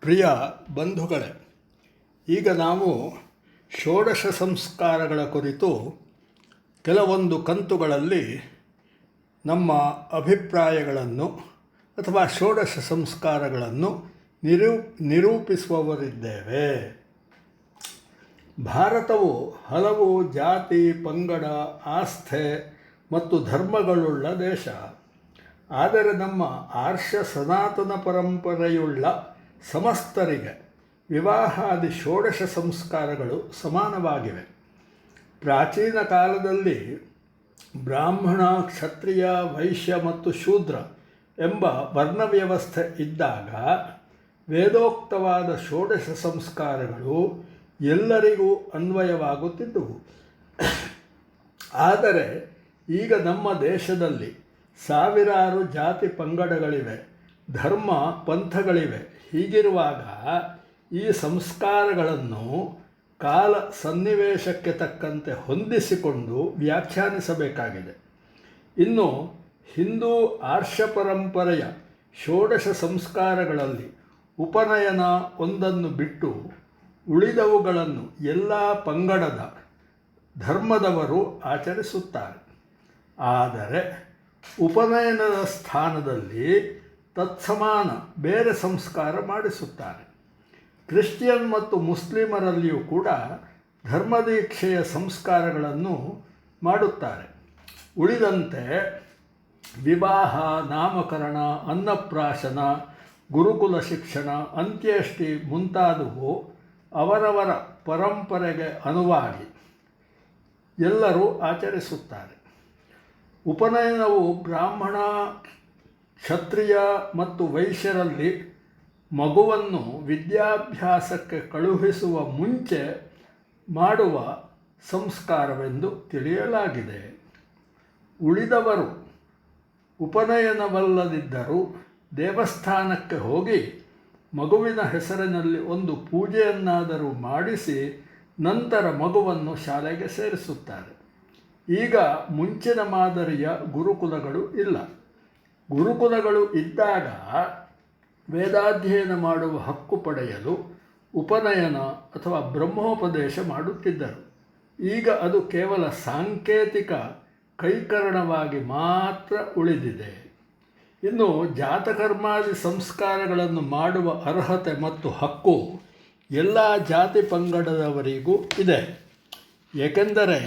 ಪ್ರಿಯ ಬಂಧುಗಳೇ, ಈಗ ನಾವು ಷೋಡಶ ಸಂಸ್ಕಾರಗಳ ಕುರಿತು ಕೆಲವೊಂದು ಕಂತುಗಳಲ್ಲಿ ನಮ್ಮ ಅಭಿಪ್ರಾಯಗಳನ್ನು ಅಥವಾ ಷೋಡಶ ಸಂಸ್ಕಾರಗಳನ್ನು ನಿರೂಪಿಸುವವರಿದ್ದೇವೆ. ಭಾರತವು ಹಲವು ಜಾತಿ, ಪಂಗಡ, ಆಸ್ಥೆ ಮತ್ತು ಧರ್ಮಗಳುಳ್ಳ ದೇಶ. ಆದರೆ ನಮ್ಮ ಆರ್ಷ ಸನಾತನ ಪರಂಪರೆಯುಳ್ಳ ಸಮಸ್ತರಿಗೆ ವಿವಾಹಾದಿ ಷೋಡಶ ಸಂಸ್ಕಾರಗಳು ಸಮಾನವಾಗಿವೆ. ಪ್ರಾಚೀನ ಕಾಲದಲ್ಲಿ ಬ್ರಾಹ್ಮಣ, ಕ್ಷತ್ರಿಯ, ವೈಶ್ಯ ಮತ್ತು ಶೂದ್ರ ಎಂಬ ವರ್ಣವ್ಯವಸ್ಥೆ ಇದ್ದಾಗ ವೇದೋಕ್ತವಾದ ಷೋಡಶ ಸಂಸ್ಕಾರಗಳು ಎಲ್ಲರಿಗೂ ಅನ್ವಯವಾಗುತ್ತಿದ್ದವು. ಆದರೆ ಈಗ ನಮ್ಮ ದೇಶದಲ್ಲಿ ಸಾವಿರಾರು ಜಾತಿ ಪಂಗಡಗಳಿವೆ, ಧರ್ಮ ಪಂಥಗಳಿವೆ. ಹೀಗಿರುವಾಗ ಈ ಸಂಸ್ಕಾರಗಳನ್ನು ಕಾಲ ಸನ್ನಿವೇಶಕ್ಕೆ ತಕ್ಕಂತೆ ಹೊಂದಿಸಿಕೊಂಡು ವ್ಯಾಖ್ಯಾನಿಸಬೇಕಾಗಿದೆ. ಇನ್ನು ಹಿಂದೂ ಆರ್ಷ ಪರಂಪರೆಯ ಷೋಡಶ ಸಂಸ್ಕಾರಗಳಲ್ಲಿ ಉಪನಯನ ಒಂದನ್ನು ಬಿಟ್ಟು ಉಳಿದವುಗಳನ್ನು ಎಲ್ಲ ಪಂಗಡದ ಧರ್ಮದವರು ಆಚರಿಸುತ್ತಾರೆ. ಆದರೆ ಉಪನಯನದ ಸ್ಥಾನದಲ್ಲಿ ತತ್ಸಮಾನ ಬೇರೆ ಸಂಸ್ಕಾರ ಮಾಡಿಸುತ್ತಾರೆ. ಕ್ರಿಶ್ಚಿಯನ್ ಮತ್ತು ಮುಸ್ಲಿಮರಲ್ಲಿಯೂ ಕೂಡ ಧರ್ಮದೀಕ್ಷೆಯ ಸಂಸ್ಕಾರಗಳನ್ನು ಮಾಡುತ್ತಾರೆ. ಉಳಿದಂತೆ ವಿವಾಹ, ನಾಮಕರಣ, ಅನ್ನಪ್ರಾಶನ, ಗುರುಕುಲ ಶಿಕ್ಷಣ, ಅಂತ್ಯೇಷ್ಟಿ ಮುಂತಾದವು ಅವರವರ ಪರಂಪರೆಗೆ ಅನುವಾಗಿ ಎಲ್ಲರೂ ಆಚರಿಸುತ್ತಾರೆ. ಉಪನಯನವು ಬ್ರಾಹ್ಮಣ, ಕ್ಷತ್ರಿಯ ಮತ್ತು ವೈಶ್ಯರಲ್ಲಿ ಮಗುವನ್ನು ವಿದ್ಯಾಭ್ಯಾಸಕ್ಕೆ ಕಳುಹಿಸುವ ಮುಂಚೆ ಮಾಡುವ ಸಂಸ್ಕಾರವೆಂದು ತಿಳಿಯಲಾಗಿದೆ. ಉಳಿದವರು ಉಪನಯನವಲ್ಲದಿದ್ದರೂ ದೇವಸ್ಥಾನಕ್ಕೆ ಹೋಗಿ ಮಗುವಿನ ಹೆಸರಿನಲ್ಲಿ ಒಂದು ಪೂಜೆಯನ್ನಾದರೂ ಮಾಡಿಸಿ ನಂತರ ಮಗುವನ್ನು ಶಾಲೆಗೆ ಸೇರಿಸುತ್ತಾರೆ. ಈಗ ಮುಂಚಿನ ಮಾದರಿಯ ಗುರುಕುಲಗಳು ಇಲ್ಲ. ಗುರುಕುಲಗಳು ಇದ್ದಾಗ ವೇದಾಧ್ಯಯನ ಮಾಡುವ ಹಕ್ಕು ಪಡೆಯಲು ಉಪನಯನ ಅಥವಾ ಬ್ರಹ್ಮೋಪದೇಶ ಮಾಡುತ್ತಿದ್ದರು. ಈಗ ಅದು ಕೇವಲ ಸಾಂಕೇತಿಕ ಕೈಕರಣವಾಗಿ ಮಾತ್ರ ಉಳಿದಿದೆ. ಇನ್ನು ಜಾತಕರ್ಮಾದಿ ಸಂಸ್ಕಾರಗಳನ್ನು ಮಾಡುವ ಅರ್ಹತೆ ಮತ್ತು ಹಕ್ಕು ಎಲ್ಲ ಜಾತಿ ಪಂಗಡದವರಿಗೂ ಇದೆ. ಏಕೆಂದರೆ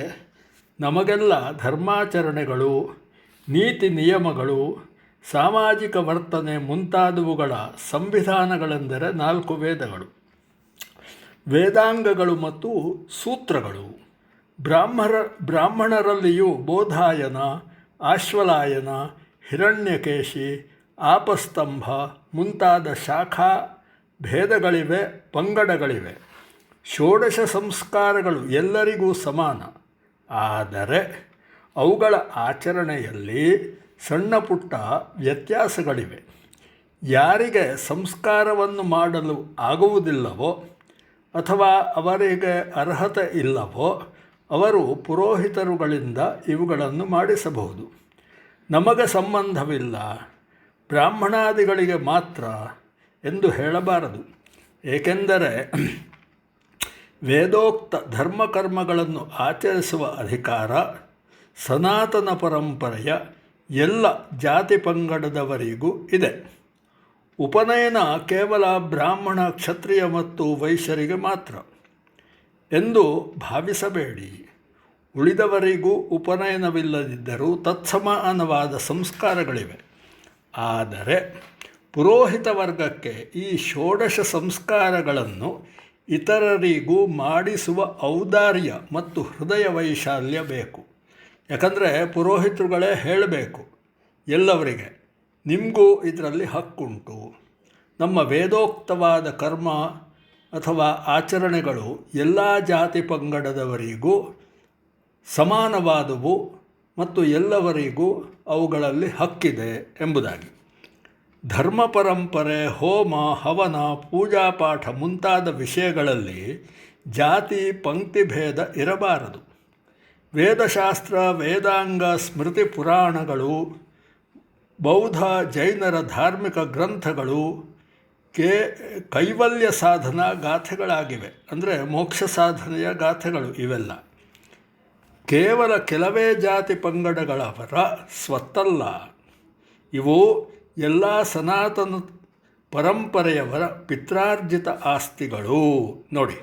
ನಮಗೆಲ್ಲ ಧರ್ಮಾಚರಣೆಗಳು, ನೀತಿ ನಿಯಮಗಳು, ಸಾಮಾಜಿಕ ವರ್ತನೆ ಮುಂತಾದವುಗಳ ಸಂವಿಧಾನಗಳೆಂದರೆ 4 ವೇದಗಳು, ವೇದಾಂಗಗಳು ಮತ್ತು ಸೂತ್ರಗಳು. ಬ್ರಾಹ್ಮಣರಲ್ಲಿಯೂ ಬೋಧಾಯನ, ಆಶ್ವಲಾಯನ, ಹಿರಣ್ಯಕೇಶಿ, ಆಪಸ್ತಂಭ ಮುಂತಾದ ಶಾಖಾ ಭೇದಗಳಿವೆ, ಪಂಗಡಗಳಿವೆ. ಷೋಡಶ ಸಂಸ್ಕಾರಗಳು ಎಲ್ಲರಿಗೂ ಸಮಾನ. ಆದರೆ ಅವುಗಳ ಆಚರಣೆಯಲ್ಲಿ ಸಣ್ಣ ಪುಟ್ಟ ವ್ಯತ್ಯಾಸಗಳಿವೆ. ಯಾರಿಗೆ ಸಂಸ್ಕಾರವನ್ನು ಮಾಡಲು ಆಗುವುದಿಲ್ಲವೋ ಅಥವಾ ಅವರಿಗೆ ಅರ್ಹತೆ ಇಲ್ಲವೋ ಅವರು ಪುರೋಹಿತರುಗಳಿಂದ ಇವುಗಳನ್ನು ಮಾಡಿಸಬಹುದು. ನಮಗೆ ಸಂಬಂಧವಿಲ್ಲ, ಬ್ರಾಹ್ಮಣಾದಿಗಳಿಗೆ ಮಾತ್ರ ಎಂದು ಹೇಳಬಾರದು. ಏಕೆಂದರೆ ವೇದೋಕ್ತ ಧರ್ಮಕರ್ಮಗಳನ್ನು ಆಚರಿಸುವ ಅಧಿಕಾರ ಸನಾತನ ಪರಂಪರೆಯ ಎಲ್ಲ ಜಾತಿ ಪಂಗಡದವರಿಗೂ ಇದೆ. ಉಪನಯನ ಕೇವಲ ಬ್ರಾಹ್ಮಣ, ಕ್ಷತ್ರಿಯ ಮತ್ತು ವೈಶ್ಯರಿಗೆ ಮಾತ್ರ ಎಂದು ಭಾವಿಸಬೇಡಿ. ಉಳಿದವರಿಗೂ ಉಪನಯನವಿಲ್ಲದಿದ್ದರೂ ತತ್ಸಮಾನವಾದ ಸಂಸ್ಕಾರಗಳಿವೆ. ಆದರೆ ಪುರೋಹಿತ ವರ್ಗಕ್ಕೆ ಈ ಷೋಡಶ ಸಂಸ್ಕಾರಗಳನ್ನು ಇತರರಿಗೂ ಮಾಡಿಸುವ ಔದಾರ್ಯ ಮತ್ತು ಹೃದಯ ವೈಶಾಲ್ಯ ಬೇಕು. ಯಾಕಂದರೆ ಪುರೋಹಿತರುಗಳೇ ಹೇಳಬೇಕು ಎಲ್ಲವರಿಗೆ, ನಿಮಗೂ ಇದರಲ್ಲಿ ಹಕ್ಕುಂಟು. ನಮ್ಮ ವೇದೋಕ್ತವಾದ ಕರ್ಮ ಅಥವಾ ಆಚರಣೆಗಳು ಎಲ್ಲ ಜಾತಿ ಪಂಗಡದವರಿಗೂ ಸಮಾನವಾದವು ಮತ್ತು ಎಲ್ಲವರಿಗೂ ಅವುಗಳಲ್ಲಿ ಹಕ್ಕಿದೆ ಎಂಬುದಾಗಿ. ಧರ್ಮ ಪರಂಪರೆ, ಹೋಮ, ಹವನ, ಪೂಜಾಪಾಠ ಮುಂತಾದ ವಿಷಯಗಳಲ್ಲಿ ಜಾತಿ ಪಂಕ್ತಿಭೇದ ಇರಬಾರದು. ವೇದಶಾಸ್ತ್ರ, ವೇದಾಂಗ, ಸ್ಮೃತಿ ಪುರಾಣಗಳು, ಬೌದ್ಧ ಜೈನರ ಧಾರ್ಮಿಕ ಗ್ರಂಥಗಳು ಕೇ ಕೈವಲ್ಯ ಸಾಧನ ಗಾಥೆಗಳಾಗಿವೆ. ಅಂದರೆ ಮೋಕ್ಷ ಸಾಧನೆಯ ಗಾಥೆಗಳು ಇವೆಲ್ಲ. ಕೇವಲ ಕೆಲವೇ ಜಾತಿ ಪಂಗಡಗಳವರ ಸ್ವತ್ತಲ್ಲ. ಇವು ಎಲ್ಲ ಸನಾತನ ಪರಂಪರೆಯವರ ಪಿತ್ರಾರ್ಜಿತ ಆಸ್ತಿಗಳು. ನೋಡಿ,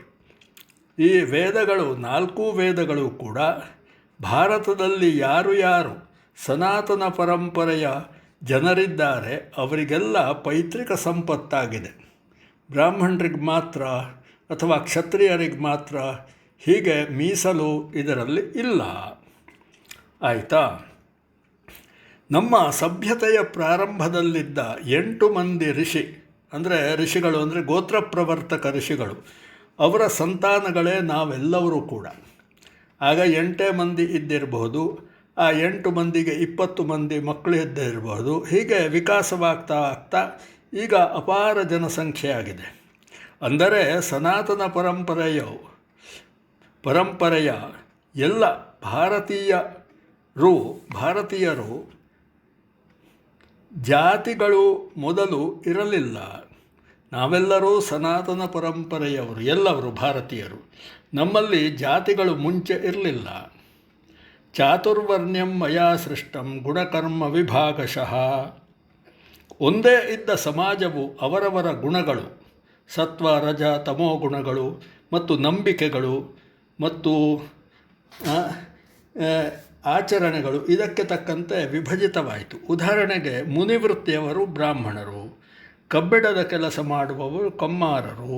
ಈ ವೇದಗಳು, 4 ವೇದಗಳು ಕೂಡ ಭಾರತದಲ್ಲಿ ಯಾರು ಸನಾತನ ಪರಂಪರೆಯ ಜನರಿದ್ದಾರೆ ಅವರಿಗೆಲ್ಲ ಪೈತೃಕ ಸಂಪತ್ತಾಗಿದೆ. ಬ್ರಾಹ್ಮಣರಿಗೆ ಮಾತ್ರ ಅಥವಾ ಕ್ಷತ್ರಿಯರಿಗೆ ಮಾತ್ರ ಹೀಗೆ ಮೀಸಲು ಇದರಲ್ಲಿ ಇಲ್ಲ. ಆಯಿತಾ? ನಮ್ಮ ಸಭ್ಯತೆಯ ಪ್ರಾರಂಭದಲ್ಲಿದ್ದ 8 ಮಂದಿ ಋಷಿಗಳು ಅಂದರೆ ಗೋತ್ರ ಪ್ರವರ್ತಕ ಋಷಿಗಳು, ಅವರ ಸಂತಾನಗಳೇ ನಾವೆಲ್ಲರೂ ಕೂಡ. ಆಗ 8 ಮಂದಿ ಇದ್ದಿರಬಹುದು, ಆ 8 ಮಂದಿಗೆ 20 ಮಂದಿ ಮಕ್ಕಳು ಇದ್ದಿರಬಹುದು. ಹೀಗೆ ವಿಕಾಸವಾಗ್ತಾ ಈಗ ಅಪಾರ ಜನಸಂಖ್ಯೆಯಾಗಿದೆ. ಅಂದರೆ ಸನಾತನ ಪರಂಪರೆಯ ಎಲ್ಲ ಭಾರತೀಯರು ಜಾತಿಗಳು ಮೊದಲು ಇರಲಿಲ್ಲ. ನಾವೆಲ್ಲರೂ ಸನಾತನ ಪರಂಪರೆಯವರು, ಎಲ್ಲವರು ಭಾರತೀಯರು. ನಮ್ಮಲ್ಲಿ ಜಾತಿಗಳು ಮುಂಚೆ ಇರಲಿಲ್ಲ. ಚಾತುರ್ವರ್ಣ್ಯಂ ಮಯಾ ಸೃಷ್ಟಂ ಗುಣಕರ್ಮ ವಿಭಾಗಶಃ. ಒಂದೇ ಇದ್ದ ಸಮಾಜವು ಅವರವರ ಗುಣಗಳು, ಸತ್ವ ರಜ ತಮೋ ಗುಣಗಳು ಮತ್ತು ನಂಬಿಕೆಗಳು ಮತ್ತು ಆಚರಣೆಗಳು ಇದಕ್ಕೆ ತಕ್ಕಂತೆ ವಿಭಜಿತವಾಯಿತು. ಉದಾಹರಣೆಗೆ ಮುನಿವೃತ್ತಿಯವರು ಬ್ರಾಹ್ಮಣರು, ಕಬ್ಬಿಣದ ಕೆಲಸ ಮಾಡುವವರು ಕಮ್ಮಾರರು,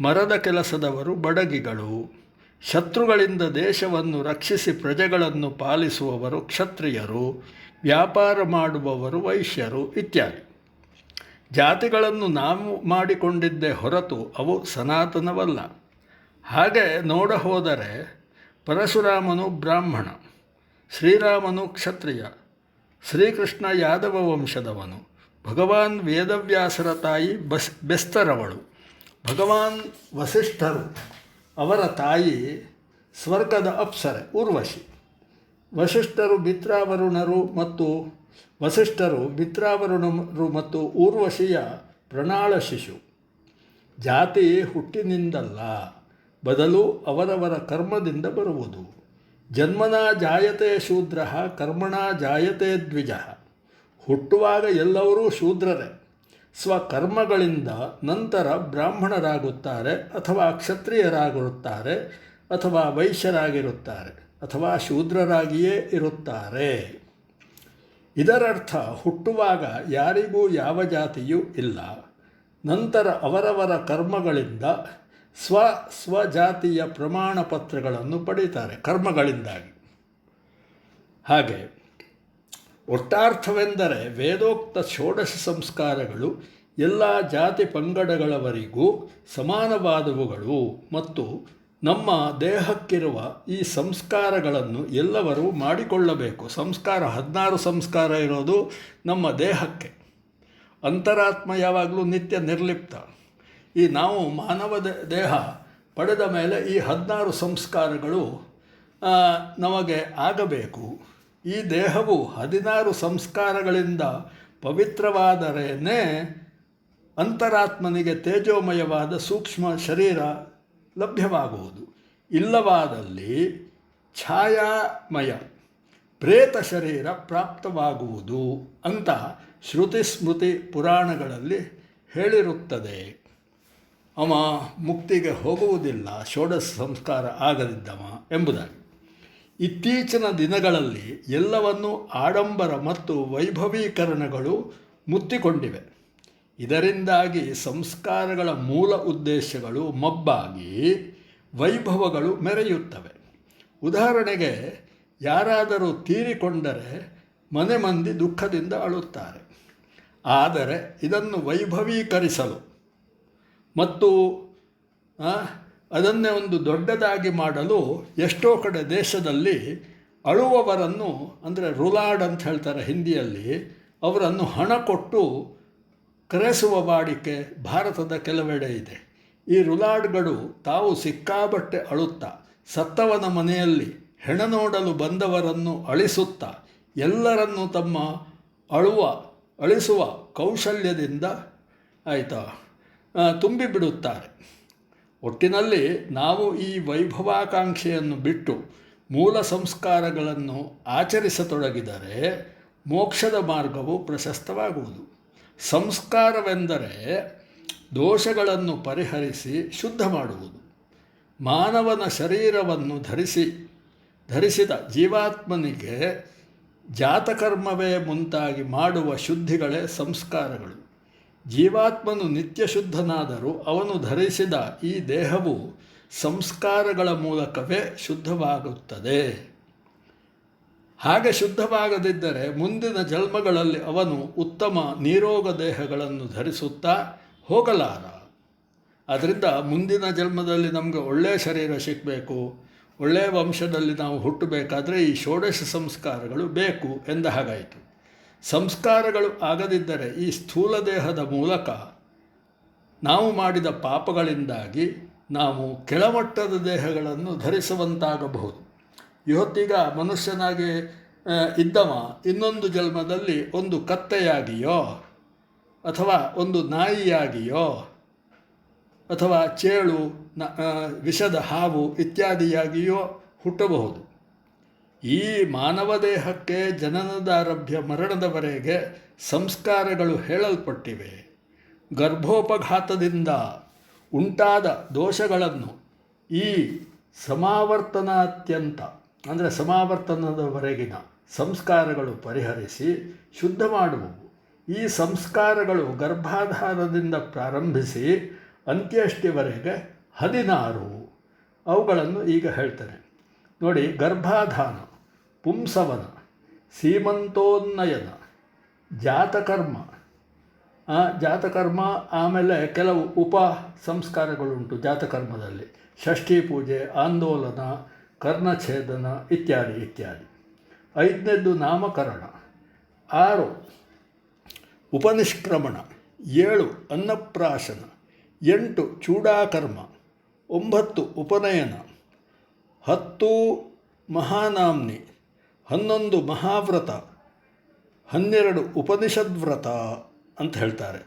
ಮರದ ಕೆಲಸದವರು ಬಡಗಿಗಳು, ಶತ್ರುಗಳಿಂದ ದೇಶವನ್ನು ರಕ್ಷಿಸಿ ಪ್ರಜೆಗಳನ್ನು ಪಾಲಿಸುವವರು ಕ್ಷತ್ರಿಯರು, ವ್ಯಾಪಾರ ಮಾಡುವವರು ವೈಶ್ಯರು ಇತ್ಯಾದಿ. ಜಾತಿಗಳನ್ನು ನಾವು ಮಾಡಿಕೊಂಡಿದ್ದೇ ಹೊರತು ಅವು ಸನಾತನವಲ್ಲ. ಹಾಗೆ ನೋಡಹೋದರೆ ಪರಶುರಾಮನು ಬ್ರಾಹ್ಮಣ, ಶ್ರೀರಾಮನು ಕ್ಷತ್ರಿಯ, ಶ್ರೀಕೃಷ್ಣ ಯಾದವ ವಂಶದವನು, ಭಗವಾನ್ ವೇದವ್ಯಾಸರ ತಾಯಿ ಬೆಸ್ತರವಳು, ಭಗವಾನ್ ವಸಿಷ್ಠರು ಅವರ ತಾಯಿ ಸ್ವರ್ಗದ ಅಪ್ಸರೆ ಊರ್ವಶಿ, ವಸಿಷ್ಠರು ಮಿತ್ರಾವರುಣರು ಮತ್ತು ಊರ್ವಶಿಯ ಪ್ರಣಾಳ ಶಿಶು. ಜಾತಿ ಹುಟ್ಟಿನಿಂದಲ್ಲ, ಬದಲು ಅವರವರ ಕರ್ಮದಿಂದ ಬರುವುದು. ಜನ್ಮನಾ ಜಾಯತೆ ಶೂದ್ರ ಕರ್ಮಣಾ ಜಾಯತೆ ದ್ವಿಜ. ಹುಟ್ಟುವಾಗ ಎಲ್ಲರೂ ಶೂದ್ರರೇ, ಸ್ವಕರ್ಮಗಳಿಂದ ನಂತರ ಬ್ರಾಹ್ಮಣರಾಗುತ್ತಾರೆ ಅಥವಾ ಕ್ಷತ್ರಿಯರಾಗಿರುತ್ತಾರೆ ಅಥವಾ ವೈಶ್ಯರಾಗಿರುತ್ತಾರೆ ಅಥವಾ ಶೂದ್ರರಾಗಿಯೇ ಇರುತ್ತಾರೆ. ಇದರರ್ಥ ಹುಟ್ಟುವಾಗ ಯಾರಿಗೂ ಯಾವ ಜಾತಿಯೂ ಇಲ್ಲ. ನಂತರ ಅವರವರ ಕರ್ಮಗಳಿಂದ ಸ್ವಜಾತಿಯ ಪ್ರಮಾಣ ಪತ್ರಗಳನ್ನು ಪಡೀತಾರೆ ಕರ್ಮಗಳಿಂದಾಗಿ. ಹಾಗೆ ಒಟ್ಟಾರ್ಥವೆಂದರೆ ವೇದೋಕ್ತ ಷೋಡಶ ಸಂಸ್ಕಾರಗಳು ಎಲ್ಲ ಜಾತಿ ಪಂಗಡಗಳವರಿಗೂ ಸಮಾನವಾದವುಗಳು ಮತ್ತು ನಮ್ಮ ದೇಹಕ್ಕಿರುವ ಈ ಸಂಸ್ಕಾರಗಳನ್ನು ಎಲ್ಲರೂ ಮಾಡಿಕೊಳ್ಳಬೇಕು. 16 ಸಂಸ್ಕಾರ ಇರೋದು ನಮ್ಮ ದೇಹಕ್ಕೆ. ಅಂತರಾತ್ಮ ಯಾವಾಗಲೂ ನಿತ್ಯ ನಿರ್ಲಿಪ್ತ. ಈ ನಾವು ಮಾನವ ದೇಹ ಪಡೆದ ಮೇಲೆ ಈ 16 ಸಂಸ್ಕಾರಗಳು ನಮಗೆ ಆಗಬೇಕು. ಈ ದೇಹವು 16 ಸಂಸ್ಕಾರಗಳಿಂದ ಪವಿತ್ರವಾದರೇನೇ ಅಂತರಾತ್ಮನಿಗೆ ತೇಜೋಮಯವಾದ ಸೂಕ್ಷ್ಮ ಶರೀರ ಲಭ್ಯವಾಗುವುದು. ಇಲ್ಲವಾದಲ್ಲಿ ಛಾಯಾಮಯ ಪ್ರೇತ ಶರೀರ ಪ್ರಾಪ್ತವಾಗುವುದು ಅಂತ ಶ್ರುತಿ ಸ್ಮೃತಿ ಪುರಾಣಗಳಲ್ಲಿ ಹೇಳಿರುತ್ತದೆ. ಅವ ಮುಕ್ತಿಗೆ ಹೋಗುವುದಿಲ್ಲ ಷೋಡಶ ಸಂಸ್ಕಾರ ಆಗದಿದ್ದವ ಎಂಬುದಾಗಿ. ಇತ್ತೀಚಿನ ದಿನಗಳಲ್ಲಿ ಎಲ್ಲವನ್ನೂ ಆಡಂಬರ ಮತ್ತು ವೈಭವೀಕರಣಗಳು ಮುತ್ತಿಕೊಂಡಿವೆ. ಇದರಿಂದಾಗಿ ಸಂಸ್ಕಾರಗಳ ಮೂಲ ಉದ್ದೇಶಗಳು ಮಬ್ಬಾಗಿ ವೈಭವಗಳು ಮೆರೆಯುತ್ತವೆ. ಉದಾಹರಣೆಗೆ, ಯಾರಾದರೂ ತೀರಿಕೊಂಡರೆ ಮನೆ ಮಂದಿ ದುಃಖದಿಂದ ಅಳುತ್ತಾರೆ. ಆದರೆ ಇದನ್ನು ವೈಭವೀಕರಿಸಲು ಮತ್ತು ಅದನ್ನೇ ಒಂದು ದೊಡ್ಡದಾಗಿ ಮಾಡಲು ಎಷ್ಟೋ ಕಡೆ ದೇಶದಲ್ಲಿ ಅಳುವವರನ್ನು, ಅಂದರೆ ರುಲಾಡ್ ಅಂತ ಹೇಳ್ತಾರೆ ಹಿಂದಿಯಲ್ಲಿ, ಅವರನ್ನು ಹಣ ಕೊಟ್ಟು ಕರೆಸುವ ವಾಡಿಕೆ ಭಾರತದ ಕೆಲವೆಡೆ ಇದೆ. ಈ ರುಲಾಡ್ಗಳು ತಾವು ಸಿಕ್ಕಾಬಟ್ಟೆ ಅಳುತ್ತಾ ಸತ್ತವನ ಮನೆಯಲ್ಲಿ ಹೆಣ ನೋಡಲು ಬಂದವರನ್ನು ಅಳಿಸುತ್ತಾ ಎಲ್ಲರನ್ನೂ ತಮ್ಮ ಅಳಿಸುವ ಕೌಶಲ್ಯದಿಂದ ತುಂಬಿಬಿಡುತ್ತಾರೆ. ಒಟ್ಟಿನಲ್ಲಿ ನಾವು ಈ ವೈಭವಾಕಾಂಕ್ಷೆಯನ್ನು ಬಿಟ್ಟು ಮೂಲ ಸಂಸ್ಕಾರಗಳನ್ನು ಆಚರಿಸತೊಡಗಿದರೆ ಮೋಕ್ಷದ ಮಾರ್ಗವು ಪ್ರಶಸ್ತವಾಗುವುದು. ಸಂಸ್ಕಾರವೆಂದರೆ ದೋಷಗಳನ್ನು ಪರಿಹರಿಸಿ ಶುದ್ಧ ಮಾಡುವುದು. ಮಾನವನ ಶರೀರವನ್ನು ಧರಿಸಿದ ಜೀವಾತ್ಮನಿಗೆ ಜಾತಕರ್ಮವೇ ಮುಂತಾಗಿ ಮಾಡುವ ಶುದ್ಧಿಗಳೇ ಸಂಸ್ಕಾರಗಳು. ಜೀವಾತ್ಮನು ನಿತ್ಯ ಶುದ್ಧನಾದರೂ ಅವನು ಧರಿಸಿದ ಈ ದೇಹವು ಸಂಸ್ಕಾರಗಳ ಮೂಲಕವೇ ಶುದ್ಧವಾಗುತ್ತದೆ. ಹಾಗೆ ಶುದ್ಧವಾಗದಿದ್ದರೆ ಮುಂದಿನ ಜನ್ಮಗಳಲ್ಲಿ ಅವನು ಉತ್ತಮ ನೀರೋಗ ದೇಹಗಳನ್ನು ಧರಿಸುತ್ತಾ ಹೋಗಲಾರ. ಆದ್ದರಿಂದ ಮುಂದಿನ ಜನ್ಮದಲ್ಲಿ ನಮಗೆ ಒಳ್ಳೆಯ ಶರೀರ ಸಿಗಬೇಕು, ಒಳ್ಳೆಯ ವಂಶದಲ್ಲಿ ನಾವು ಹುಟ್ಟಬೇಕಾದರೆ ಈ ಷೋಡಶ ಸಂಸ್ಕಾರಗಳು ಬೇಕು ಎಂದ ಹಾಗಾಯಿತು. ಸಂಸ್ಕಾರಗಳು ಆಗದಿದ್ದರೆ ಈ ಸ್ಥೂಲ ದೇಹದ ಮೂಲಕ ನಾವು ಮಾಡಿದ ಪಾಪಗಳಿಂದಾಗಿ ನಾವು ಕೆಳಮಟ್ಟದ ದೇಹಗಳನ್ನು ಧರಿಸುವಂತಾಗಬಹುದು. ಇವತ್ತೀಗ ಮನುಷ್ಯನಾಗಿ ಇದ್ದವ ಇನ್ನೊಂದು ಜನ್ಮದಲ್ಲಿ ಒಂದು ಕತ್ತೆಯಾಗಿಯೋ ಅಥವಾ ಒಂದು ನಾಯಿಯಾಗಿಯೋ ಅಥವಾ ಚೇಳು, ವಿಷದ ಹಾವು ಇತ್ಯಾದಿಯಾಗಿಯೋ ಹುಟ್ಟಬಹುದು. ಈ ಮಾನವ ದೇಹಕ್ಕೆ ಜನನದಾರಭ್ಯ ಮರಣದವರೆಗೆ ಸಂಸ್ಕಾರಗಳು ಹೇಳಲ್ಪಟ್ಟಿವೆ. ಗರ್ಭೋಪಘಾತದಿಂದ ಉಂಟಾದ ದೋಷಗಳನ್ನು ಈ ಸಮಾವರ್ತನಾತ್ಯಂತ ಅಂದರೆ ಸಮಾವರ್ತನದವರೆಗಿನ ಸಂಸ್ಕಾರಗಳು ಪರಿಹರಿಸಿ ಶುದ್ಧ ಮಾಡುವವು. ಈ ಸಂಸ್ಕಾರಗಳು ಗರ್ಭಾಧಾರದಿಂದ ಪ್ರಾರಂಭಿಸಿ ಅಂತ್ಯಷ್ಟಿವರೆಗೆ 16 ಅವುಗಳನ್ನು ಈಗ ಹೇಳ್ತಾರೆ ನೋಡಿ. ಗರ್ಭಾಧಾನ, ಪುಂಸವನ, ಸೀಮಂತೋನ್ನಯನ, ಜಾತಕರ್ಮ ಆಮೇಲೆ ಕೆಲವು ಉಪ ಸಂಸ್ಕಾರಗಳುಂಟು ಜಾತಕರ್ಮದಲ್ಲಿ. ಷಷ್ಠಿ ಪೂಜೆ, ಆಂದೋಲನ, ಕರ್ಣಛೇದನ ಇತ್ಯಾದಿ. 5ನೇದ್ದು ನಾಮಕರಣ, 6 ಉಪನಿಷ್ಕ್ರಮಣ, 7 ಅನ್ನಪ್ರಾಶನ, 8 ಚೂಡಾಕರ್ಮ, 9 ಉಪನಯನ, 10 ಮಹಾನಾಮ್ನಿ, 11 ಮಹಾವ್ರತ, 12 ಉಪನಿಷದ್ವ್ರತ ಅಂತ ಹೇಳ್ತಾರೆ,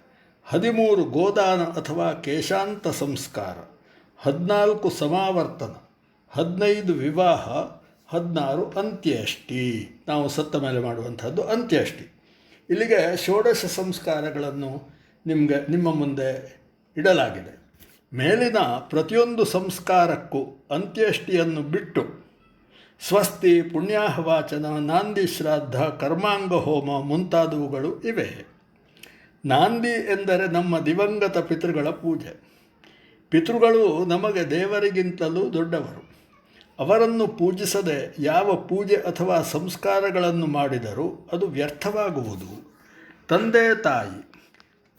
13 ಗೋದಾನ ಅಥವಾ ಕೇಶಾಂತ ಸಂಸ್ಕಾರ, 14 ಸಮಾವರ್ತನ, 15 ವಿವಾಹ, 16 ಅಂತ್ಯಷ್ಟಿ. ನಾವು ಸತ್ತ ಮೇಲೆ ಮಾಡುವಂಥದ್ದು ಅಂತ್ಯಷ್ಟಿ. ಇಲ್ಲಿಗೆ ಷೋಡಶ ಸಂಸ್ಕಾರಗಳನ್ನು ನಿಮ್ಮ ಮುಂದೆ ಇಡಲಾಗಿದೆ. ಮೇಲಿನ ಪ್ರತಿಯೊಂದು ಸಂಸ್ಕಾರಕ್ಕೂ ಅಂತ್ಯಷ್ಟಿಯನ್ನು ಬಿಟ್ಟು ಸ್ವಸ್ತಿ, ಪುಣ್ಯಾಹವಾಚನ, ನಾಂದಿ ಶ್ರಾದ್ದ, ಕರ್ಮಾಂಗ ಹೋಮ ಮುಂತಾದವುಗಳು ಇವೆ. ನಾಂದಿ ಎಂದರೆ ನಮ್ಮ ದಿವಂಗತ ಪಿತೃಗಳ ಪೂಜೆ. ಪಿತೃಗಳು ನಮಗೆ ದೇವರಿಗಿಂತಲೂ ದೊಡ್ಡವರು. ಅವರನ್ನು ಪೂಜಿಸದೆ ಯಾವ ಪೂಜೆ ಅಥವಾ ಸಂಸ್ಕಾರಗಳನ್ನು ಮಾಡಿದರೂ ಅದು ವ್ಯರ್ಥವಾಗುವುದು. ತಂದೆ ತಾಯಿ,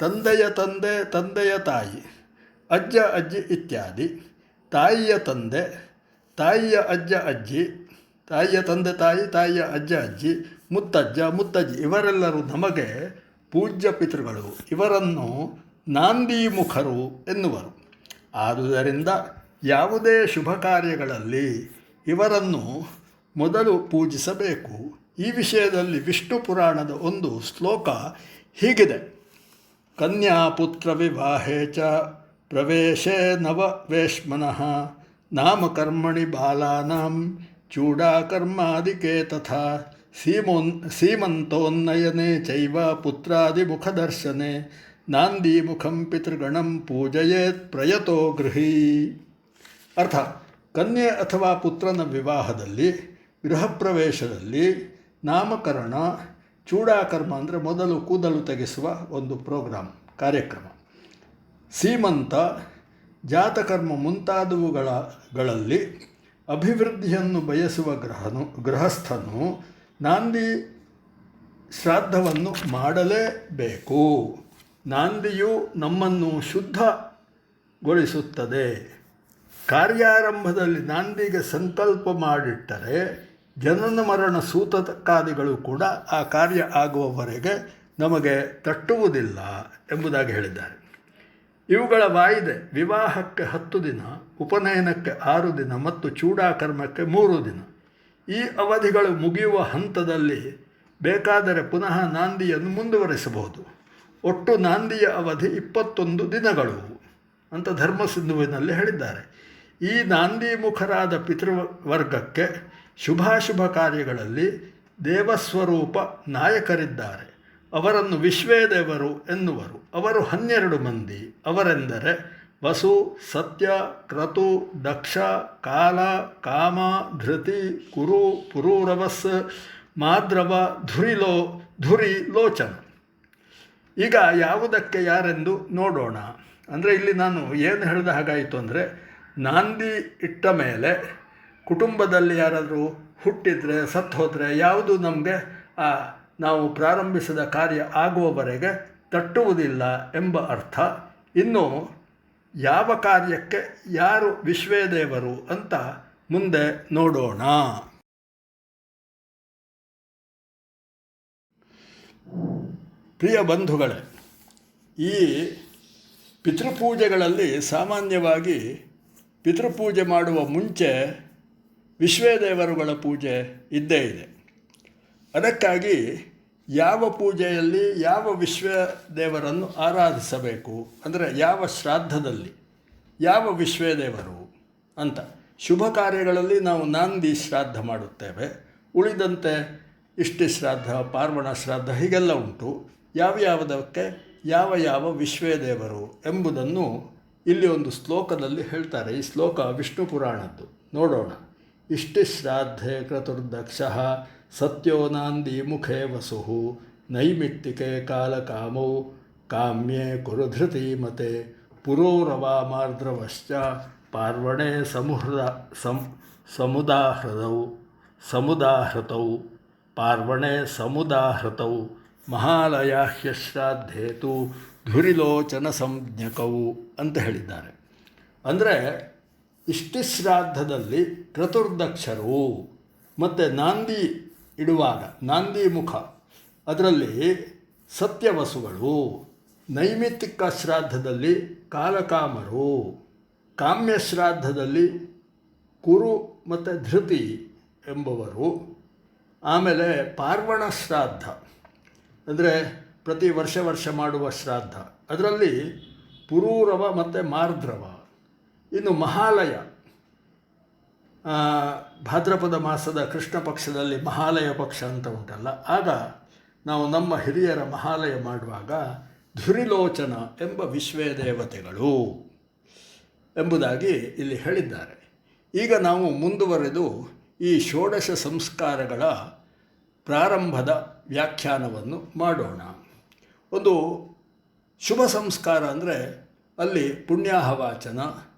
ತಂದೆಯ ತಂದೆ, ತಂದೆಯ ತಾಯಿ, ಅಜ್ಜ ಅಜ್ಜಿ ಇತ್ಯಾದಿ, ತಾಯಿಯ ತಂದೆ, ತಾಯಿಯ ಅಜ್ಜ ಅಜ್ಜಿ, ತಾಯಿಯ ತಂದೆ ತಾಯಿ, ತಾಯಿಯ ಅಜ್ಜ ಅಜ್ಜಿ, ಮುತ್ತಜ್ಜ ಮುತ್ತಜ್ಜಿ ಇವರೆಲ್ಲರೂ ನಮಗೆ ಪೂಜ್ಯ ಪಿತೃಗಳು. ಇವರನ್ನು ನಾಂದೀಮುಖರು ಎನ್ನುವರು. ಆದುದರಿಂದ ಯಾವುದೇ ಶುಭ ಕಾರ್ಯಗಳಲ್ಲಿ ಇವರನ್ನು ಮೊದಲು ಪೂಜಿಸಬೇಕು. ಈ ವಿಷಯದಲ್ಲಿ ವಿಷ್ಣು ಪುರಾಣದ ಒಂದು ಶ್ಲೋಕ ಹೀಗಿದೆ: ಕನ್ಯಾಪುತ್ರ ವಿವಾಹೇ ಚ ಪ್ರವೇಶೇ ನವವೇಶ್ಮನಃ ನಾಮಕರ್ಮಣಿ ಬಾಲಾನಾಂ ಚೂಡಾಕರ್ಮಾದಿಕೆ ತಥಾ ಸೀಮಂತೋನ್ನಯನೆ ಚೈವ ಪುತ್ರಾದಿಮುಖದರ್ಶನೆ ನಾಂದೀಮುಖಂ ಪಿತೃಗಣಂ ಪೂಜಯೇತ್ ಪ್ರಯತೋ ಗೃಹೀ. ಅರ್ಥ: ಕನ್ಯೆ ಅಥವಾ ಪುತ್ರನ ವಿವಾಹದಲ್ಲಿ, ಗೃಹ ಪ್ರವೇಶದಲ್ಲಿ, ನಾಮಕರಣ, ಚೂಡಾಕರ್ಮ ಅಂದರೆ ಮೊದಲು ಕೂದಲು ತೆಗೆಸುವ ಒಂದು ಕಾರ್ಯಕ್ರಮ, ಸೀಮಂತ, ಜಾತಕರ್ಮ ಮುಂತಾದವುಗಳಲ್ಲಿ ಅಭಿವೃದ್ಧಿಯನ್ನು ಬಯಸುವ ಗೃಹಸ್ಥನು ನಾಂದಿ ಶ್ರಾದ್ದವನ್ನು ಮಾಡಲೇಬೇಕು. ನಾಂದಿಯು ನಮ್ಮನ್ನು ಶುದ್ಧಗೊಳಿಸುತ್ತದೆ. ಕಾರ್ಯಾರಂಭದಲ್ಲಿ ನಾಂದಿಗೆ ಸಂಕಲ್ಪ ಮಾಡಿಟ್ಟರೆ ಜನನ ಮರಣ ಸೂತಕಾದಿಗಳು ಕೂಡ ಆ ಕಾರ್ಯ ಆಗುವವರೆಗೆ ನಮಗೆ ತಟ್ಟುವುದಿಲ್ಲ ಎಂಬುದಾಗಿ ಹೇಳಿದ್ದಾರೆ. ಇವುಗಳ ವಾಯಿದೆ ವಿವಾಹಕ್ಕೆ 10 ದಿನ, ಉಪನಯನಕ್ಕೆ 6 ದಿನ ಮತ್ತು ಚೂಡಾಕರ್ಮಕ್ಕೆ 3 ದಿನ. ಈ ಅವಧಿಗಳು ಮುಗಿಯುವ ಹಂತದಲ್ಲಿ ಬೇಕಾದರೆ ಪುನಃ ನಾಂದಿಯನ್ನು ಮುಂದುವರಿಸಬಹುದು. ಒಟ್ಟು ನಾಂದಿಯ ಅವಧಿ 21 ದಿನಗಳು. ಅಂತ ಧರ್ಮಸಿಂಧುವಿನಲ್ಲಿ ಹೇಳಿದ್ದಾರೆ. ಈ ನಾಂದಿಮುಖರಾದ ಪಿತೃವರ್ಗಕ್ಕೆ ಶುಭಾಶುಭ ಕಾರ್ಯಗಳಲ್ಲಿ ದೇವಸ್ವರೂಪ ನಾಯಕರಿದ್ದಾರೆ. ಅವರನ್ನು ವಿಶ್ವೇದೇವರು ಎನ್ನುವರು. ಅವರು 12 ಮಂದಿ. ಅವರೆಂದರೆ ವಸು, ಸತ್ಯ, ಕ್ರತು, ದಕ್ಷ, ಕಾಲ, ಕಾಮ, ಧೃತಿ, ಕುರು, ಪುರೂರವಸ್, ಮಾದ್ರವ, ಧುರಿ, ಲೋಚನ. ಈಗ ಯಾವುದಕ್ಕೆ ಯಾರೆಂದು ನೋಡೋಣ. ಅಂದರೆ ಇಲ್ಲಿ ನಾನು ಏನು ಹೇಳಿದ ಹಾಗಾಯಿತು ಅಂದರೆ, ನಾಂದಿ ಇಟ್ಟ ಮೇಲೆ ಕುಟುಂಬದಲ್ಲಿ ಯಾರಾದರೂ ಹುಟ್ಟಿದರೆ ಸತ್ತು ಹೋದರೆ ಯಾವುದು ನಮಗೆ ನಾವು ಪ್ರಾರಂಭಿಸಿದ ಕಾರ್ಯ ಆಗುವವರೆಗೆ ತಟ್ಟುವುದಿಲ್ಲ ಎಂಬ ಅರ್ಥ. ಇನ್ನು ಯಾವ ಕಾರ್ಯಕ್ಕೆ ಯಾರು ವಿಶ್ವೇದೇವರು ಅಂತ ಮುಂದೆ ನೋಡೋಣ. ಪ್ರಿಯ ಬಂಧುಗಳೇ, ಈ ಪಿತೃಪೂಜೆಗಳಲ್ಲಿ ಸಾಮಾನ್ಯವಾಗಿ ಪಿತೃಪೂಜೆ ಮಾಡುವ ಮುಂಚೆ ವಿಶ್ವೇದೇವರುಗಳ ಪೂಜೆ ಇದ್ದೇ ಇದೆ. ಅದಕ್ಕಾಗಿ ಯಾವ ಪೂಜೆಯಲ್ಲಿ ಯಾವ ವಿಶ್ವದೇವರನ್ನು ಆರಾಧಿಸಬೇಕು, ಅಂದರೆ ಯಾವ ಶ್ರಾದ್ದದಲ್ಲಿ ಯಾವ ವಿಶ್ವೇದೇವರು ಅಂತ. ಶುಭ ಕಾರ್ಯಗಳಲ್ಲಿ ನಾವು ನಾಂದಿ ಶ್ರಾದ್ದ ಮಾಡುತ್ತೇವೆ. ಉಳಿದಂತೆ ಇಷ್ಟಿ ಶ್ರಾದ್ದ, ಪಾರ್ವಣ ಶ್ರಾದ್ದ ಹೀಗೆಲ್ಲ ಉಂಟು. ಯಾವ್ಯಾವುದಕ್ಕೆ ಯಾವ ವಿಶ್ವೇದೇವರು ಎಂಬುದನ್ನು ಇಲ್ಲಿ ಒಂದು ಶ್ಲೋಕದಲ್ಲಿ ಹೇಳ್ತಾರೆ. ಈ ಶ್ಲೋಕ ವಿಷ್ಣು ಪುರಾಣದ್ದು. ನೋಡೋಣ. ಇಷ್ಟಿ ಶ್ರಾದ್ಧೆ ಕ್ರತುರ್ದಕ್ಷಃ ಸತ್ಯೋ ನಾಂದಿ ಮುಖೇ ವಸು ನೈಮಿತ್ತಿಕೆ ಕಾಲಕಾಮೌ ಕಾಮ್ಯೆ ಕುರುಧೃತಿ ಮತೆ ಪುರೋರವಾ ಮಾರ್ದ್ರವಶ್ಚ ಪಾರ್ವಣೆ ಸಮುದಾಹೃತೌ ಪಾರ್ವಣೆ ಸಮುದಾಹೃತೌ ಮಹಾಲಯಾಹ್ಯಶ್ರಾದ್ದೇತು ಧುರಿಲೋಚನ ಸಂಜ್ಞಕೌ ಅಂತ ಹೇಳಿದ್ದಾರೆ. ಅಂದರೆ ಇಷ್ಟಿ ಶ್ರಾದ್ದದಲ್ಲಿ ಕ್ರತುರ್ದಕ್ಷರು ಮತ್ತು ನಾಂದಿ ಇಡುವಾಗ ನಾಂದಿ ಮುಖ ಅದರಲ್ಲಿ ಸತ್ಯವಸುಗಳು, ನೈಮಿತ್ತಿಕ ಶ್ರಾದ್ದದಲ್ಲಿ ಕಾಲಕಾಮರು, ಕಾಮ್ಯ ಶ್ರಾದ್ದದಲ್ಲಿ ಕುರು ಮತ್ತು ಧೃತಿ ಎಂಬುವರು, ಆಮೇಲೆ ಪಾರ್ವಣ ಶ್ರಾದ್ದ ಅಂದರೆ ಪ್ರತಿ ವರ್ಷ ಮಾಡುವ ಶ್ರಾದ್ದ, ಅದರಲ್ಲಿ ಪುರೂರವ ಮತ್ತು ಮಾರ್ದ್ರವ. ಇನ್ನು ಮಹಾಲಯ, ಭಾದ್ರಪದ ಮಾಸದ ಕೃಷ್ಣ ಪಕ್ಷದಲ್ಲಿ ಮಹಾಲಯ ಪಕ್ಷ ಅಂತ ಉಂಟಲ್ಲ, ಆಗ ನಾವು ನಮ್ಮ ಹಿರಿಯರ ಮಹಾಲಯ ಮಾಡುವಾಗ ಧುರಿಲೋಚನ ಎಂಬ ವಿಶ್ವೇದೇವತೆಗಳು ಎಂಬುದಾಗಿ ಇಲ್ಲಿ ಹೇಳಿದ್ದಾರೆ. ಈಗ ನಾವು ಮುಂದುವರೆದು ಈ ಷೋಡಶ ಸಂಸ್ಕಾರಗಳ ಪ್ರಾರಂಭದ ವ್ಯಾಖ್ಯಾನವನ್ನು ಮಾಡೋಣ. ಒಂದು ಶುಭ ಸಂಸ್ಕಾರ ಅಂದರೆ ಅಲ್ಲಿ ಪುಣ್ಯಾಹವಾಚನ,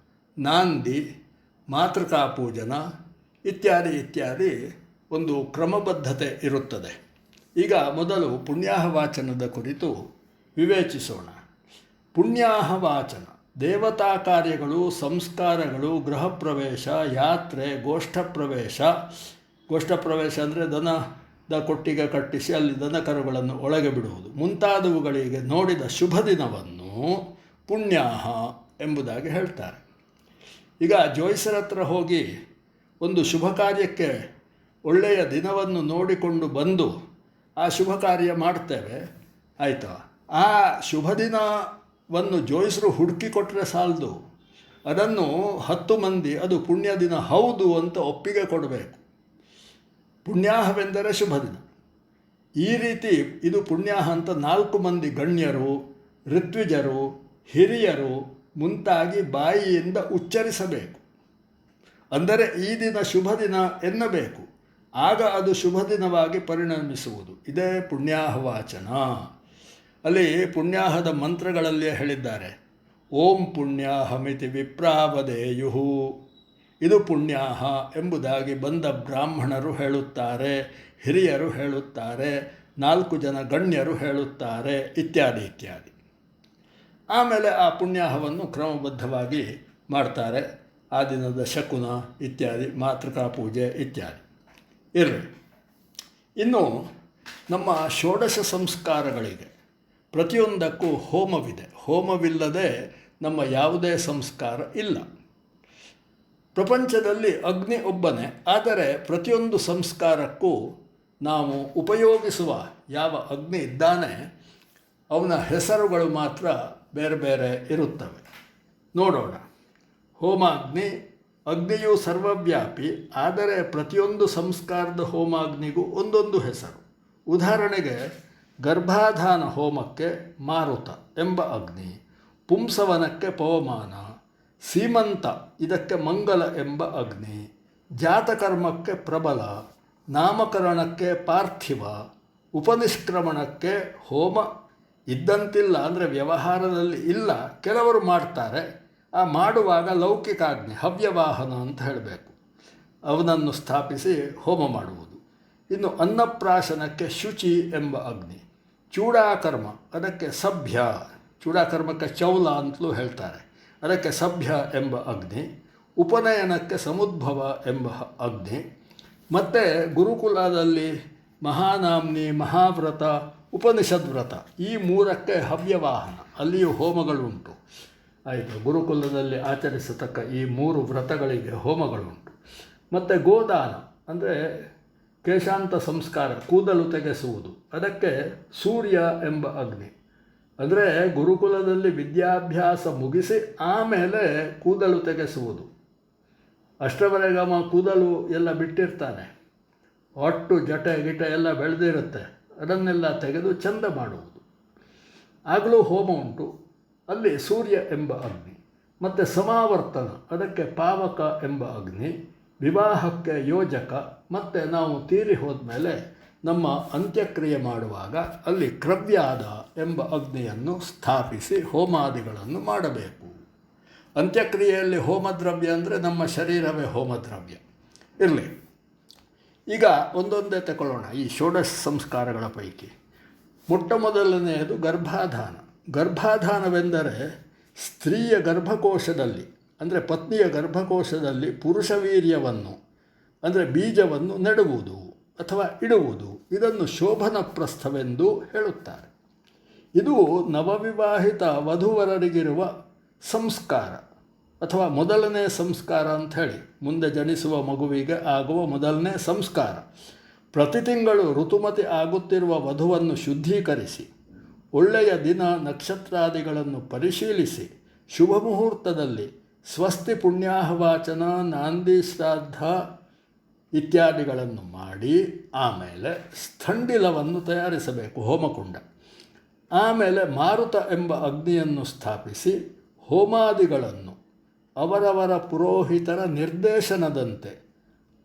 ನಾಂದಿ, ಮಾತೃಕಾ ಪೂಜನ ಇತ್ಯಾದಿ ಒಂದು ಕ್ರಮಬದ್ಧತೆ ಇರುತ್ತದೆ. ಈಗ ಮೊದಲು ಪುಣ್ಯಾಹವಾಚನದ ಕುರಿತು ವಿವೇಚಿಸೋಣ. ಪುಣ್ಯಾಹವಾಚನ ದೇವತಾ ಕಾರ್ಯಗಳು, ಸಂಸ್ಕಾರಗಳು, ಗೃಹ ಪ್ರವೇಶ, ಯಾತ್ರೆ, ಗೋಷ್ಠ ಪ್ರವೇಶ ಅಂದರೆ ದನದ ಕೊಟ್ಟಿಗೆ ಕಟ್ಟಿಸಿ ಅಲ್ಲಿ ದನ ಕರುಗಳನ್ನು ಒಳಗೆ ಬಿಡುವುದು ಮುಂತಾದವುಗಳಿಗೆ ನೋಡಿದ ಶುಭ ದಿನವನ್ನು ಪುಣ್ಯಾಹ ಎಂಬುದಾಗಿ ಹೇಳ್ತಾರೆ. ಈಗ ಜೋಯಿಸರ ಹತ್ರ ಹೋಗಿ ಒಂದು ಶುಭ ಕಾರ್ಯಕ್ಕೆ ಒಳ್ಳೆಯ ದಿನವನ್ನು ನೋಡಿಕೊಂಡು ಬಂದು ಆ ಶುಭ ಕಾರ್ಯ ಮಾಡ್ತೇವೆ, ಆಯಿತಾ? ಆ ಶುಭ ದಿನವನ್ನು ಜೋಯಿಸರು ಹುಡುಕಿ ಕೊಟ್ಟರೆ ಸಾಲದು, ಅದನ್ನು 10 ಮಂದಿ ಅದು ಪುಣ್ಯ ದಿನ ಹೌದು ಅಂತ ಒಪ್ಪಿಗೆ ಕೊಡಬೇಕು. ಪುಣ್ಯಾಹವೆಂದರೆ ಶುಭ ದಿನ. ಈ ರೀತಿ ಇದು ಪುಣ್ಯಾಹ ಅಂತ 4 ಮಂದಿ ಗಣ್ಯರು, ಋತ್ವಿಜರು, ಹಿರಿಯರು ಮುಂತಾಗಿ ಬಾಯಿಯಿಂದ ಉಚ್ಚರಿಸಬೇಕು. ಅಂದರೆ ಈ ದಿನ ಶುಭ ದಿನ ಎನ್ನಬೇಕು. ಆಗ ಅದು ಶುಭ ದಿನವಾಗಿ ಪರಿಣಮಿಸುವುದು. ಇದೇ ಪುಣ್ಯಾಹವಾಚನ. ಅಲ್ಲಿ ಪುಣ್ಯಾಹದ ಮಂತ್ರಗಳಲ್ಲೇ ಹೇಳಿದ್ದಾರೆ. ಓಂ ಪುಣ್ಯಾಹಮಿತಿ ವಿಪ್ರಾವದೇಯುಹು, ಇದು ಪುಣ್ಯಾಹ ಎಂಬುದಾಗಿ ಬಂದ ಬ್ರಾಹ್ಮಣರು ಹೇಳುತ್ತಾರೆ, ಹಿರಿಯರು ಹೇಳುತ್ತಾರೆ, 4 ಜನ ಗಣ್ಯರು ಹೇಳುತ್ತಾರೆ, ಇತ್ಯಾದಿ. ಆಮೇಲೆ ಆ ಪುಣ್ಯಾಹವನ್ನು ಕ್ರಮಬದ್ಧವಾಗಿ ಮಾಡ್ತಾರೆ. ಆ ದಿನದ ಶಕುನ ಇತ್ಯಾದಿ, ಮಾತೃಕಾ ಪೂಜೆ ಇತ್ಯಾದಿ ಇರಲಿ. ಇನ್ನು ನಮ್ಮ ಷೋಡಶ ಸಂಸ್ಕಾರಗಳಿಗೆ ಪ್ರತಿಯೊಂದಕ್ಕೂ ಹೋಮವಿದೆ. ಹೋಮವಿಲ್ಲದೆ ನಮ್ಮ ಯಾವುದೇ ಸಂಸ್ಕಾರ ಇಲ್ಲ. ಪ್ರಪಂಚದಲ್ಲಿ ಅಗ್ನಿ ಒಬ್ಬನೇ, ಆದರೆ ಪ್ರತಿಯೊಂದು ಸಂಸ್ಕಾರಕ್ಕೂ ನಾವು ಉಪಯೋಗಿಸುವ ಯಾವ ಅಗ್ನಿ ಇದ್ದಾನೆ ಅವನ ಹೆಸರುಗಳು ಮಾತ್ರ ಬೇರೆ ಬೇರೆ ಇರುತ್ತವೆ. ನೋಡೋಣ. ಹೋಮಾಗ್ನಿ, ಅಗ್ನಿಯು ಸರ್ವವ್ಯಾಪಿ, ಆದರೆ ಪ್ರತಿಯೊಂದು ಸಂಸ್ಕಾರದ ಹೋಮಾಗ್ನಿಗೂ ಒಂದೊಂದು ಹೆಸರು. ಉದಾಹರಣೆಗೆ ಗರ್ಭಾಧಾನ ಹೋಮಕ್ಕೆ ಮಾರುತ ಎಂಬ ಅಗ್ನಿ, ಪುಂಸವನಕ್ಕೆ ಪವಮಾನ, ಸೀಮಂತ ಇದಕ್ಕೆ ಮಂಗಲ ಎಂಬ ಅಗ್ನಿ, ಜಾತಕರ್ಮಕ್ಕೆ ಪ್ರಬಲ, ನಾಮಕರಣಕ್ಕೆ ಪಾರ್ಥಿವ, ಉಪನಿಷ್ಕ್ರಮಣಕ್ಕೆ ಹೋಮ ಇದ್ದಂತಿಲ್ಲ, ಅಂದರೆ ವ್ಯವಹಾರದಲ್ಲಿ ಇಲ್ಲ, ಕೆಲವರು ಮಾಡ್ತಾರೆ. ಆ ಮಾಡುವಾಗ ಲೌಕಿಕಾಗ್ನಿ ಹವ್ಯವಾಹನ ಅಂತ ಹೇಳಬೇಕು, ಅವನನ್ನು ಸ್ಥಾಪಿಸಿ ಹೋಮ ಮಾಡುವುದು. ಇನ್ನು ಅನ್ನಪ್ರಾಶನಕ್ಕೆ ಶುಚಿ ಎಂಬ ಅಗ್ನಿ, ಚೂಡಾಕರ್ಮ ಅದಕ್ಕೆ ಸಭ್ಯ, ಚೂಡಾಕರ್ಮಕ್ಕೆ ಚೌಲ ಅಂತಲೂ ಹೇಳ್ತಾರೆ, ಅದಕ್ಕೆ ಸಭ್ಯ ಎಂಬ ಅಗ್ನಿ, ಉಪನಯನಕ್ಕೆ ಸಮುದ್ಭವ ಎಂಬ ಅಗ್ನಿ, ಮತ್ತು ಗುರುಕುಲದಲ್ಲಿ ಮಹಾನಾಮ್ನಿ, ಮಹಾವ್ರತ, ಉಪನಿಷದ್ವ್ರತ ಈ ಮೂರಕ್ಕೆ ಹವ್ಯವಾಹನ, ಅಲ್ಲಿಯೂ ಹೋಮಗಳುಂಟು. ಆಯಿತು, ಗುರುಕುಲದಲ್ಲಿ ಆಚರಿಸತಕ್ಕ ಈ 3 ವ್ರತಗಳಿಗೆ ಹೋಮಗಳುಂಟು. ಮತ್ತು ಗೋದಾನ ಅಂದರೆ ಕೇಶಾಂತ ಸಂಸ್ಕಾರ, ಕೂದಲು ತೆಗೆಸುವುದು, ಅದಕ್ಕೆ ಸೂರ್ಯ ಎಂಬ ಅಗ್ನಿ. ಅಂದರೆ ಗುರುಕುಲದಲ್ಲಿ ವಿದ್ಯಾಭ್ಯಾಸ ಮುಗಿಸಿ ಆಮೇಲೆ ಕೂದಲು ತೆಗೆಸುವುದು. ಅಷ್ಟರವರೆಗೆ ಕೂದಲು ಎಲ್ಲ ಬಿಟ್ಟಿರ್ತಾನೆ, ಒಟ್ಟು ಜಟೆ ಗಿಟೆ ಎಲ್ಲ ಬೆಳೆದಿರುತ್ತೆ, ಅದನ್ನೆಲ್ಲ ತೆಗೆದು ಚಂದ ಮಾಡುವುದು. ಆಗಲೂ ಹೋಮ ಉಂಟು, ಅಲ್ಲಿ ಸೂರ್ಯ ಎಂಬ ಅಗ್ನಿ. ಮತ್ತು ಸಮಾವರ್ತನ ಅದಕ್ಕೆ ಪಾವಕ ಎಂಬ ಅಗ್ನಿ, ವಿವಾಹಕ್ಕೆ ಯೋಜಕ, ಮತ್ತು ನಾವು ತೀರಿ ಹೋದ್ಮೇಲೆ ನಮ್ಮ ಅಂತ್ಯಕ್ರಿಯೆ ಮಾಡುವಾಗ ಅಲ್ಲಿ ಕ್ರವ್ಯಾದ ಎಂಬ ಅಗ್ನಿಯನ್ನು ಸ್ಥಾಪಿಸಿ ಹೋಮಾದಿಗಳನ್ನು ಮಾಡಬೇಕು. ಅಂತ್ಯಕ್ರಿಯೆಯಲ್ಲಿ ಹೋಮದ್ರವ್ಯ ಅಂದರೆ ನಮ್ಮ ಶರೀರವೇ ಹೋಮದ್ರವ್ಯ. ಇರಲಿ, ಈಗ ಒಂದೊಂದೇ ತಗೊಳ್ಳೋಣ ಈ ಷೋಡಶ ಸಂಸ್ಕಾರಗಳ ಪೈಕಿ. ಮೊಟ್ಟ ಮೊದಲನೆಯದು ಗರ್ಭಾಧಾನ. ಗರ್ಭಾಧಾನವೆಂದರೆ ಸ್ತ್ರೀಯ ಗರ್ಭಕೋಶದಲ್ಲಿ, ಅಂದರೆ ಪತ್ನಿಯ ಗರ್ಭಕೋಶದಲ್ಲಿ ಪುರುಷ ವೀರ್ಯವನ್ನು, ಅಂದರೆ ಬೀಜವನ್ನು ನೆಡುವುದು ಅಥವಾ ಇಡುವುದು. ಇದನ್ನು ಶೋಭನ ಪ್ರಸ್ಥವೆಂದು ಹೇಳುತ್ತಾರೆ. ಇದು ನವವಿವಾಹಿತ ವಧುವರರಿಗಿರುವ ಸಂಸ್ಕಾರ ಅಥವಾ ಮೊದಲನೇ ಸಂಸ್ಕಾರ ಅಂಥೇಳಿ, ಮುಂದೆ ಜನಿಸುವ ಮಗುವಿಗೆ ಆಗುವ ಮೊದಲನೇ ಸಂಸ್ಕಾರ. ಪ್ರತಿ ತಿಂಗಳು ಋತುಮತಿ ಆಗುತ್ತಿರುವ ವಧುವನ್ನು ಶುದ್ಧೀಕರಿಸಿ, ಒಳ್ಳೆಯ ದಿನ ನಕ್ಷತ್ರಾದಿಗಳನ್ನು ಪರಿಶೀಲಿಸಿ, ಶುಭ ಮುಹೂರ್ತದಲ್ಲಿ ಸ್ವಸ್ತಿ ಪುಣ್ಯಾಹವಾಚನ, ನಾಂದಿ ಶ್ರಾದ್ದ ಇತ್ಯಾದಿಗಳನ್ನು ಮಾಡಿ ಆಮೇಲೆ ಸ್ಥಂಡಿಲವನ್ನು ತಯಾರಿಸಬೇಕು, ಹೋಮಕುಂಡ. ಆಮೇಲೆ ಮಾರುತ ಎಂಬ ಅಗ್ನಿಯನ್ನು ಸ್ಥಾಪಿಸಿ ಹೋಮಾದಿಗಳನ್ನು ಅವರವರ ಪುರೋಹಿತರ ನಿರ್ದೇಶನದಂತೆ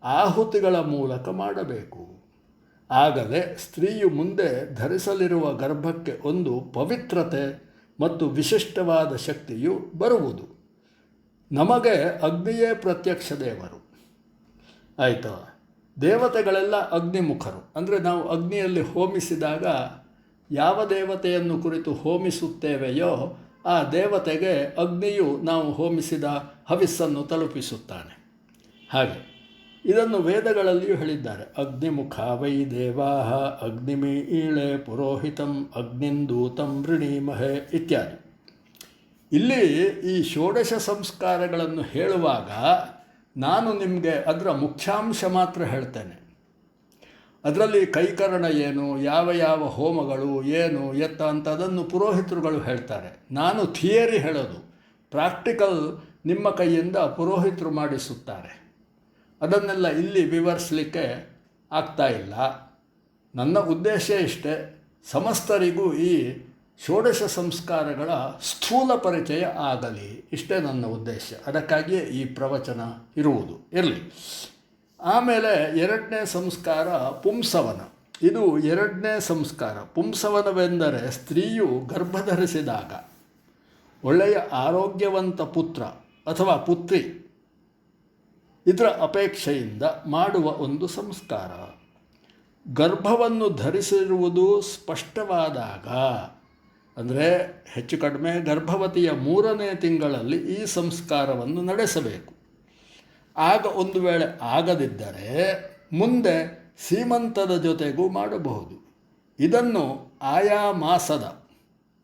ಆಹುತಿಗಳ ಮೂಲಕ ಮಾಡಬೇಕು. ಆಗಲೇ ಸ್ತ್ರೀಯು ಮುಂದೆ ಧರಿಸಲಿರುವ ಗರ್ಭಕ್ಕೆ ಒಂದು ಪವಿತ್ರತೆ ಮತ್ತು ವಿಶಿಷ್ಟವಾದ ಶಕ್ತಿಯು ಬರುವುದು. ನಮಗೆ ಅಗ್ನಿಯೇ ಪ್ರತ್ಯಕ್ಷ ದೇವರು. ಆಯಿತಾ? ದೇವತೆಗಳೆಲ್ಲ ಅಗ್ನಿಮುಖರು. ಅಂದರೆ ನಾವು ಅಗ್ನಿಯಲ್ಲಿ ಹೋಮಿಸಿದಾಗ ಯಾವ ದೇವತೆಯನ್ನು ಕುರಿತು ಹೋಮಿಸುತ್ತೇವೆಯೋ ಆ ದೇವತೆಗೆ ಅಗ್ನಿಯು ನಾವು ಹೋಮಿಸಿದ ಹವಿಸ್ಸನ್ನು ತಲುಪಿಸುತ್ತಾನೆ. ಹಾಗೆ ಇದನ್ನು ವೇದಗಳಲ್ಲಿಯೂ ಹೇಳಿದ್ದಾರೆ. ಅಗ್ನಿಮುಖ ವೈ ದೇವಾಹ ಅಗ್ನಿಮಿ ಈಳೆ ಪುರೋಹಿತಂ ಅಗ್ನಿಂದೂತಂ ವೃಣೀಮಹೆ ಇತ್ಯಾದಿ. ಇಲ್ಲಿ ಈ ಷೋಡಶ ಸಂಸ್ಕಾರಗಳನ್ನು ಹೇಳುವಾಗ ನಾನು ನಿಮಗೆ ಅದರ ಮುಖ್ಯಾಂಶ ಮಾತ್ರ ಹೇಳ್ತೇನೆ. ಅದರಲ್ಲಿ ಕೈಕರಣ ಏನು, ಯಾವ ಯಾವ ಹೋಮಗಳು ಏನು ಎತ್ತ ಅಂತ ಅದನ್ನು ಪುರೋಹಿತರುಗಳು ಹೇಳ್ತಾರೆ. ನಾನು ಥಿಯರಿ ಹೇಳೋದು, ಪ್ರಾಕ್ಟಿಕಲ್ ನಿಮ್ಮ ಕೈಯಿಂದ ಪುರೋಹಿತರು ಮಾಡಿಸುತ್ತಾರೆ. ಅದನ್ನೆಲ್ಲ ಇಲ್ಲಿ ವಿವರಿಸಲಿಕ್ಕೆ ಆಗ್ತಾ ಇಲ್ಲ. ನನ್ನ ಉದ್ದೇಶ ಇಷ್ಟೇ, ಸಮಸ್ತರಿಗೂ ಈ ಷೋಡಶ ಸಂಸ್ಕಾರಗಳ ಸ್ಥೂಲ ಪರಿಚಯ ಆಗಲಿ, ಇಷ್ಟೇ ನನ್ನ ಉದ್ದೇಶ. ಅದಕ್ಕಾಗಿಯೇ ಈ ಪ್ರವಚನ ಇರುವುದು. ಇರಲಿ. ಆಮೇಲೆ ಎರಡನೇ ಸಂಸ್ಕಾರ ಪುಂಸವನ. ಇದು ಎರಡನೇ ಸಂಸ್ಕಾರ. ಪುಂಸವನವೆಂದರೆ ಸ್ತ್ರೀಯು ಗರ್ಭಧರಿಸಿದಾಗ ಒಳ್ಳೆಯ ಆರೋಗ್ಯವಂತ ಪುತ್ರ ಅಥವಾ ಪುತ್ರಿ ಇದರ ಅಪೇಕ್ಷೆಯಿಂದ ಮಾಡುವ ಒಂದು ಸಂಸ್ಕಾರ. ಗರ್ಭವನ್ನು ಧರಿಸಿರುವುದು ಸ್ಪಷ್ಟವಾದಾಗ, ಅಂದರೆ ಹೆಚ್ಚು ಕಡಿಮೆ ಗರ್ಭವತಿಯ 3ನೇ ತಿಂಗಳಲ್ಲಿ ಈ ಸಂಸ್ಕಾರವನ್ನು ನಡೆಸಬೇಕು. ಆಗ ಒಂದು ವೇಳೆ ಆಗದಿದ್ದರೆ ಮುಂದೆ ಸೀಮಂತದ ಜೊತೆಗೂ ಮಾಡಬಹುದು. ಇದನ್ನು ಆಯಾ ಮಾಸದ,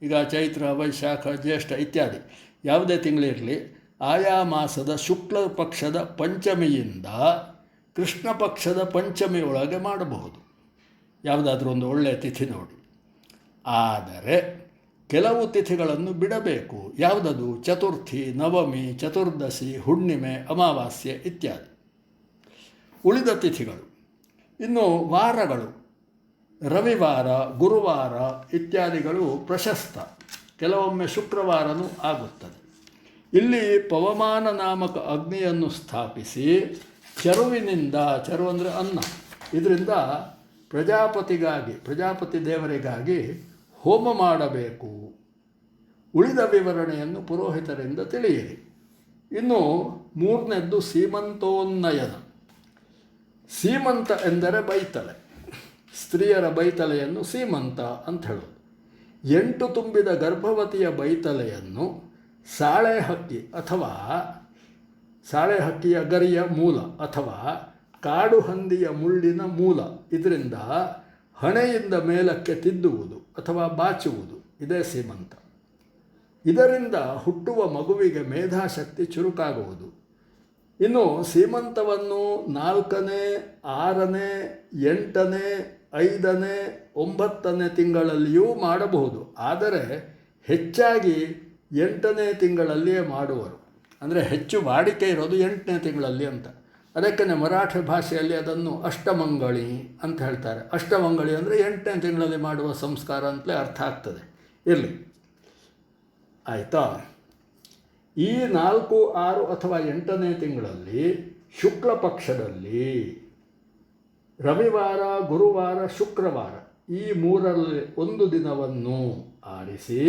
ಈಗ ಚೈತ್ರ, ವೈಶಾಖ, ಜ್ಯೇಷ್ಠ ಇತ್ಯಾದಿ ಯಾವುದೇ ತಿಂಗಳಿರಲಿ, ಆಯಾ ಮಾಸದ ಶುಕ್ಲ ಪಕ್ಷದ ಪಂಚಮಿಯಿಂದ ಕೃಷ್ಣ ಪಕ್ಷದ ಪಂಚಮಿಯೊಳಗೆ ಮಾಡಬಹುದು, ಯಾವುದಾದ್ರೂ ಒಂದು ಒಳ್ಳೆಯ ತಿಥಿ ನೋಡಿ. ಆದರೆ ಕೆಲವು ತಿಥಿಗಳನ್ನು ಬಿಡಬೇಕು. ಯಾವುದದು? ಚತುರ್ಥಿ, ನವಮಿ, ಚತುರ್ದಶಿ, ಹುಣ್ಣಿಮೆ, ಅಮಾವಾಸ್ಯೆ ಇತ್ಯಾದಿ. ಉಳಿದ ತಿಥಿಗಳು. ಇನ್ನು ವಾರಗಳು, ರವಿವಾರ, ಗುರುವಾರ ಇತ್ಯಾದಿಗಳು ಪ್ರಶಸ್ತ. ಕೆಲವೊಮ್ಮೆ ಶುಕ್ರವಾರನೂ ಆಗುತ್ತದೆ. ಇಲ್ಲಿ ಪವಮಾನ ನಾಮಕ ಅಗ್ನಿಯನ್ನು ಸ್ಥಾಪಿಸಿ ಚರುವಿನಿಂದ, ಚರು ಅಂದರೆ ಅನ್ನ, ಇದರಿಂದ ಪ್ರಜಾಪತಿ ದೇವರಿಗಾಗಿ ಹೋಮ ಮಾಡಬೇಕು. ಉಳಿದ ವಿವರಣೆಯನ್ನು ಪುರೋಹಿತರಿಂದ ತಿಳಿಯಿರಿ. ಇನ್ನು ಮೂರನೇದ್ದು ಸೀಮಂತೋನ್ನಯನ. ಸೀಮಂತ ಎಂದರೆ ಬೈತಲೆ. ಸ್ತ್ರೀಯರ ಬೈತಲೆಯನ್ನು ಸೀಮಂತ ಅಂತ ಹೇಳೋದು. 8 ತುಂಬಿದ ಗರ್ಭವತಿಯ ಬೈತಲೆಯನ್ನು ಸಾಳೆ ಹಕ್ಕಿಯ ಗರಿಯ ಮೂಲ ಅಥವಾ ಕಾಡು ಹಂದಿಯ ಮುಳ್ಳಿನ ಮೂಲ, ಇದರಿಂದ ಹಣೆಯಿಂದ ಮೇಲಕ್ಕೆ ತಿದ್ದುವುದು ಅಥವಾ ಬಾಚುವುದು, ಇದೇ ಸೀಮಂತ. ಇದರಿಂದ ಹುಟ್ಟುವ ಮಗುವಿಗೆ ಮೇಧಾಶಕ್ತಿ ಚುರುಕಾಗುವುದು. ಇನ್ನು ಸೀಮಂತವನ್ನು 4ನೇ, 6ನೇ, 8ನೇ, 5ನೇ, 9ನೇ ತಿಂಗಳಲ್ಲಿಯೂ ಮಾಡಬಹುದು. ಆದರೆ ಹೆಚ್ಚಾಗಿ 8ನೇ ತಿಂಗಳಲ್ಲಿಯೇ ಮಾಡುವರು. ಅಂದರೆ ಹೆಚ್ಚು ವಾಡಿಕೆ ಇರೋದು 8ನೇ ತಿಂಗಳಲ್ಲಿ ಅಂತ. ಅದಕ್ಕೆ ಮರಾಠಿ ಭಾಷೆಯಲ್ಲಿ ಅದನ್ನು ಅಷ್ಟಮಂಗಳಿ ಅಂತ ಹೇಳ್ತಾರೆ. ಅಷ್ಟಮಂಗಳಿ ಅಂದರೆ 8ನೇ ತಿಂಗಳಲ್ಲಿ ಮಾಡುವ ಸಂಸ್ಕಾರ ಅಂತಲೇ ಅರ್ಥ ಆಗ್ತದೆ. ಇರಲಿ, ಆಯಿತಾ. ಈ 4, 6 ಅಥವಾ 8ನೇ ತಿಂಗಳಲ್ಲಿ ಶುಕ್ಲ ಪಕ್ಷದಲ್ಲಿ ರವಿವಾರ, ಗುರುವಾರ, ಶುಕ್ರವಾರ ಈ 3ರಲ್ಲಿ ಒಂದು ದಿನವನ್ನು ಆರಿಸಿ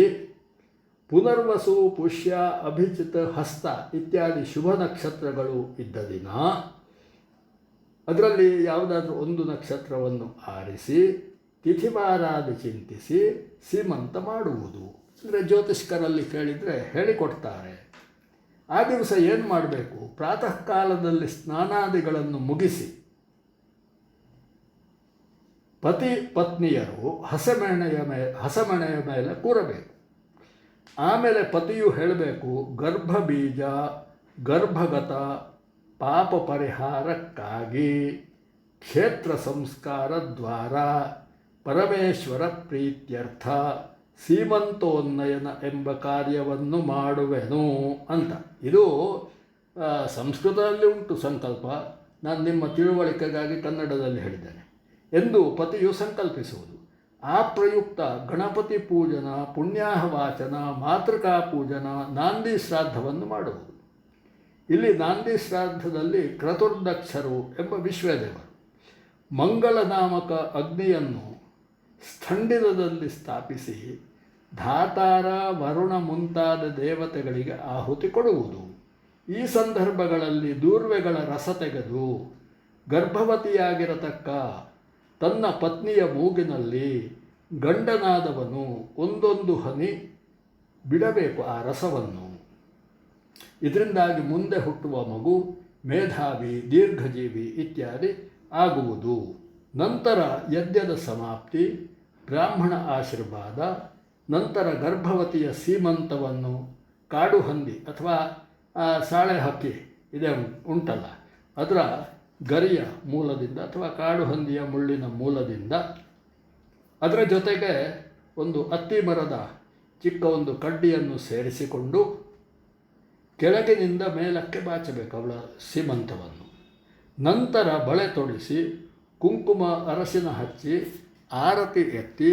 ಪುನರ್ವಸು, ಪುಷ್ಯ, ಅಭಿಜಿತ್, ಹಸ್ತ ಇತ್ಯಾದಿ ಶುಭ ನಕ್ಷತ್ರಗಳು ಇದ್ದ ದಿನ ಅದರಲ್ಲಿ ಯಾವುದಾದ್ರೂ ಒಂದು ನಕ್ಷತ್ರವನ್ನು ಆರಿಸಿ ತಿಥಿವಾರಾದಿ ಚಿಂತಿಸಿ ಸೀಮಂತ ಮಾಡುವುದು. ಅಂದರೆ ಜ್ಯೋತಿಷ್ಕರಲ್ಲಿ ಕೇಳಿದರೆ ಹೇಳಿಕೊಡ್ತಾರೆ. ಆ ದಿವಸ ಏನು ಮಾಡಬೇಕು? ಪ್ರಾತಃ ಕಾಲದಲ್ಲಿ ಸ್ನಾನಾದಿಗಳನ್ನು ಮುಗಿಸಿ ಪತಿ ಪತ್ನಿಯರು ಹಸೆಮಣೆಯ ಮೇಲೆ ಕೂರಬೇಕು. ಆಮೇಲೆ ಪತಿಯು ಹೇಳಬೇಕು, ಗರ್ಭಬೀಜ, ಗರ್ಭಗತ ಪಾಪ ಪರಿಹಾರಕ್ಕಾಗಿ ಕ್ಷೇತ್ರ ಸಂಸ್ಕಾರ ದ್ವಾರ ಪರಮೇಶ್ವರ ಪ್ರೀತ್ಯರ್ಥ ಸೀಮಂತೋನ್ನಯನ ಎಂಬ ಕಾರ್ಯವನ್ನು ಮಾಡುವೆನು ಅಂತ. ಇದು ಸಂಸ್ಕೃತದಲ್ಲಿ ಉಂಟು ಸಂಕಲ್ಪ, ನಾನು ನಿಮ್ಮ ತಿಳುವಳಿಕೆಗಾಗಿ ಕನ್ನಡದಲ್ಲಿ ಹೇಳಿದ್ದೇನೆ ಎಂದು ಪತಿಯು ಸಂಕಲ್ಪಿಸುವುದು. ಆ ಪ್ರಯುಕ್ತ ಗಣಪತಿ ಪೂಜನ, ಪುಣ್ಯಾಹವಾಚನ, ಮಾತೃಕಾ ಪೂಜನ, ನಾಂದಿ ಶ್ರಾದ್ದವನ್ನು ಮಾಡುವುದು. ಇಲ್ಲಿ ನಾಂದಿ ಶ್ರಾದ್ದದಲ್ಲಿ ಕ್ರತುರ್ದಕ್ಷರು ಎಂಬ ವಿಶ್ವದೇವರು ಮಂಗಳ ನಾಮಕ ಅಗ್ನಿಯನ್ನು ಸ್ಥಂಡಿಲದಲ್ಲಿ ಸ್ಥಾಪಿಸಿ ಧಾತಾರ, ವರುಣ ಮುಂತಾದ ದೇವತೆಗಳಿಗೆ ಆಹುತಿ ಕೊಡುವುದು. ಈ ಸಂದರ್ಭಗಳಲ್ಲಿ ದೂರ್ವೆಗಳ ರಸ ತೆಗೆದು ಗರ್ಭವತಿಯಾಗಿರತಕ್ಕ ತನ್ನ ಪತ್ನಿಯ ಮೂಗಿನಲ್ಲಿ ಗಂಡನಾದವನು ಒಂದೊಂದು ಹನಿ ಬಿಡಬೇಕು ಆ ರಸವನ್ನು. ಇದರಿಂದಾಗಿ ಮುಂದೆ ಹುಟ್ಟುವ ಮಗು ಮೇಧಾವಿ, ದೀರ್ಘಜೀವಿ ಇತ್ಯಾದಿ ಆಗುವುದು. ನಂತರ ಯಜ್ಞದ ಸಮಾಪ್ತಿ, ಬ್ರಾಹ್ಮಣ ಆಶೀರ್ವಾದ, ನಂತರ ಗರ್ಭವತಿಯ ಸೀಮಂತವನ್ನು ಕಾಡು ಹಂದಿ ಅಥವಾ ಸಾಳೆ ಹಕ್ಕಿ ಇದೆ ಉಂಟಲ್ಲ ಅದರ ಗರಿಯ ಮೂಲದಿಂದ ಅಥವಾ ಕಾಡು ಹಂದಿಯ ಮುಳ್ಳಿನ ಮೂಲದಿಂದ, ಅದರ ಜೊತೆಗೆ ಒಂದು ಅತ್ತಿ ಮರದ ಚಿಕ್ಕ ಒಂದು ಕಡ್ಡಿಯನ್ನು ಸೇರಿಸಿಕೊಂಡು ಕೆಳಗಿನಿಂದ ಮೇಲಕ್ಕೆ ಬಾಚಬೇಕು ಅವಳ ಸೀಮಂತವನ್ನು. ನಂತರ ಬಳೆ ತೊಡಿಸಿ ಕುಂಕುಮ ಅರಸಿನ ಹಚ್ಚಿ ಆರತಿ ಎತ್ತಿ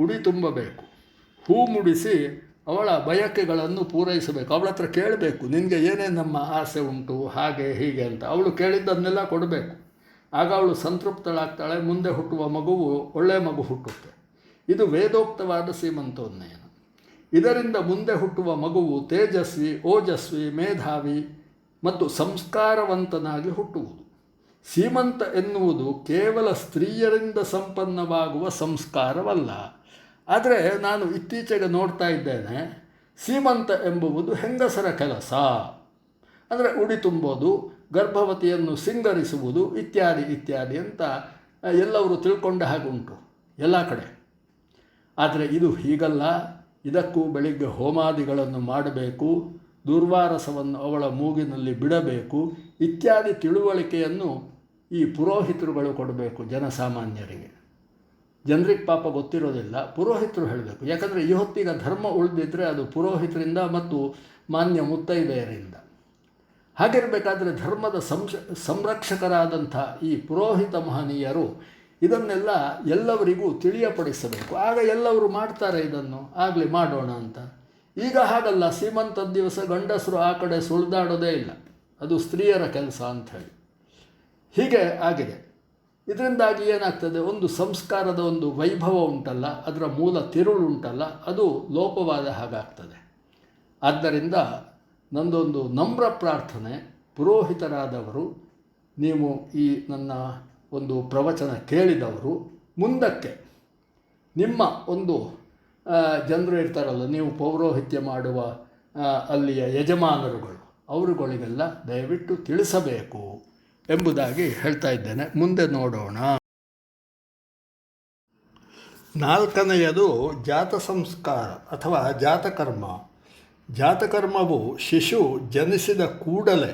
ಉಡಿ ತುಂಬಬೇಕು. ಹೂ ಮುಡಿಸಿ ಅವಳ ಬಯಕೆಗಳನ್ನು ಪೂರೈಸಬೇಕು. ಅವಳ ಹತ್ರ ಕೇಳಬೇಕು, ನಿನಗೆ ಏನೇನು ನಮ್ಮ ಆಸೆ ಉಂಟು, ಹಾಗೆ ಹೀಗೆ ಅಂತ. ಅವಳು ಕೇಳಿದ್ದನ್ನೆಲ್ಲ ಕೊಡಬೇಕು. ಆಗ ಅವಳು ಸಂತೃಪ್ತಳಾಗ್ತಾಳೆ. ಮುಂದೆ ಹುಟ್ಟುವ ಮಗುವು ಒಳ್ಳೆಯ ಮಗು ಹುಟ್ಟುತ್ತೆ. ಇದು ವೇದೋಕ್ತವಾದ ಸೀಮಂತೋನ್ನಯನ. ಇದರಿಂದ ಮುಂದೆ ಹುಟ್ಟುವ ಮಗುವು ತೇಜಸ್ವಿ, ಓಜಸ್ವಿ, ಮೇಧಾವಿ ಮತ್ತು ಸಂಸ್ಕಾರವಂತನಾಗಿ ಹುಟ್ಟುವುದು. ಸೀಮಂತ ಎನ್ನುವುದು ಕೇವಲ ಸ್ತ್ರೀಯರಿಂದ ಸಂಪನ್ನವಾಗುವ ಸಂಸ್ಕಾರವಲ್ಲ. ಆದರೆ ನಾನು ಇತ್ತೀಚೆಗೆ ನೋಡ್ತಾ ಇದ್ದೇನೆ, ಸೀಮಂತ ಎಂಬುವುದು ಹೆಂಗಸರ ಕೆಲಸ. ಅಂದರೆ ಉಡಿ ತುಂಬೋದು, ಗರ್ಭವತಿಯನ್ನು ಸಿಂಗರಿಸುವುದು ಇತ್ಯಾದಿ ಇತ್ಯಾದಿ ಅಂತ ಎಲ್ಲವರು ತಿಳ್ಕೊಂಡ ಹಾಗುಂಟು ಎಲ್ಲ ಕಡೆ. ಆದರೆ ಇದು ಹೀಗಲ್ಲ. ಇದಕ್ಕೂ ಬೆಳಿಗ್ಗೆ ಹೋಮಾದಿಗಳನ್ನು ಮಾಡಬೇಕು, ದುರ್ವಾರಸವನ್ನು ಅವಳ ಮೂಗಿನಲ್ಲಿ ಬಿಡಬೇಕು ಇತ್ಯಾದಿ ತಿಳುವಳಿಕೆಯನ್ನು ಈ ಪುರೋಹಿತರುಗಳು ಕೊಡಬೇಕು ಜನಸಾಮಾನ್ಯರಿಗೆ. ಜನರಿಗೆ ಪಾಪ ಗೊತ್ತಿರೋದಿಲ್ಲ, ಪುರೋಹಿತರು ಹೇಳಬೇಕು. ಯಾಕಂದರೆ ಈ ಹೊತ್ತಿಗ ಧರ್ಮ ಉಳಿದಿದ್ದರೆ ಅದು ಪುರೋಹಿತರಿಂದ ಮತ್ತು ಮಾನ್ಯ ಮುತ್ತೈದೆಯರಿಂದ. ಹಾಗಿರಬೇಕಾದ್ರೆ ಧರ್ಮದ ಸಂರಕ್ಷಕರಾದಂಥ ಈ ಪುರೋಹಿತ ಮಹನೀಯರು ಇದನ್ನೆಲ್ಲ ಎಲ್ಲವರಿಗೂ ತಿಳಿಯಪಡಿಸಬೇಕು. ಆಗ ಎಲ್ಲವರು ಮಾಡ್ತಾರೆ ಇದನ್ನು, ಆಗಲಿ ಮಾಡೋಣ ಅಂತ. ಈಗ ಹಾಗಲ್ಲ, ಸೀಮಂತದ ದಿವಸ ಗಂಡಸರು ಆ ಕಡೆ ಸುಳಿದಾಡೋದೇ ಇಲ್ಲ, ಅದು ಸ್ತ್ರೀಯರ ಕೆಲಸ ಅಂಥೇಳಿ ಹೀಗೆ ಆಗಿದೆ. ಇದರಿಂದಾಗಿ ಏನಾಗ್ತದೆ, ಒಂದು ಸಂಸ್ಕಾರದ ಒಂದು ವೈಭವ ಉಂಟಲ್ಲ, ಅದರ ಮೂಲ ತಿರುಳು ಉಂಟಲ್ಲ, ಅದು ಲೋಪವಾದ ಹಾಗಾಗ್ತದೆ. ಆದ್ದರಿಂದ ನಂದೊಂದು ನಮ್ರ ಪ್ರಾರ್ಥನೆ, ಪುರೋಹಿತರಾದವರು, ನೀವು ಈ ನನ್ನ ಒಂದು ಪ್ರವಚನ ಕೇಳಿದವರು, ಮುಂದಕ್ಕೆ ನಿಮ್ಮ ಒಂದು ಜನರು ಇರ್ತಾರಲ್ಲ, ನೀವು ಪೌರೋಹಿತ್ಯ ಮಾಡುವ ಅಲ್ಲಿಯ ಯಜಮಾನರುಗಳು, ಅವರುಗಳಿಗೆಲ್ಲ ದಯವಿಟ್ಟು ತಿಳಿಸಬೇಕು ಎಂಬುದಾಗಿ ಹೇಳ್ತಾ ಇದ್ದೇನೆ. ಮುಂದೆ ನೋಡೋಣ. 4ನೆಯದು ಜಾತ ಸಂಸ್ಕಾರ ಅಥವಾ ಜಾತಕರ್ಮ. ಜಾತಕರ್ಮವು ಶಿಶು ಜನಿಸಿದ ಕೂಡಲೇ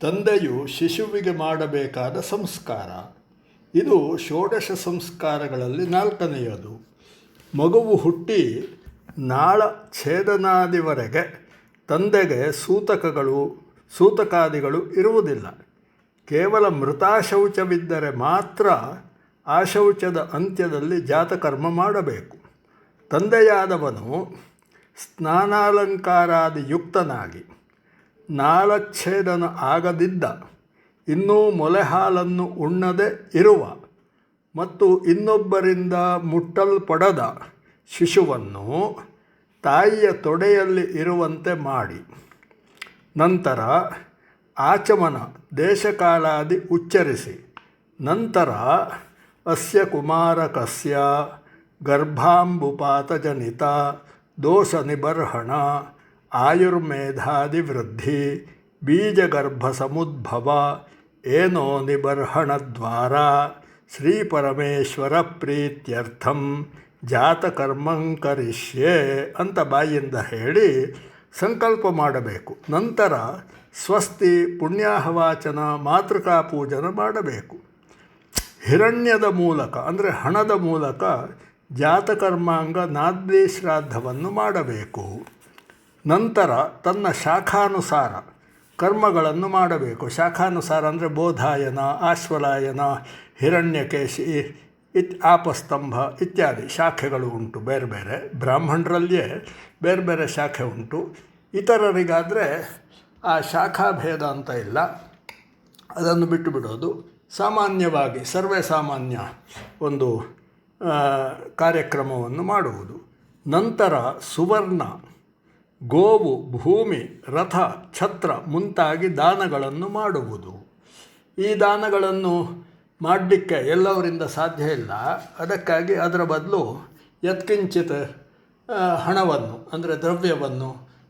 ತಂದೆಯು ಶಿಶುವಿಗೆ ಮಾಡಬೇಕಾದ ಸಂಸ್ಕಾರ. ಇದು ಷೋಡಶ ಸಂಸ್ಕಾರಗಳಲ್ಲಿ 4ನೆಯದು. ಮಗುವು ಹುಟ್ಟಿ ನಾಳ ಛೇದನಾದಿವರೆಗೆ ತಂದೆಗೆ ಸೂತಕಾದಿಗಳು ಇರುವುದಿಲ್ಲ. ಕೇವಲ ಮೃತಾಶೌಚವಿದ್ದರೆ ಮಾತ್ರ ಆ ಶೌಚದ ಅಂತ್ಯದಲ್ಲಿ ಜಾತಕರ್ಮ ಮಾಡಬೇಕು. ತಂದೆಯಾದವನು ಸ್ನಾನಾಲಂಕಾರಾದಿಯುಕ್ತನಾಗಿ ನಾಳಚ್ಛೇದನ ಆಗದಿದ್ದ, ಇನ್ನೂ ಮೊಲೆಹಾಲನ್ನು ಉಣ್ಣದೆ ಇರುವ ಮತ್ತು ಇನ್ನೊಬ್ಬರಿಂದ ಮುಟ್ಟಲ್ಪಡದ ಶಿಶುವನ್ನು ತಾಯಿಯ ತೊಡೆಯಲ್ಲಿ ಇರುವಂತೆ ಮಾಡಿ, ನಂತರ ಆಚಮನ ದೇಶಕಾಲಾದಿ ಉಚ್ಚರಿಸಿ, ನಂತರ ಅಸ್ಯ ಕುಮಾರಕಸ್ಯ ಗರ್ಭಾಂಬುಪಾತಜನಿತ ದೋಷ ನಿಬರ್ಹಣ ಆಯುರ್ಮೇಧಾದಿವೃದ್ಧಿ ಬೀಜಗರ್ಭ ಸಮುದ್ಭವ ಏನೋ ನಿಬರ್ಹಣದ್ವಾರ ಶ್ರೀಪರಮೇಶ್ವರ ಪ್ರೀತ್ಯರ್ಥಂ ಜಾತಕರ್ಮಂಕರಿಷ್ಯೆ ಅಂತ ಬಾಯಿಂದ ಹೇಳಿ ಸಂಕಲ್ಪ ಮಾಡಬೇಕು. ನಂತರ ಸ್ವಸ್ತಿ ಪುಣ್ಯಾಹವಾಚನ ಮಾತೃಕಾ ಪೂಜನ ಮಾಡಬೇಕು. ಹಿರಣ್ಯದ ಮೂಲಕ ಅಂದರೆ ಹಣದ ಮೂಲಕ ಜಾತಕರ್ಮಾಂಗ ನಾದ್ರಿ ಶ್ರಾದ್ದವನ್ನು ಮಾಡಬೇಕು. ನಂತರ ತನ್ನ ಶಾಖಾನುಸಾರ ಕರ್ಮಗಳನ್ನು ಮಾಡಬೇಕು. ಶಾಖಾನುಸಾರ ಅಂದರೆ ಬೋಧಾಯನ, ಆಶ್ವಲಾಯನ, ಹಿರಣ್ಯಕೇಶಿ, ಆಪಸ್ತಂಭ ಇತ್ಯಾದಿ ಶಾಖೆಗಳು ಉಂಟು. ಬೇರೆ ಬೇರೆ ಬ್ರಾಹ್ಮಣರಲ್ಲಿಯೇ ಬೇರೆ ಬೇರೆ ಶಾಖೆ ಉಂಟು. ಇತರರಿಗಾದರೆ ಆ ಶಾಖಾಭೇದ ಅಂತ ಇಲ್ಲ, ಅದನ್ನು ಬಿಟ್ಟು ಬಿಡೋದು. ಸಾಮಾನ್ಯವಾಗಿ ಸರ್ವೇ ಸಾಮಾನ್ಯ ಒಂದು ಕಾರ್ಯಕ್ರಮವನ್ನು ಮಾಡುವುದು. ನಂತರ ಸುವರ್ಣ, ಗೋವು, ಭೂಮಿ, ರಥ, ಛತ್ರ ಮುಂತಾಗಿ ದಾನಗಳನ್ನು ಮಾಡುವುದು. ಈ ದಾನಗಳನ್ನು ಮಾಡಲಿಕ್ಕೆ ಎಲ್ಲವರಿಂದ ಸಾಧ್ಯ ಇಲ್ಲ. ಅದಕ್ಕಾಗಿ ಅದರ ಬದಲು ಯತ್ಕಿಂಚಿತ್ ಹಣವನ್ನು ಅಂದರೆ ದ್ರವ್ಯವನ್ನು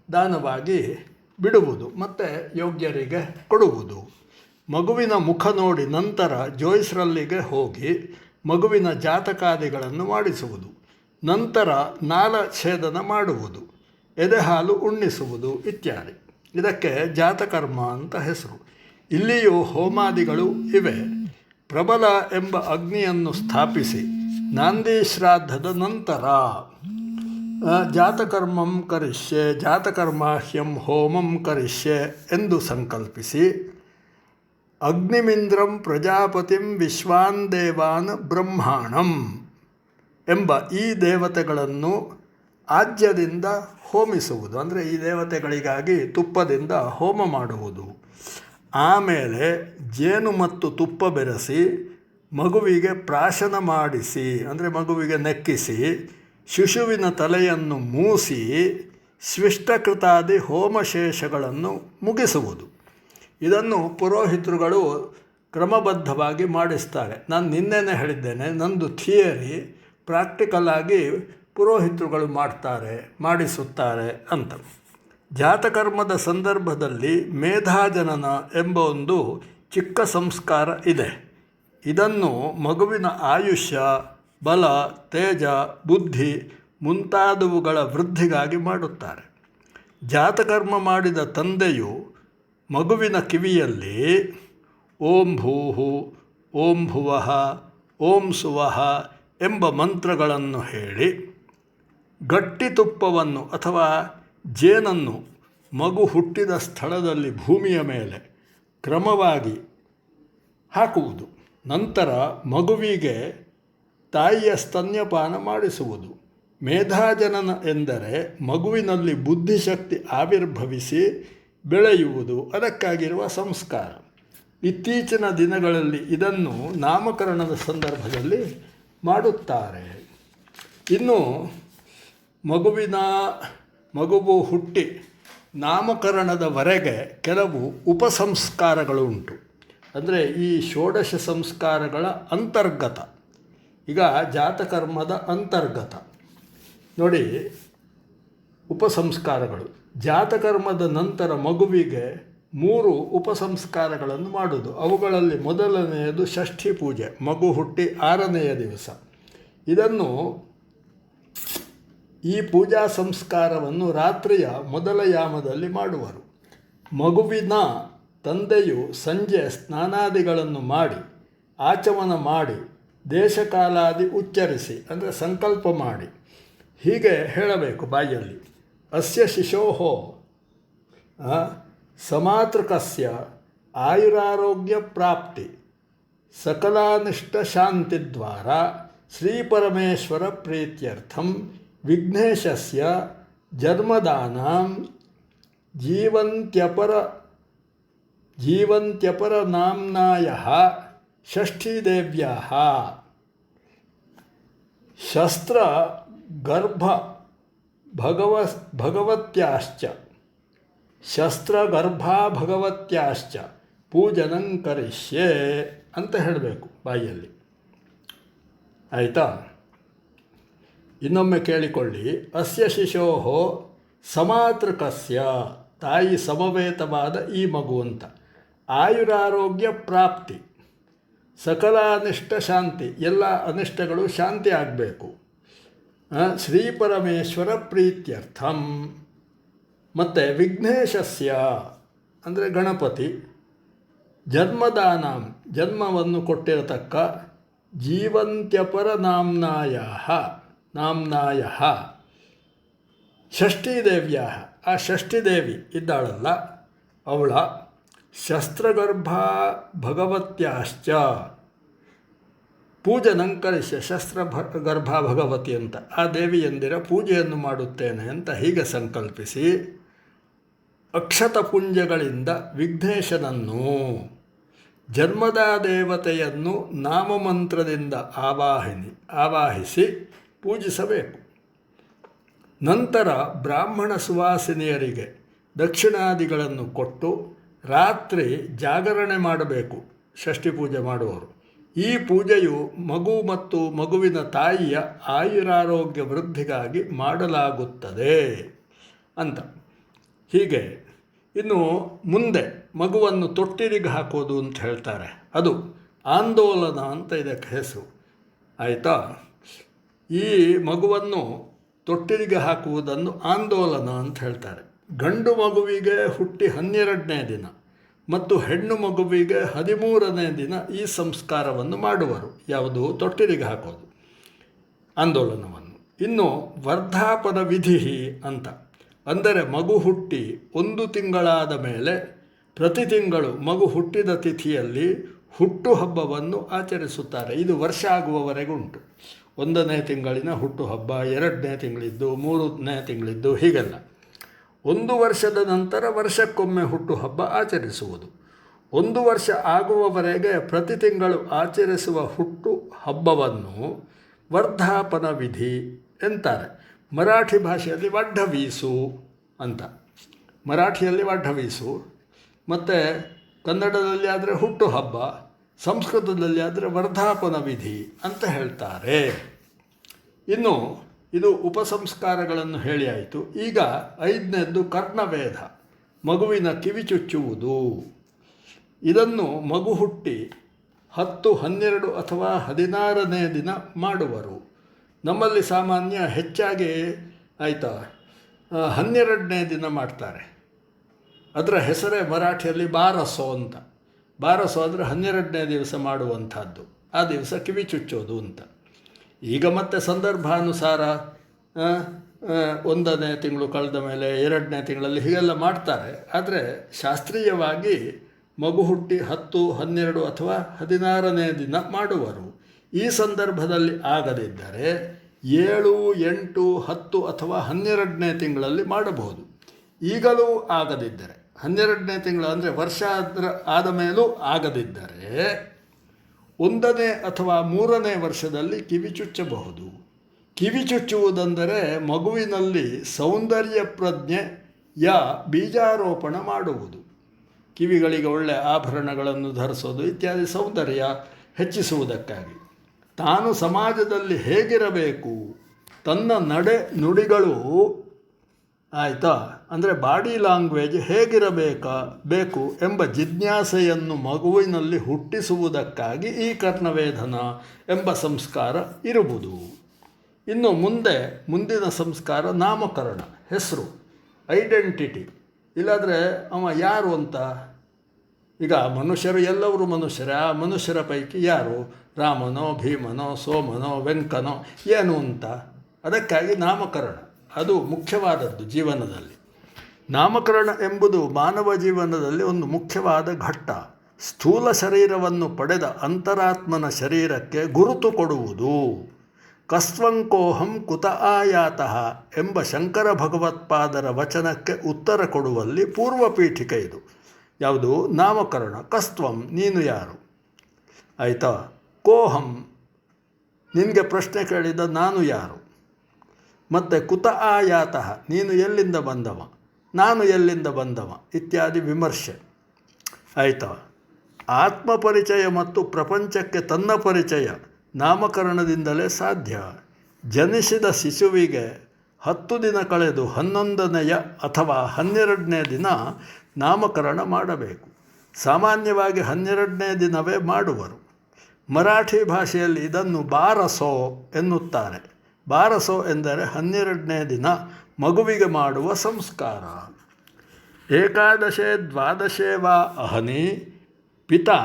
ದಾನವಾಗಿ ಬಿಡುವುದು ಮತ್ತು ಯೋಗ್ಯರಿಗೆ ಕೊಡುವುದು. ಮಗುವಿನ ಮುಖ ನೋಡಿ ನಂತರ ಜೋಯಿಸ್ರಲ್ಲಿಗೆ ಹೋಗಿ ಮಗುವಿನ ಜಾತಕಾದಿಗಳನ್ನು ಮಾಡಿಸುವುದು. ನಂತರ ನಾಳಛೇದನ ಮಾಡುವುದು, ಎದೆಹಾಲು ಉಣ್ಣಿಸುವುದು ಇತ್ಯಾದಿ. ಇದಕ್ಕೆ ಜಾತಕರ್ಮ ಅಂತ ಹೆಸರು. ಇಲ್ಲಿಯೂ ಹೋಮಾದಿಗಳು ಇವೆ. ಪ್ರಬಲ ಎಂಬ ಅಗ್ನಿಯನ್ನು ಸ್ಥಾಪಿಸಿ ನಾಂದಿ ಶ್ರಾದ್ದದ ನಂತರ ಜಾತಕರ್ಮಂ ಕರಿಷ್ಯೆ ಜಾತಕರ್ಮಾಹ್ಯಂ ಹೋಮಂ ಕರಿಷ್ಯೆ ಎಂದು ಸಂಕಲ್ಪಿಸಿ ಅಗ್ನಿಮಿಂದ್ರಂ ಪ್ರಜಾಪತಿಂ ವಿಶ್ವಾನ್ ದೇವಾನ್ ಬ್ರಹ್ಮಾಣಂ ಎಂಬ ಈ ದೇವತೆಗಳನ್ನು ಆಜ್ಯದಿಂದ ಹೋಮಿಸುವುದು. ಅಂದರೆ ಈ ದೇವತೆಗಳಿಗಾಗಿ ತುಪ್ಪದಿಂದ ಹೋಮ ಮಾಡುವುದು. ಆಮೇಲೆ ಜೇನು ಮತ್ತು ತುಪ್ಪ ಬೆರೆಸಿ ಮಗುವಿಗೆ ಪ್ರಾಶನ ಮಾಡಿಸಿ ಅಂದರೆ ಮಗುವಿಗೆ ನೆಕ್ಕಿಸಿ ಶಿಶುವಿನ ತಲೆಯನ್ನು ಮೂಸಿ ಸ್ವಿಷ್ಟಕೃತಾದಿ ಹೋಮಶೇಷಗಳನ್ನು ಮುಗಿಸುವುದು. ಇದನ್ನು ಪುರೋಹಿತರುಗಳು ಕ್ರಮಬದ್ಧವಾಗಿ ಮಾಡಿಸ್ತಾರೆ. ನಾನು ನಿನ್ನೆನೇ ಹೇಳಿದ್ದೇನೆ, ನಂದು ಥಿಯರಿ, ಪ್ರಾಕ್ಟಿಕಲ್ ಆಗಿ ಪುರೋಹಿತರುಗಳು ಮಾಡ್ತಾರೆ, ಮಾಡಿಸುತ್ತಾರೆ ಅಂತ. ಜಾತಕರ್ಮದ ಸಂದರ್ಭದಲ್ಲಿ ಮೇಧಾಜನನ ಎಂಬ ಒಂದು ಚಿಕ್ಕ ಸಂಸ್ಕಾರ ಇದೆ. ಇದನ್ನು ಮಗುವಿನ ಆಯುಷ್ಯ, ಬಲ, ತೇಜ, ಬುದ್ಧಿ ಮುಂತಾದವುಗಳ ವೃದ್ಧಿಗಾಗಿ ಮಾಡುತ್ತಾರೆ. ಜಾತಕರ್ಮ ಮಾಡಿದ ತಂದೆಯು ಮಗುವಿನ ಕಿವಿಯಲ್ಲಿ ಓಂ ಭೂಹು, ಓಂ ಭುವಃ, ಓಂ ಸುವಃ ಎಂಬ ಮಂತ್ರಗಳನ್ನು ಹೇಳಿ ಗಟ್ಟಿ ತುಪ್ಪವನ್ನು ಅಥವಾ ಜೇನನ್ನು ಮಗು ಹುಟ್ಟಿದ ಸ್ಥಳದಲ್ಲಿ ಭೂಮಿಯ ಮೇಲೆ ಕ್ರಮವಾಗಿ ಹಾಕುವುದು. ನಂತರ ಮಗುವಿಗೆ ತಾಯಿಯ ಸ್ತನ್ಯಪಾನ ಮಾಡಿಸುವುದು. ಮೇಧಾಜನನ ಎಂದರೆ ಮಗುವಿನಲ್ಲಿ ಬುದ್ಧಿಶಕ್ತಿ ಆವಿರ್ಭವಿಸಿ ಬೆಳೆಯುವುದು, ಅದಕ್ಕಾಗಿರುವ ಸಂಸ್ಕಾರ. ಇತ್ತೀಚಿನ ದಿನಗಳಲ್ಲಿ ಇದನ್ನು ನಾಮಕರಣದ ಸಂದರ್ಭದಲ್ಲಿ ಮಾಡುತ್ತಾರೆ. ಇನ್ನು ಮಗುವು ಹುಟ್ಟಿ ನಾಮಕರಣದವರೆಗೆ ಕೆಲವು ಉಪಸಂಸ್ಕಾರಗಳು ಉಂಟು. ಅಂದರೆ ಈ ಷೋಡಶ ಸಂಸ್ಕಾರಗಳ ಅಂತರ್ಗತ. ಈಗ ಜಾತಕರ್ಮದ ಅಂತರ್ಗತ ನೋಡಿ, ಉಪಸಂಸ್ಕಾರಗಳು. ಜಾತಕರ್ಮದ ನಂತರ ಮಗುವಿಗೆ 3 ಉಪಸಂಸ್ಕಾರಗಳನ್ನು ಮಾಡುವುದು. ಅವುಗಳಲ್ಲಿ ಮೊದಲನೆಯದು ಷಷ್ಠಿ ಪೂಜೆ, ಮಗು ಹುಟ್ಟಿ 6ನೆಯ ದಿವಸ. ಈ ಪೂಜಾ ಸಂಸ್ಕಾರವನ್ನು ರಾತ್ರಿಯ ಮೊದಲ ಯಾಮದಲ್ಲಿ ಮಾಡುವರು. ಮಗುವಿನ ತಂದೆಯು ಸಂಜೆ ಸ್ನಾನಾದಿಗಳನ್ನು ಮಾಡಿ ಆಚಮನ ಮಾಡಿ ದೇಶಕಾಲಾದಿ ಉಚ್ಚರಿಸಿ, ಅಂದರೆ ಸಂಕಲ್ಪ ಮಾಡಿ ಹೀಗೆ ಹೇಳಬೇಕು ಬಾಯಲ್ಲಿ. ಅಸ್ಯ ಶಿಶೋಹೋ ಸಮಾತೃಕಸ್ಯ ಆಯುರಾರೋಗ್ಯ ಪ್ರಾಪ್ತಿ ಸಕಲಾನಿಷ್ಟ ಶಾಂತಿದ್ವಾರ ಶ್ರೀಪರಮೇಶ್ವರ ಪ್ರೀತ್ಯರ್ಥಂ ವಿಘ್ನೇಶಸ್ಯ ಜನ್ಮದಾನಾಂ ಜೀವಂತ್ಯಪರ ನಾಮ್ನಾಯಃ ಷಷ್ಠೀದೇವ್ಯಾಃ ಶಸ್ತ್ರಗರ್ಭ ಭಗವತ್ಯಾಶ್ಚ ಪೂಜನಂ ಕರಿಷ್ಯೆ ಅಂತ ಹೇಳಬೇಕು ಬಾಯಲ್ಲಿ. ಆಯಿತಾ? ಇನ್ನೊಮ್ಮೆ ಕೇಳಿಕೊಳ್ಳಿ. ಅಸ್ಯ ಶಿಶೋಹೋ ಸಮಾತೃಕಸ್ಯ, ತಾಯಿ ಸಮವೇತವಾದ ಈ ಮಗು ಅಂತ. ಆಯುರಾರೋಗ್ಯ ಪ್ರಾಪ್ತಿ, ಸಕಲ ಅನಿಷ್ಟ ಶಾಂತಿ, ಎಲ್ಲ ಅನಿಷ್ಟಗಳು ಶಾಂತಿ ಆಗಬೇಕು. ಶ್ರೀಪರಮೇಶ್ವರ ಪ್ರೀತ್ಯರ್ಥಂ, ಮತ್ತು ವಿಘ್ನೇಶಸ್ಯ ಅಂದರೆ ಗಣಪತಿ, ಜನ್ಮದಾನಾಂ ಜನ್ಮವನ್ನು ಕೊಟ್ಟಿರತಕ್ಕ, ಜೀವಂತ್ಯಪರ ನಾಮ್ನಾಯಃ ಷಷ್ಠೀದೇವ್ಯಾ, ಆ ಷಷ್ಠಿದೇವಿ ಇದ್ದಾಳಲ್ಲ ಅವಳ ಶಸ್ತ್ರಗರ್ಭ ಭಗವತ್ಯಾಶ್ಚ ಪೂಜನಂ ಕರಿಷ್ಯ. ಶಸ್ತ್ರಗರ್ಭ ಭಗವತಿ ಅಂತ ಆ ದೇವಿಯಂದಿರ ಪೂಜೆಯನ್ನು ಮಾಡುತ್ತೇನೆ ಅಂತ ಹೀಗೆ ಸಂಕಲ್ಪಿಸಿ ಅಕ್ಷತಪುಂಜಗಳಿಂದ ವಿಘ್ನೇಶನನ್ನು, ಜನ್ಮದ ದೇವತೆಯನ್ನು ನಾಮಮಂತ್ರದಿಂದ ಆವಾಹಿಸಿ ಪೂಜಿಸಬೇಕು. ನಂತರ ಬ್ರಾಹ್ಮಣ ಸುವಾಸಿನಿಯರಿಗೆ ದಕ್ಷಿಣಾದಿಗಳನ್ನು ಕೊಟ್ಟು ರಾತ್ರಿ ಜಾಗರಣೆ ಮಾಡಬೇಕು ಷಷ್ಠಿ ಪೂಜೆ ಮಾಡುವವರು. ಈ ಪೂಜೆಯು ಮಗು ಮತ್ತು ಮಗುವಿನ ತಾಯಿಯ ಆಯುರಾರೋಗ್ಯ ವೃದ್ಧಿಗಾಗಿ ಮಾಡಲಾಗುತ್ತದೆ ಅಂತ. ಹೀಗೆ ಇನ್ನು ಮುಂದೆ ಮಗುವನ್ನು ತೊಟ್ಟಿಲಿಗೆ ಹಾಕೋದು ಅಂತ ಹೇಳ್ತಾರೆ. ಅದು ಆಂದೋಲನ ಅಂತ ಇದಕ್ಕೆ ಹೆಸರು. ಆಯಿತಾ? ಈ ಮಗುವನ್ನು ತೊಟ್ಟಿಲಿಗೆ ಹಾಕುವುದನ್ನು ಆಂದೋಲನ ಅಂತ ಹೇಳ್ತಾರೆ. ಗಂಡು ಮಗುವಿಗೆ ಹುಟ್ಟಿ 12ನೇ ದಿನ ಮತ್ತು ಹೆಣ್ಣು ಮಗುವಿಗೆ 13ನೇ ದಿನ ಈ ಸಂಸ್ಕಾರವನ್ನು ಮಾಡುವರು. ಯಾವುದು? ತೊಟ್ಟಿಲಿಗೆ ಹಾಕೋದು, ಆಂದೋಲನವನ್ನು. ಇನ್ನು ವರ್ಧಾಪನ ವಿಧಿ ಅಂತ ಅಂದರೆ ಮಗು ಹುಟ್ಟಿ 1 ತಿಂಗಳಾದ ಮೇಲೆ ಪ್ರತಿ ತಿಂಗಳು ಮಗು ಹುಟ್ಟಿದ ತಿಥಿಯಲ್ಲಿ ಹುಟ್ಟುಹಬ್ಬವನ್ನು ಆಚರಿಸುತ್ತಾರೆ. ಇದು ವರ್ಷ ಆಗುವವರೆಗೂ ಉಂಟು. 1ನೇ ತಿಂಗಳಿನ ಹುಟ್ಟುಹಬ್ಬ, 2ನೇ ತಿಂಗಳಿದ್ದು, 3ನೇ ತಿಂಗಳಿದ್ದು, ಹೀಗೆಲ್ಲ. 1 ವರ್ಷದ ನಂತರ ವರ್ಷಕ್ಕೊಮ್ಮೆ ಹುಟ್ಟುಹಬ್ಬ ಆಚರಿಸುವುದು. 1 ವರ್ಷ ಆಗುವವರೆಗೆ ಪ್ರತಿ ತಿಂಗಳು ಆಚರಿಸುವ ಹುಟ್ಟು ಹಬ್ಬವನ್ನು ವರ್ಧಾಪನ ವಿಧಿ ಎಂತಾರೆ. ಮರಾಠಿ ಭಾಷೆಯಲ್ಲಿ ವಡ್ಢವೀಸು ಅಂತ, ಮರಾಠಿಯಲ್ಲಿ ವಡ್ಢವೀಸು, ಮತ್ತು ಕನ್ನಡದಲ್ಲಿ ಆದರೆ ಹುಟ್ಟುಹಬ್ಬ, ಸಂಸ್ಕೃತದಲ್ಲಿ ಆದರೆ ವರ್ಧಾಪನ ವಿಧಿ ಅಂತ ಹೇಳ್ತಾರೆ. ಇನ್ನು ಇದು ಉಪಸಂಸ್ಕಾರಗಳನ್ನು ಹೇಳಿ ಆಯಿತು. ಈಗ 5ನೇದ್ದು ಕರ್ಣವೇಧ, ಮಗುವಿನ ಕಿವಿ ಚುಚ್ಚುವುದು. ಇದನ್ನು ಮಗು ಹುಟ್ಟಿ 10, 12 ಅಥವಾ 16ನೇ ದಿನ ಮಾಡುವರು. ನಮ್ಮಲ್ಲಿ ಸಾಮಾನ್ಯ ಹೆಚ್ಚಾಗಿ 12ನೇ ದಿನ ಮಾಡ್ತಾರೆ. ಅದರ ಹೆಸರೇ ಮರಾಠಿಯಲ್ಲಿ ಬಾರಸೋ ಅಂತ. ಬಾರಸೋ ಅಂದರೆ 12ನೇ ದಿವಸ ಮಾಡುವಂಥದ್ದು, ಆ ದಿವಸ ಕಿವಿ ಚುಚ್ಚೋದು ಅಂತ. ಈಗ ಮತ್ತೆ ಸಂದರ್ಭಾನುಸಾರ ಆ, 1ನೇ ತಿಂಗಳು ಕಳೆದ ಮೇಲೆ 2ನೇ ತಿಂಗಳಲ್ಲಿ ಹೀಗೆಲ್ಲ ಮಾಡ್ತಾರೆ. ಆದರೆ ಶಾಸ್ತ್ರೀಯವಾಗಿ ಮಗು ಹುಟ್ಟಿ 10, 12 ಅಥವಾ 16ನೇ ದಿನ ಮಾಡುವರು. ಈ ಸಂದರ್ಭದಲ್ಲಿ ಆಗದಿದ್ದರೆ 7, 8, 10 ಅಥವಾ 12ನೇ ತಿಂಗಳಲ್ಲಿ ಮಾಡಬಹುದು. ಈಗಲೂ ಆಗದಿದ್ದರೆ 12ನೇ ತಿಂಗಳು ಅಂದರೆ ವರ್ಷ ಆದ ಮೇಲೂ ಆಗದಿದ್ದರೆ 1ನೇ ಅಥವಾ 3ನೇ ವರ್ಷದಲ್ಲಿ ಕಿವಿ ಚುಚ್ಚಬಹುದು. ಕಿವಿ ಚುಚ್ಚುವುದೆಂದರೆ ಮಗುವಿನಲ್ಲಿ ಸೌಂದರ್ಯ ಪ್ರಜ್ಞೆಯ ಬೀಜಾರೋಪಣ ಮಾಡುವುದು. ಕಿವಿಗಳಿಗೆ ಒಳ್ಳೆಯ ಆಭರಣಗಳನ್ನು ಧರಿಸೋದು ಇತ್ಯಾದಿ ಸೌಂದರ್ಯ ಹೆಚ್ಚಿಸುವುದಕ್ಕಾಗಿ. ತಾನು ಸಮಾಜದಲ್ಲಿ ಹೇಗಿರಬೇಕು, ತನ್ನ ನಡೆ ನುಡಿಗಳು ಆಯಿತಾ, ಅಂದರೆ ಬಾಡಿ ಲ್ಯಾಂಗ್ವೇಜ್ ಬೇಕು ಎಂಬ ಜಿಜ್ಞಾಸೆಯನ್ನು ಮಗುವಿನಲ್ಲಿ ಹುಟ್ಟಿಸುವುದಕ್ಕಾಗಿ ಈ ಕರ್ಣವೇಧನ ಎಂಬ ಸಂಸ್ಕಾರ ಇರುವುದು. ಇನ್ನು ಮುಂದಿನ ಸಂಸ್ಕಾರ ನಾಮಕರಣ, ಹೆಸರು, ಐಡೆಂಟಿಟಿ. ಇಲ್ಲಾದರೆ ಅವ ಯಾರು ಅಂತ, ಈಗ ಮನುಷ್ಯರು ಎಲ್ಲವರು ಮನುಷ್ಯರೇ, ಆ ಮನುಷ್ಯರ ಪೈಕಿ ಯಾರು, ರಾಮನೋ, ಭೀಮನೋ, ಸೋಮನೋ, ವೆಂಕನೋ ಏನು ಅಂತ. ಅದಕ್ಕಾಗಿ ನಾಮಕರಣ ಅದು ಮುಖ್ಯವಾದದ್ದು ಜೀವನದಲ್ಲಿ. ನಾಮಕರಣ ಎಂಬುದು ಮಾನವ ಜೀವನದಲ್ಲಿ ಒಂದು ಮುಖ್ಯವಾದ ಘಟ್ಟ. ಸ್ಥೂಲ ಶರೀರವನ್ನು ಪಡೆದ ಅಂತರಾತ್ಮನ ಶರೀರಕ್ಕೆ ಗುರುತು ಕೊಡುವುದು. ಕಸ್ತ್ವಂಕೋಹಂ ಕುತ ಆಯಾತಃ ಎಂಬ ಶಂಕರ ಭಗವತ್ಪಾದರ ವಚನಕ್ಕೆ ಉತ್ತರ ಕೊಡುವಲ್ಲಿ ಪೂರ್ವ ಪೀಠಿಕೆ ಇದು. ಯಾವುದು? ನಾಮಕರಣ. ಕಸ್ತ್ವಂ, ನೀನು ಯಾರು, ಆಯಿತಾ. ಕೋಹಂ, ನಿನಗೆ ಪ್ರಶ್ನೆ ಕೇಳಿದ ನಾನು ಯಾರು. ಮತ್ತು ಕುತ ಆಯಾತಃ, ನೀನು ಎಲ್ಲಿಂದ ಬಂದವ, ನಾನು ಎಲ್ಲಿಂದ ಬಂದವ ಇತ್ಯಾದಿ ವಿಮರ್ಶೆ, ಆಯಿತಾ. ಆತ್ಮಪರಿಚಯ ಮತ್ತು ಪ್ರಪಂಚಕ್ಕೆ ತನ್ನ ಪರಿಚಯ ನಾಮಕರಣದಿಂದಲೇ ಸಾಧ್ಯ. ಜನಿಸಿದ ಶಿಶುವಿಗೆ 10 ದಿನ ಕಳೆದು 11ನೆಯ ಅಥವಾ 12ನೇ ದಿನ ನಾಮಕರಣ ಮಾಡಬೇಕು. ಸಾಮಾನ್ಯವಾಗಿ 12ನೇ ದಿನವೇ ಮಾಡುವರು. ಮರಾಠಿ ಭಾಷೆಯಲ್ಲಿ ಇದನ್ನು ಬಾರಸೋ ಎನ್ನುತ್ತಾರೆ. ಬಾರಸೋ ಎಂದರೆ 12ನೇ ದಿನ ಮಗುವಿಗೆ ಮಾಡುವ ಸಂಸ್ಕಾರ. ಏಕಾದಶೆ ದ್ವಾದಶೇ ವಾ ಅಹನಿ ಪಿತಾ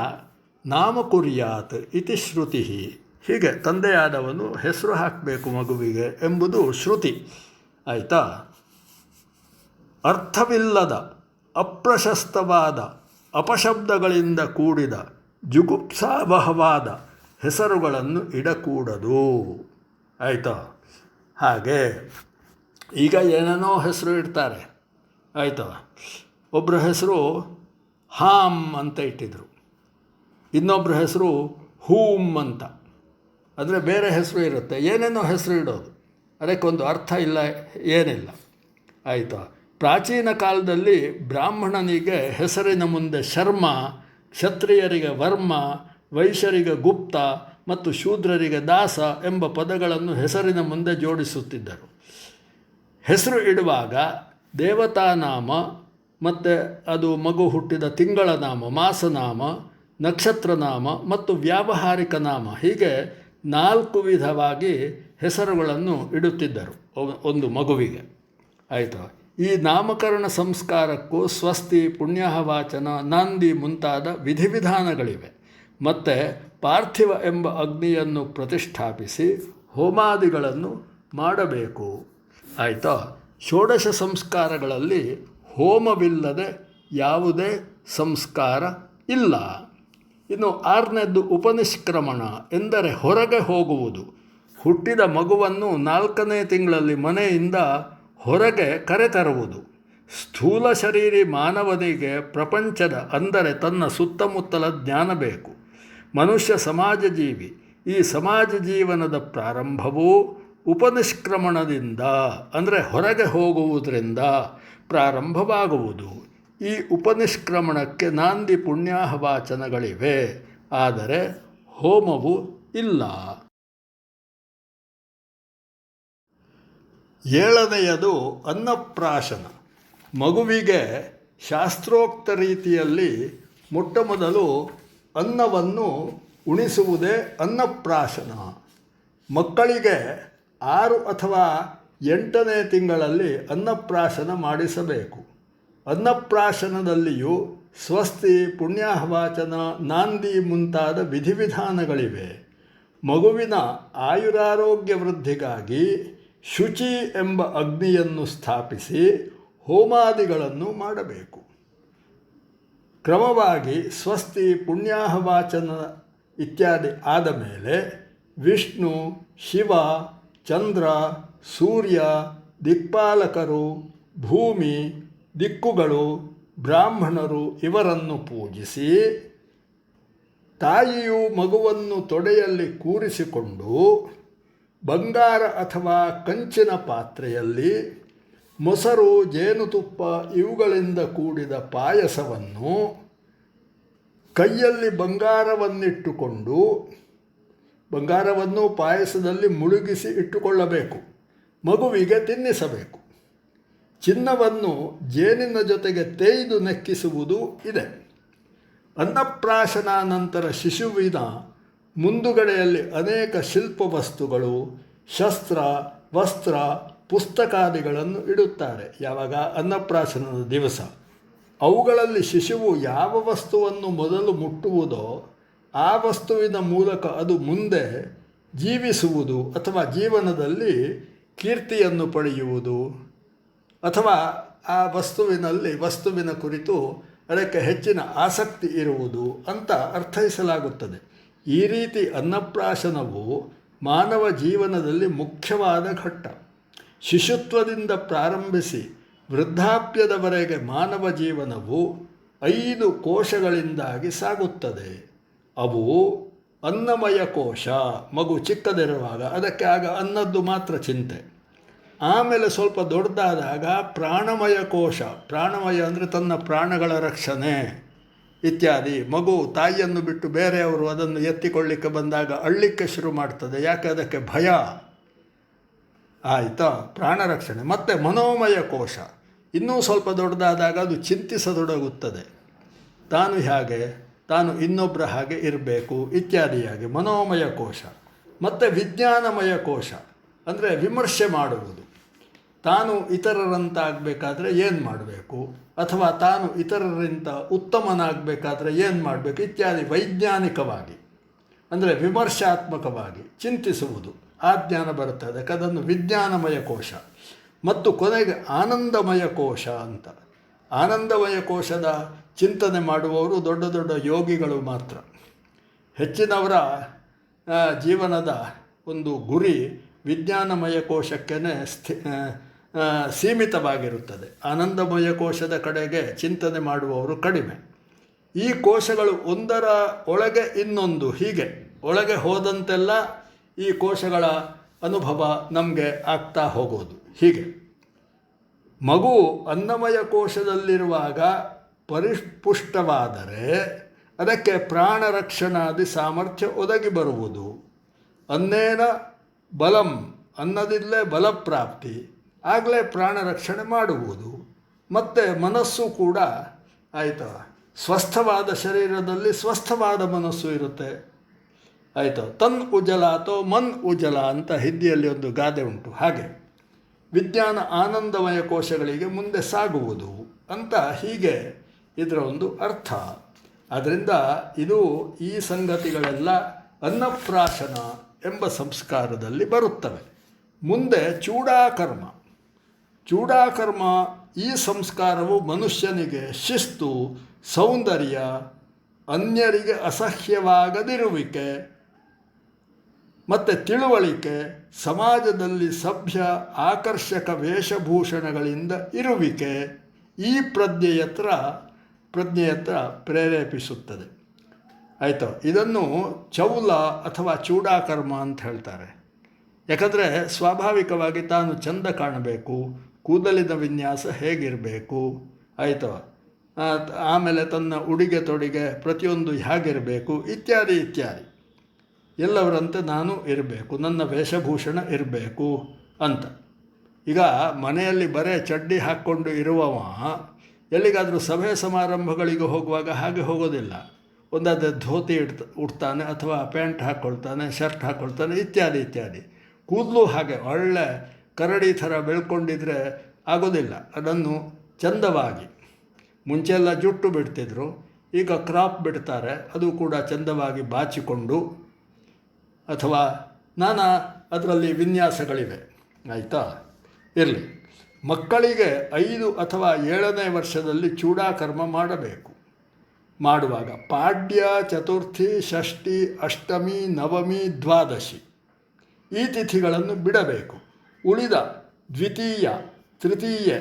ನಾಮ ಕುರ್ಯಾತ್ ಇತಿ ಶ್ರುತಿ. ಹೀಗೆ ತಂದೆಯಾದವನು ಹೆಸರು ಹಾಕಬೇಕು ಮಗುವಿಗೆ ಎಂಬುದು ಶ್ರುತಿ, ಆಯಿತಾ. ಅರ್ಥವಿಲ್ಲದ, ಅಪ್ರಶಸ್ತವಾದ, ಅಪಶಬ್ದಗಳಿಂದ ಕೂಡಿದ, ಜುಗುಪ್ಸಾವಹವಾದ ಹೆಸರುಗಳನ್ನು ಇಡಕೂಡದು, ಆಯಿತಾ. ಹಾಗೆ ಈಗ ಏನೇನೋ ಹೆಸರು ಇಡ್ತಾರೆ, ಆಯಿತಾ. ಒಬ್ಬರ ಹೆಸರು ಹಾಮ್ ಅಂತ ಇಟ್ಟಿದ್ರು, ಇನ್ನೊಬ್ಬರ ಹೆಸರು ಹೂಮ್ ಅಂತ. ಅಂದರೆ ಬೇರೆ ಹೆಸರು ಇರುತ್ತೆ, ಏನೇನೋ ಹೆಸರು ಇಡೋದು, ಅದಕ್ಕೊಂದು ಅರ್ಥ ಇಲ್ಲ, ಏನಿಲ್ಲ, ಆಯಿತಾ. ಪ್ರಾಚೀನ ಕಾಲದಲ್ಲಿ ಬ್ರಾಹ್ಮಣನಿಗೆ ಹೆಸರಿನ ಮುಂದೆ ಶರ್ಮ, ಕ್ಷತ್ರಿಯರಿಗೆ ವರ್ಮ, ವೈಶ್ಯರಿಗೆ ಗುಪ್ತ ಮತ್ತು ಶೂದ್ರರಿಗೆ ದಾಸ ಎಂಬ ಪದಗಳನ್ನು ಹೆಸರಿನ ಮುಂದೆ ಜೋಡಿಸುತ್ತಿದ್ದರು. ಹೆಸರು ಇಡುವಾಗ ದೇವತಾನಾಮ ಮತ್ತು ಅದು ಮಗು ಹುಟ್ಟಿದ ತಿಂಗಳ ನಾಮ, ಮಾಸನಾಮ, ನಕ್ಷತ್ರನಾಮ ಮತ್ತು ವ್ಯಾವಹಾರಿಕ ನಾಮ, ಹೀಗೆ 4 ವಿಧವಾಗಿ ಹೆಸರುಗಳನ್ನು ಇಡುತ್ತಿದ್ದರು ಒಂದು ಮಗುವಿಗೆ, ಆಯಿತಾ. ಈ ನಾಮಕರಣ ಸಂಸ್ಕಾರಕ್ಕೂ ಸ್ವಸ್ತಿ, ಪುಣ್ಯಾಹವಾಚನ, ನಾಂದಿ ಮುಂತಾದ ವಿಧಿವಿಧಾನಗಳಿವೆ. ಮತ್ತು ಪಾರ್ಥಿವ ಎಂಬ ಅಗ್ನಿಯನ್ನು ಪ್ರತಿಷ್ಠಾಪಿಸಿ ಹೋಮಾದಿಗಳನ್ನು ಮಾಡಬೇಕು, ಆಯಿತಾ. ಷೋಡಶ ಸಂಸ್ಕಾರಗಳಲ್ಲಿ ಹೋಮವಿಲ್ಲದೆ ಯಾವುದೇ ಸಂಸ್ಕಾರ ಇಲ್ಲ. ಇನ್ನು 6ನೇದ್ದು ಉಪನಿಷ್ಕ್ರಮಣ ಎಂದರೆ ಹೊರಗೆ ಹೋಗುವುದು. ಹುಟ್ಟಿದ ಮಗುವನ್ನು 4ನೇ ತಿಂಗಳಲ್ಲಿ ಮನೆಯಿಂದ ಹೊರಗೆ ಕರೆತರುವುದು. ಸ್ಥೂಲ ಶರೀರಿ ಮಾನವನಿಗೆ ಪ್ರಪಂಚದ ಅಂದರೆ ತನ್ನ ಸುತ್ತಮುತ್ತಲ ಜ್ಞಾನ ಬೇಕು. ಮನುಷ್ಯ ಸಮಾಜ ಜೀವಿ. ಈ ಸಮಾಜ ಜೀವನದ ಪ್ರಾರಂಭವೂ ಉಪನಿಷ್ಕ್ರಮಣದಿಂದ ಅಂದರೆ ಹೊರಗೆ ಹೋಗುವುದರಿಂದ ಪ್ರಾರಂಭವಾಗುವುದು. ಈ ಉಪನಿಷ್ಕ್ರಮಣಕ್ಕೆ ನಾಂದಿ ಪುಣ್ಯಾಹವಾಚನಗಳಿವೆ, ಆದರೆ ಹೋಮವು ಇಲ್ಲ. 7ನೇಯದು ಅನ್ನಪ್ರಾಶನ. ಮಗುವಿಗೆ ಶಾಸ್ತ್ರೋಕ್ತ ರೀತಿಯಲ್ಲಿ ಮೊಟ್ಟಮೊದಲು ಅನ್ನವನ್ನು ಉಣಿಸುವುದೇ ಅನ್ನಪ್ರಾಶನ. ಮಕ್ಕಳಿಗೆ 6 ಅಥವಾ 8ನೇ ತಿಂಗಳಲ್ಲಿ ಅನ್ನಪ್ರಾಶನ ಮಾಡಿಸಬೇಕು. ಅನ್ನಪ್ರಾಶನದಲ್ಲಿಯೂ ಸ್ವಸ್ತಿ, ಪುಣ್ಯಾಹವಾಚನ, ನಾಂದಿ ಮುಂತಾದ ವಿಧಿವಿಧಾನಗಳಿವೆ. ಮಗುವಿನ ಆಯುರಾರೋಗ್ಯ ವೃದ್ಧಿಗಾಗಿ ಶುಚಿ ಎಂಬ ಅಗ್ನಿಯನ್ನು ಸ್ಥಾಪಿಸಿ ಹೋಮಾದಿಗಳನ್ನು ಮಾಡಬೇಕು. ಕ್ರಮವಾಗಿ ಸ್ವಸ್ತಿ ಪುಣ್ಯಾಹವಾಚನ ಇತ್ಯಾದಿ ಆದ ಮೇಲೆ ವಿಷ್ಣು, ಶಿವ, ಚಂದ್ರ, ಸೂರ್ಯ, ದಿಕ್ಪಾಲಕರು, ಭೂಮಿ, ದಿಕ್ಕುಗಳು, ಬ್ರಾಹ್ಮಣರು ಇವರನ್ನು ಪೂಜಿಸಿ, ತಾಯಿಯು ಮಗುವನ್ನು ತೊಡೆಯಲ್ಲಿ ಕೂರಿಸಿಕೊಂಡು ಬಂಗಾರ ಅಥವಾ ಕಂಚಿನ ಪಾತ್ರೆಯಲ್ಲಿ ಮೊಸರು, ಜೇನುತುಪ್ಪ ಇವುಗಳಿಂದ ಕೂಡಿದ ಪಾಯಸವನ್ನು ಕೈಯಲ್ಲಿ ಬಂಗಾರವನ್ನಿಟ್ಟುಕೊಂಡು ಬಂಗಾರವನ್ನು ಪಾಯಸದಲ್ಲಿ ಮುಳುಗಿಸಿ ಇಟ್ಟುಕೊಳ್ಳಬೇಕು. ಮಗುವಿಗೆ ತಿನ್ನಿಸಬೇಕು. ಚಿನ್ನವನ್ನು ಜೇನಿನ ಜೊತೆಗೆ ತೇಯ್ದು ನೆಕ್ಕಿಸುವುದು ಇದೆ. ಅನ್ನಪ್ರಾಶನ ನಂತರ ಶಿಶುವಿನ ಮುಂದುಗಡೆಯಲ್ಲಿ ಅನೇಕ ಶಿಲ್ಪ ವಸ್ತುಗಳು, ಶಸ್ತ್ರ, ವಸ್ತ್ರ, ಪುಸ್ತಕಾದಿಗಳನ್ನು ಇಡುತ್ತಾರೆ. ಯಾವಾಗ? ಅನ್ನಪ್ರಾಶನದ ದಿವಸ. ಅವುಗಳಲ್ಲಿ ಶಿಶುವು ಯಾವ ವಸ್ತುವನ್ನು ಮೊದಲು ಮುಟ್ಟುವುದೋ ಆ ವಸ್ತುವಿನ ಮೂಲಕ ಅದು ಮುಂದೆ ಜೀವಿಸುವುದು ಅಥವಾ ಜೀವನದಲ್ಲಿ ಕೀರ್ತಿಯನ್ನು ಪಡೆಯುವುದು ಅಥವಾ ಆ ವಸ್ತುವಿನ ಕುರಿತು ಅದಕ್ಕೆ ಹೆಚ್ಚಿನ ಆಸಕ್ತಿ ಇರುವುದು ಅಂತ ಅರ್ಥೈಸಲಾಗುತ್ತದೆ. ಈ ರೀತಿ ಅನ್ನಪ್ರಾಶನವು ಮಾನವ ಜೀವನದಲ್ಲಿ ಮುಖ್ಯವಾದ ಘಟ್ಟ. ಶಿಶುತ್ವದಿಂದ ಪ್ರಾರಂಭಿಸಿ ವೃದ್ಧಾಪ್ಯದವರೆಗೆ ಮಾನವ ಜೀವನವು 5 ಕೋಶಗಳಿಂದಾಗಿ ಸಾಗುತ್ತದೆ. ಅವು ಅನ್ನಮಯ ಕೋಶ, ಮಗು ಚಿಕ್ಕದಿರುವಾಗ ಅದಕ್ಕೆ ಆಗ ಅನ್ನದ್ದು ಮಾತ್ರ ಚಿಂತೆ. ಆಮೇಲೆ ಸ್ವಲ್ಪ ದೊಡ್ಡದಾದಾಗ ಪ್ರಾಣಮಯ ಕೋಶ, ಪ್ರಾಣಮಯ ಅಂದರೆ ತನ್ನ ಪ್ರಾಣಗಳ ರಕ್ಷಣೆ ಇತ್ಯಾದಿ. ಮಗು ತಾಯಿಯನ್ನು ಬಿಟ್ಟು ಬೇರೆಯವರು ಅದನ್ನು ಎತ್ತಿಕೊಳ್ಳಿಕ್ಕೆ ಬಂದಾಗ ಅಳ್ಳಿಕ್ಕೆ ಶುರು ಮಾಡ್ತದೆ. ಯಾಕೆ? ಅದಕ್ಕೆ ಭಯ. ಆಯಿತಾ? ಪ್ರಾಣ ರಕ್ಷಣೆ. ಮತ್ತು ಮನೋಮಯ ಕೋಶ, ಇನ್ನೂ ಸ್ವಲ್ಪ ದೊಡ್ಡದಾದಾಗ ಅದು ಚಿಂತಿಸತೊಡಗುತ್ತದೆ. ತಾನು ಹೇಗೆ, ತಾನು ಇನ್ನೊಬ್ಬರ ಹಾಗೆ ಇರಬೇಕು ಇತ್ಯಾದಿಯಾಗಿ ಮನೋಮಯ ಕೋಶ. ಮತ್ತು ವಿಜ್ಞಾನಮಯ ಕೋಶ ಅಂದರೆ ವಿಮರ್ಶೆ ಮಾಡುವುದು. ತಾನು ಇತರರಂತಾಗಬೇಕಾದ್ರೆ ಏನು ಮಾಡಬೇಕು, ಅಥವಾ ತಾನು ಇತರರಿಂದ ಉತ್ತಮನಾಗಬೇಕಾದ್ರೆ ಏನು ಮಾಡಬೇಕು ಇತ್ಯಾದಿ ವೈಜ್ಞಾನಿಕವಾಗಿ ಅಂದರೆ ವಿಮರ್ಶಾತ್ಮಕವಾಗಿ ಚಿಂತಿಸುವುದು. ಆ ಜ್ಞಾನ ಬರುತ್ತೆ. ಅದಕ್ಕೆ ಅದನ್ನು ವಿಜ್ಞಾನಮಯ ಕೋಶ. ಮತ್ತು ಕೊನೆಗೆ ಆನಂದಮಯ ಕೋಶ ಅಂತ. ಆನಂದಮಯ ಕೋಶದ ಚಿಂತನೆ ಮಾಡುವವರು ದೊಡ್ಡ ದೊಡ್ಡ ಯೋಗಿಗಳು ಮಾತ್ರ. ಹೆಚ್ಚಿನವರ ಜೀವನದ ಒಂದು ಗುರಿ ವಿಜ್ಞಾನಮಯ ಕೋಶಕ್ಕೇ ಸೀಮಿತವಾಗಿರುತ್ತದೆ. ಆನಂದಮಯ ಕೋಶದ ಕಡೆಗೆ ಚಿಂತನೆ ಮಾಡುವವರು ಕಡಿಮೆ. ಈ ಕೋಶಗಳು ಒಂದರ ಒಳಗೆ ಇನ್ನೊಂದು ಹೀಗೆ ಒಳಗೆ ಹೋದಂತೆಲ್ಲ ಈ ಕೋಶಗಳ ಅನುಭವ ನಮಗೆ ಆಗ್ತಾ ಹೋಗೋದು. ಹೀಗೆ ಮಗು ಅನ್ನಮಯ ಕೋಶದಲ್ಲಿರುವಾಗ ಪರಿಪುಷ್ಟವಾದರೆ ಅದಕ್ಕೆ ಪ್ರಾಣ ರಕ್ಷಣಾದಿ ಸಾಮರ್ಥ್ಯ ಒದಗಿ ಬರುವುದು. ಅನ್ನೇನ ಬಲಂ, ಅನ್ನದಿಲ್ಲೇ ಬಲಪ್ರಾಪ್ತಿ, ಆಗಲೇ ಪ್ರಾಣ ರಕ್ಷಣೆ ಮಾಡುವುದು. ಮತ್ತು ಮನಸ್ಸು ಕೂಡ ಆಯಿತಾ, ಸ್ವಸ್ಥವಾದ ಶರೀರದಲ್ಲಿ ಸ್ವಸ್ಥವಾದ ಮನಸ್ಸು ಇರುತ್ತೆ. ಆಯಿತು. ತನ್ ಉಜಲ ಅಥವಾ ಮನ್ ಉಜಲ ಅಂತ ಹಿಂದಿಯಲ್ಲಿ ಒಂದು ಗಾದೆ ಉಂಟು. ಹಾಗೆ ವಿಜ್ಞಾನ ಆನಂದಮಯ ಕೋಶಗಳಿಗೆ ಮುಂದೆ ಸಾಗುವುದು ಅಂತ ಹೀಗೆ ಇದರ ಒಂದು ಅರ್ಥ. ಆದ್ದರಿಂದ ಈ ಸಂಗತಿಗಳೆಲ್ಲ ಅನ್ನಪ್ರಾಶನ ಎಂಬ ಸಂಸ್ಕಾರದಲ್ಲಿ ಬರುತ್ತವೆ. ಮುಂದೆ ಚೂಡಾಕರ್ಮ. ಈ ಸಂಸ್ಕಾರವು ಮನುಷ್ಯನಿಗೆ ಶಿಸ್ತು, ಸೌಂದರ್ಯ, ಅನ್ಯರಿಗೆ ಅಸಹ್ಯವಾಗದಿರುವಿಕೆ ಮತ್ತು ತಿಳುವಳಿಕೆ, ಸಮಾಜದಲ್ಲಿ ಸಭ್ಯ ಆಕರ್ಷಕ ವೇಷಭೂಷಣಗಳಿಂದ ಇರುವಿಕೆ ಈ ಪ್ರಜ್ಞೆಯತ್ರ ಪ್ರೇರೇಪಿಸುತ್ತದೆ. ಆಯಿತು. ಇದನ್ನು ಚೌಲ ಅಥವಾ ಚೂಡಾಕರ್ಮ ಅಂತ ಹೇಳ್ತಾರೆ. ಯಾಕಂದರೆ ಸ್ವಾಭಾವಿಕವಾಗಿ ತಾನು ಚೆಂದ ಕಾಣಬೇಕು, ಕೂದಲಿನ ವಿನ್ಯಾಸ ಹೇಗಿರಬೇಕು, ಆಯಿತು, ಆಮೇಲೆ ತನ್ನ ಉಡುಗೆ ತೊಡುಗೆ ಪ್ರತಿಯೊಂದು ಹೇಗಿರಬೇಕು ಇತ್ಯಾದಿ ಇತ್ಯಾದಿ, ಎಲ್ಲವರಂತೆ ನಾನು ಇರಬೇಕು, ನನ್ನ ವೇಷಭೂಷಣ ಇರಬೇಕು ಅಂತ. ಈಗ ಮನೆಯಲ್ಲಿ ಬರೇ ಚಡ್ಡಿ ಹಾಕ್ಕೊಂಡು ಇರುವವ ಎಲ್ಲಿಗಾದರೂ ಸಭೆ ಸಮಾರಂಭಗಳಿಗೆ ಹೋಗುವಾಗ ಹಾಗೆ ಹೋಗೋದಿಲ್ಲ. ಒಂದಾದ ಧೋತಿ ಉಡ್ತಾನೆ ಅಥವಾ ಪ್ಯಾಂಟ್ ಹಾಕ್ಕೊಳ್ತಾನೆ, ಶರ್ಟ್ ಹಾಕ್ಕೊಳ್ತಾನೆ ಇತ್ಯಾದಿ ಇತ್ಯಾದಿ. ಕೂದಲು ಹಾಗೆ ಒಳ್ಳೆ ಕರಡಿ ಥರ ಬೆಳ್ಕೊಂಡಿದ್ರೆ ಆಗೋದಿಲ್ಲ. ಅದನ್ನು ಚಂದವಾಗಿ, ಮುಂಚೆಲ್ಲ ಜುಟ್ಟು ಬಿಡ್ತಿದ್ರು, ಈಗ ಕ್ರಾಪ್ ಬಿಡ್ತಾರೆ, ಅದು ಕೂಡ ಚಂದವಾಗಿ ಬಾಚಿಕೊಂಡು ಅಥವಾ ನಾನಾ ಅದರಲ್ಲಿ ವಿನ್ಯಾಸಗಳಿವೆ. ಆಯಿತಾ? ಇರಲಿ. ಮಕ್ಕಳಿಗೆ 5 ಅಥವಾ 7ನೇ ವರ್ಷದಲ್ಲಿ ಚೂಡಾಕರ್ಮ ಮಾಡಬೇಕು. ಮಾಡುವಾಗ ಪಾಡ್ಯ, ಚತುರ್ಥಿ, ಷಷ್ಠಿ, ಅಷ್ಟಮಿ, ನವಮಿ, ದ್ವಾದಶಿ ಈ ತಿಥಿಗಳನ್ನು ಬಿಡಬೇಕು. ಉಳಿದ ದ್ವಿತೀಯ, ತೃತೀಯ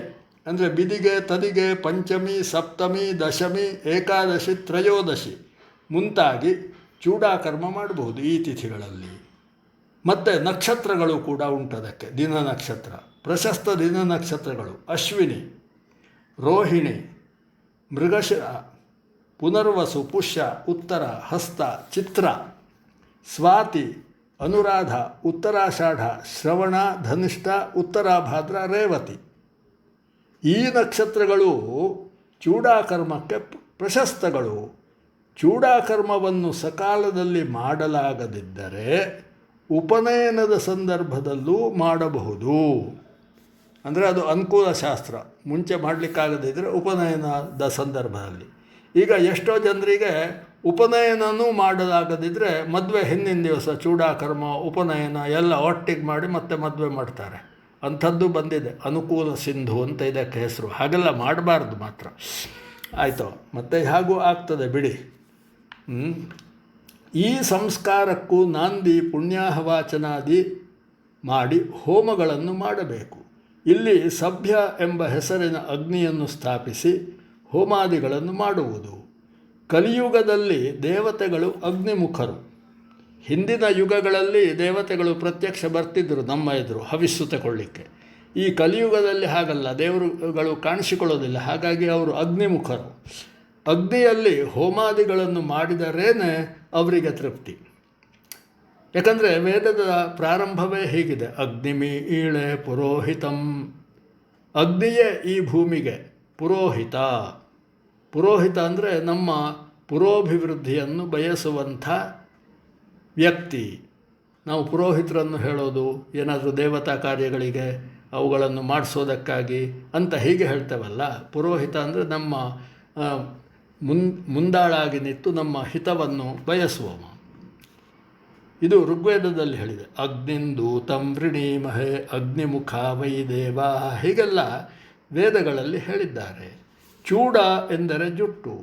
ಅಂದರೆ ಬಿದಿಗೆ, ತದಿಗೆ, ಪಂಚಮಿ, ಸಪ್ತಮಿ, ದಶಮಿ, ಏಕಾದಶಿ, ತ್ರಯೋದಶಿ ಮುಂತಾಗಿ ಚೂಡಾಕರ್ಮ ಮಾಡಬಹುದು ಈ ತಿಥಿಗಳಲ್ಲಿ. ಮತ್ತು ನಕ್ಷತ್ರಗಳು ಕೂಡ ಉಂಟದಕ್ಕೆ. ದಿನ ನಕ್ಷತ್ರ, ಪ್ರಶಸ್ತ ದಿನ ನಕ್ಷತ್ರಗಳು: ಅಶ್ವಿನಿ, ರೋಹಿಣಿ, ಮೃಗಶಿರ, ಪುನರ್ವಸು, ಪುಷ್ಯ, ಉತ್ತರ, ಹಸ್ತ, ಚಿತ್ರ, ಸ್ವಾತಿ, ಅನುರಾಧ, ಉತ್ತರಾಷಾಢ, ಶ್ರವಣ, ಧನಿಷ್ಠ, ಉತ್ತರಾಭಾದ್ರ, ರೇವತಿ ಈ ನಕ್ಷತ್ರಗಳು ಚೂಡಾಕರ್ಮಕ್ಕೆ ಪ್ರಶಸ್ತಗಳು. ಚೂಡಾಕರ್ಮವನ್ನು ಸಕಾಲದಲ್ಲಿ ಮಾಡಲಾಗದಿದ್ದರೆ ಉಪನಯನದ ಸಂದರ್ಭದಲ್ಲೂ ಮಾಡಬಹುದು. ಅಂದರೆ ಅದು ಅನುಕೂಲ ಶಾಸ್ತ್ರ. ಮುಂಚೆ ಮಾಡಲಿಕ್ಕಾಗದಿದ್ದರೆ ಉಪನಯನದ ಸಂದರ್ಭದಲ್ಲಿ. ಈಗ ಎಷ್ಟೋ ಜನರಿಗೆ ಉಪನಯನನೂ ಮಾಡಲಾಗದಿದ್ದರೆ ಮದುವೆ ಹಿಂದಿನ ದಿವಸ ಚೂಡಾಕರ್ಮ, ಉಪನಯನ ಎಲ್ಲ ಒಟ್ಟಿಗೆ ಮಾಡಿ ಮತ್ತೆ ಮದುವೆ ಮಾಡ್ತಾರೆ. ಅಂಥದ್ದು ಬಂದಿದೆ. ಅನುಕೂಲ ಸಿಂಧು ಅಂತ ಇದಕ್ಕೆ ಹೆಸರು. ಹಾಗೆಲ್ಲ ಮಾಡಬಾರ್ದು ಮಾತ್ರ. ಆಯಿತು? ಮತ್ತು ಹಾಗೂ ಆಗ್ತದೆ ಬಿಡಿ. ಈ ಸಂಸ್ಕಾರಕ್ಕೂ ನಾಂದಿ, ಪುಣ್ಯಾಹವಾಚನಾದಿ ಮಾಡಿ ಹೋಮಗಳನ್ನು ಮಾಡಬೇಕು. ಇಲ್ಲಿ ಸಭ್ಯ ಎಂಬ ಹೆಸರಿನ ಅಗ್ನಿಯನ್ನು ಸ್ಥಾಪಿಸಿ ಹೋಮಾದಿಗಳನ್ನು ಮಾಡುವುದು. ಕಲಿಯುಗದಲ್ಲಿ ದೇವತೆಗಳು ಅಗ್ನಿಮುಖರು. ಹಿಂದಿನ ಯುಗಗಳಲ್ಲಿ ದೇವತೆಗಳು ಪ್ರತ್ಯಕ್ಷ ಬರ್ತಿದ್ದರು ನಮ್ಮ ಎದುರು ಹವಿಸ್ಸು ತಗೊಳ್ಳಿಕ್ಕೆ. ಈ ಕಲಿಯುಗದಲ್ಲಿ ಹಾಗಲ್ಲ, ದೇವರುಗಳು ಕಾಣಿಸಿಕೊಳ್ಳೋದಿಲ್ಲ. ಹಾಗಾಗಿ ಅವರು ಅಗ್ನಿಮುಖರು. ಅಗ್ನಿಯಲ್ಲಿ ಹೋಮಾದಿಗಳನ್ನು ಮಾಡಿದರೇನೆ ಅವರಿಗೆ ತೃಪ್ತಿ. ಯಾಕಂದರೆ ವೇದದ ಪ್ರಾರಂಭವೇ ಹೀಗಿದೆ: ಅಗ್ನಿಮಿ ಈಳೆ ಪುರೋಹಿತಂ. ಅಗ್ನಿಯೇ ಈ ಭೂಮಿಗೆ ಪುರೋಹಿತ. ಪುರೋಹಿತ ಅಂದರೆ ನಮ್ಮ ಪುರೋಭಿವೃದ್ಧಿಯನ್ನು ಬಯಸುವಂಥ ವ್ಯಕ್ತಿ. ನಾವು ಪುರೋಹಿತರನ್ನು ಹೇಳೋದು ಏನಾದರೂ ದೇವತಾ ಕಾರ್ಯಗಳಿಗೆ ಅವುಗಳನ್ನು ಮಾಡಿಸೋದಕ್ಕಾಗಿ ಅಂತ ಹೀಗೆ ಹೇಳ್ತೇವಲ್ಲ. ಪುರೋಹಿತ ಅಂದರೆ ನಮ್ಮ ಮುಂದಾಳಾಗಿ ನಿಂತು ನಮ್ಮ ಹಿತವನ್ನು ಬಯಸುವವ. ಇದು ಋಗ್ವೇದದಲ್ಲಿ ಹೇಳಿದೆ. ಅಗ್ನಿಂದೂತಂ ವೃಣೀಮಹೇ ಅಗ್ನಿಮುಖ ವೈ ದೇವಾ. ಹೀಗೆಲ್ಲ ವೇದಗಳಲ್ಲಿ ಹೇಳಿದ್ದಾರೆ. ಚೂಡ ಎಂದರೆ ಜುಟ್ಟು.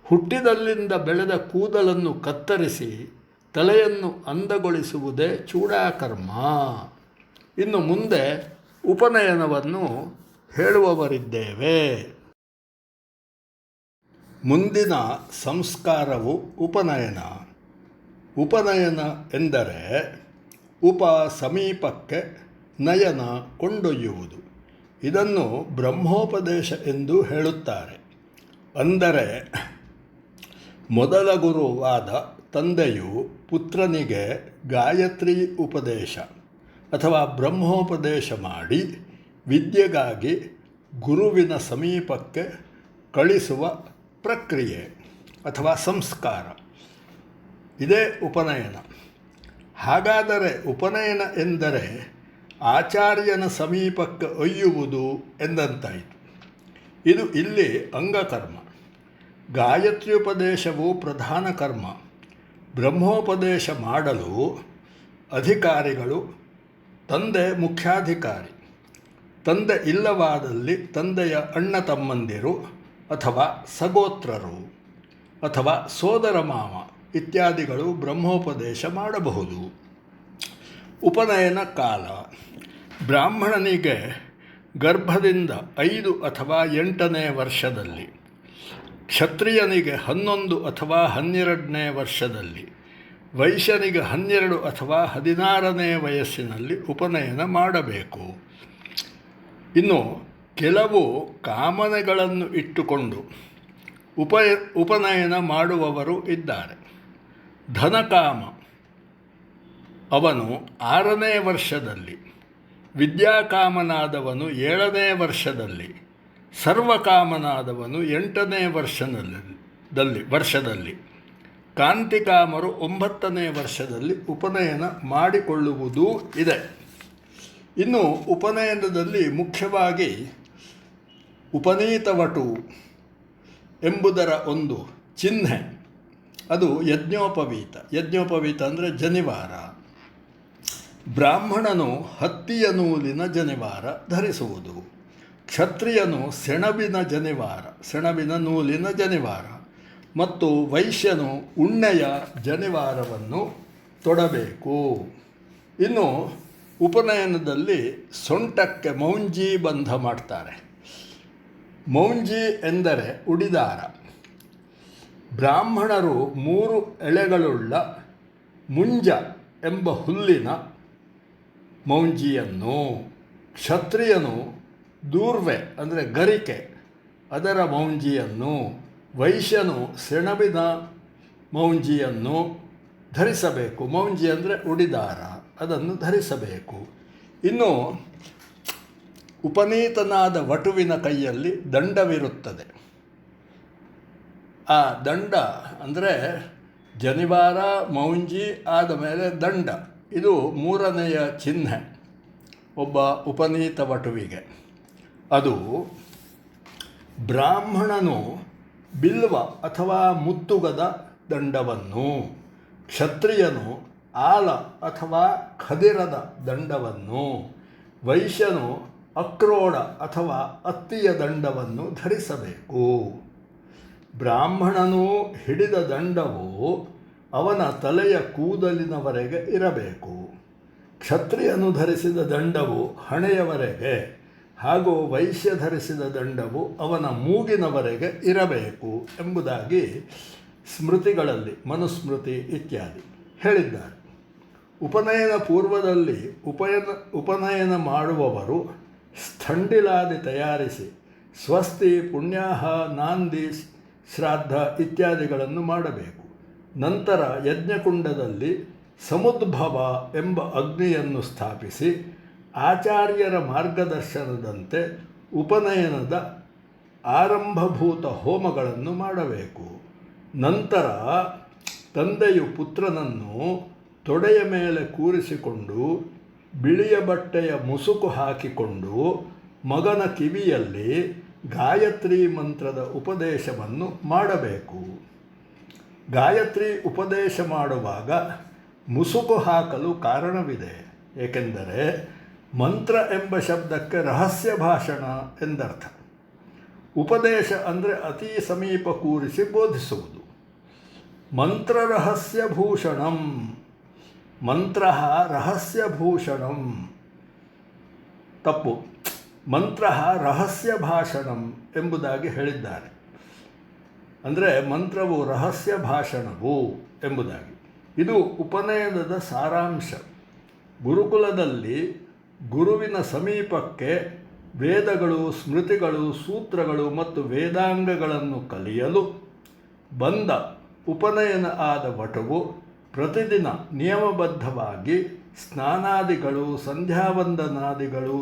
ಹುಟ್ಟಿದಲ್ಲಿಂದ ಬೆಳೆದ ಕೂದಲನ್ನು ಕತ್ತರಿಸಿ ತಲೆಯನ್ನು ಅಂದಗೊಳಿಸುವುದೇ ಚೂಡಾಕರ್ಮ. ಇನ್ನು ಮುಂದೆ ಉಪನಯನವನ್ನು ಹೇಳುವವರಿದ್ದೇವೆ. ಮುಂದಿನ ಸಂಸ್ಕಾರವು ಉಪನಯನ. ಉಪನಯನ ಎಂದರೆ ಉಪ ಸಮೀಪಕ್ಕೆ, ನಯನ ಕೊಂಡೊಯ್ಯುವುದು. ಇದನ್ನು ಬ್ರಹ್ಮೋಪದೇಶ ಎಂದು ಹೇಳುತ್ತಾರೆ. ಅಂದರೆ ಮೊದಲ ಗುರುವಾದ ತಂದೆಯು ಪುತ್ರನಿಗೆ ಗಾಯತ್ರಿ ಉಪದೇಶ ಅಥವಾ ಬ್ರಹ್ಮೋಪದೇಶ ಮಾಡಿ ವಿದ್ಯೆಗಾಗಿ ಗುರುವಿನ ಸಮೀಪಕ್ಕೆ ಕಳಿಸುವ ಪ್ರಕ್ರಿಯೆ ಅಥವಾ ಸಂಸ್ಕಾರ. ಇದೇ ಉಪನಯನ. ಹಾಗಾದರೆ ಉಪನಯನ ಎಂದರೆ ಆಚಾರ್ಯನ ಸಮೀಪಕ್ಕೆ ಒಯ್ಯುವುದು ಎಂದಂತಾಯಿತು. ಇದು ಇಲ್ಲಿ ಅಂಗಕರ್ಮ. ಗಾಯತ್ರ್ಯೋಪದೇಶವು ಪ್ರಧಾನ ಕರ್ಮ. ಬ್ರಹ್ಮೋಪದೇಶ ಮಾಡಲು ಅಧಿಕಾರಿಗಳು ತಂದೆ ಮುಖ್ಯಾಧಿಕಾರಿ. ತಂದೆ ಇಲ್ಲವಾದಲ್ಲಿ ತಂದೆಯ ಅಣ್ಣ ತಮ್ಮಂದಿರು ಅಥವಾ ಸಗೋತ್ರರು ಅಥವಾ ಸೋದರ ಮಾವ ಇತ್ಯಾದಿಗಳು ಬ್ರಹ್ಮೋಪದೇಶ ಮಾಡಬಹುದು. ಉಪನಯನ ಕಾಲ: ಬ್ರಾಹ್ಮಣನಿಗೆ ಗರ್ಭದಿಂದ 5 ಅಥವಾ 8ನೇ ವರ್ಷದಲ್ಲಿ, ಕ್ಷತ್ರಿಯನಿಗೆ 11 ಅಥವಾ 12ನೇ ವರ್ಷದಲ್ಲಿ, ವೈಶ್ಯನಿಗೆ 12 ಅಥವಾ 16ನೇ ವಯಸ್ಸಿನಲ್ಲಿ ಉಪನಯನ ಮಾಡಬೇಕು. ಇನ್ನು ಕೆಲವು ಕಾಮನೆಗಳನ್ನು ಇಟ್ಟುಕೊಂಡು ಉಪನಯನ ಮಾಡುವವರು ಇದ್ದಾರೆ. ಧನಕಾಮ ಅವನು 6ನೇ ವರ್ಷದಲ್ಲಿ, ವಿದ್ಯಾಕಾಮನಾದವನು 7ನೇ ವರ್ಷದಲ್ಲಿ, ಸರ್ವಕಾಮನಾದವನು 8ನೇ ವರ್ಷದಲ್ಲಿ, ಕಾಂತಿಕಾಮರು 9ನೇ ವರ್ಷದಲ್ಲಿ ಉಪನಯನ ಮಾಡಿಕೊಳ್ಳುವುದೂ ಇದೆ. ಇನ್ನು ಉಪನಯನದಲ್ಲಿ ಮುಖ್ಯವಾಗಿ ಉಪನೀತವಟು ಎಂಬುದರ ಒಂದು ಚಿಹ್ನೆ ಅದು ಯಜ್ಞೋಪವೀತ. ಯಜ್ಞೋಪವೀತ ಅಂದರೆ ಜನಿವಾರ. ಬ್ರಾಹ್ಮಣನು ಹತ್ತಿಯ ನೂಲಿನ ಜನಿವಾರ ಧರಿಸುವುದು. ಕ್ಷತ್ರಿಯನು ಸೆಣಬಿನ ಜನಿವಾರ, ಸೆಣಬಿನ ನೂಲಿನ ಜನಿವಾರ. ಮತ್ತು ವೈಶ್ಯನು ಉಣ್ಣೆಯ ಜನಿವಾರವನ್ನು ತೊಡಬೇಕು. ಇನ್ನು ಉಪನಯನದಲ್ಲಿ ಸೊಂಟಕ್ಕೆ ಮೌಂಜಿ ಬಂಧ ಮಾಡ್ತಾರೆ. ಮೌಂಜಿ ಎಂದರೆ ಉಡಿದಾರ. ಬ್ರಾಹ್ಮಣರು 3 ಎಳೆಗಳುಳ್ಳ ಮುಂಜ ಎಂಬ ಹುಲ್ಲಿನ ಮೌಂಜಿಯನ್ನು, ಕ್ಷತ್ರಿಯನು ದೂರ್ವೆ ಅಂದರೆ ಗರಿಕೆ ಅದರ ಮೌಂಜಿಯನ್ನು, ವೈಶ್ಯನು ಸೆಣಬಿನ ಮೌಂಜಿಯನ್ನು ಧರಿಸಬೇಕು. ಮೌಂಜಿ ಅಂದರೆ ಉಡಿದಾರ, ಅದನ್ನು ಧರಿಸಬೇಕು. ಇನ್ನು ಉಪನೀತನಾದ ವಟುವಿನ ಕೈಯಲ್ಲಿ ದಂಡವಿರುತ್ತದೆ. ಆ ದಂಡ ಅಂದರೆ ಜನಿವಾರ, ಮೌಂಜಿ ಆದ ಮೇಲೆ ದಂಡ, ಇದು 3ನೆಯ ಚಿಹ್ನೆ ಒಬ್ಬ ಉಪನೀತ ವಟುವಿಗೆ. ಅದು ಬ್ರಾಹ್ಮಣನು ಬಿಲ್ವ ಅಥವಾ ಮುತ್ತುಗದ ದಂಡವನ್ನು, ಕ್ಷತ್ರಿಯನು ಆಲ ಅಥವಾ ಖದಿರದ ದಂಡವನ್ನು, ವೈಶ್ಯನು ಅಕ್ರೋಡ ಅಥವಾ ಅತ್ತಿಯ ದಂಡವನ್ನು ಧರಿಸಬೇಕು. ಬ್ರಾಹ್ಮಣನು ಹಿಡಿದ ದಂಡವು ಅವನ ತಲೆಯ ಕೂದಲಿನವರೆಗೆ ಇರಬೇಕು. ಕ್ಷತ್ರಿಯನು ಧರಿಸಿದ ದಂಡವು ಹಣೆಯವರೆಗೆ ಹಾಗೂ ವೈಶ್ಯ ಧರಿಸಿದ ದಂಡವು ಅವನ ಮೂಗಿನವರೆಗೆ ಇರಬೇಕು ಎಂಬುದಾಗಿ ಸ್ಮೃತಿಗಳಲ್ಲಿ, ಮನುಸ್ಮೃತಿ ಇತ್ಯಾದಿ ಹೇಳಿದ್ದಾರೆ. ಉಪನಯನ ಪೂರ್ವದಲ್ಲಿ ಉಪನಯನ ಮಾಡುವವರು ಸ್ಥಂಡಿಲಾದಿ ತಯಾರಿಸಿ ಸ್ವಸ್ತಿ, ಪುಣ್ಯಾಹ, ನಾಂದಿ, ಶ್ರಾದ್ದ ಇತ್ಯಾದಿಗಳನ್ನು ಮಾಡಬೇಕು. ನಂತರ ಯಜ್ಞಕುಂಡದಲ್ಲಿ ಸಮುದ್ಭವ ಎಂಬ ಅಗ್ನಿಯನ್ನು ಸ್ಥಾಪಿಸಿ ಆಚಾರ್ಯರ ಮಾರ್ಗದರ್ಶನದಂತೆ ಉಪನಯನದ ಆರಂಭಭೂತ ಹೋಮಗಳನ್ನು ಮಾಡಬೇಕು. ನಂತರ ತಂದೆಯು ಪುತ್ರನನ್ನು ತೊಡೆಯ ಮೇಲೆ ಕೂರಿಸಿಕೊಂಡು ಬಿಳಿಯ ಬಟ್ಟೆಯ ಮುಸುಕು ಹಾಕಿಕೊಂಡು ಮಗನ ಕಿವಿಯಲ್ಲಿ ಗಾಯತ್ರಿ ಮಂತ್ರದ ಉಪದೇಶವನ್ನು ಮಾಡಬೇಕು. ಗಾಯತ್ರಿ ಉಪದೇಶ ಮಾಡುವಾಗ ಮುಸುಕು ಹಾಕಲು ಕಾರಣವಿದೆ. ಏಕೆಂದರೆ ಮಂತ್ರ ಎಂಬ ಶಬ್ದಕ್ಕೆ ರಹಸ್ಯ ಭಾಷಣ ಎಂದರ್ಥ. ಉಪದೇಶ ಅಂದರೆ ಅತಿ ಸಮೀಪ ಕೂರಿಸಿ ಬೋಧಿಸುವುದು. ಮಂತ್ರ ರಹಸ್ಯಭೂಷಣಂ, ಮಂತ್ರ ರಹಸ್ಯಭೂಷಣಂ, ತಪ್ಪು, ಮಂತ್ರ ರಹಸ್ಯ ಭಾಷಣಂ ಎಂಬುದಾಗಿ ಹೇಳಿದ್ದಾರೆ. ಅಂದರೆ ಮಂತ್ರವು ರಹಸ್ಯ ಭಾಷಣವು ಎಂಬುದಾಗಿ. ಇದು ಉಪನಯನದ ಸಾರಾಂಶ. ಗುರುಕುಲದಲ್ಲಿ ಗುರುವಿನ ಸಮೀಪಕ್ಕೆ ವೇದಗಳು, ಸ್ಮೃತಿಗಳು, ಸೂತ್ರಗಳು ಮತ್ತು ವೇದಾಂಗಗಳನ್ನು ಕಲಿಯಲು ಬಂದ ಉಪನಯನ ಆದ ವಟುವು ಪ್ರತಿದಿನ ನಿಯಮಬದ್ಧವಾಗಿ ಸ್ನಾನಾದಿಗಳು, ಸಂಧ್ಯಾವಂದನಾದಿಗಳು,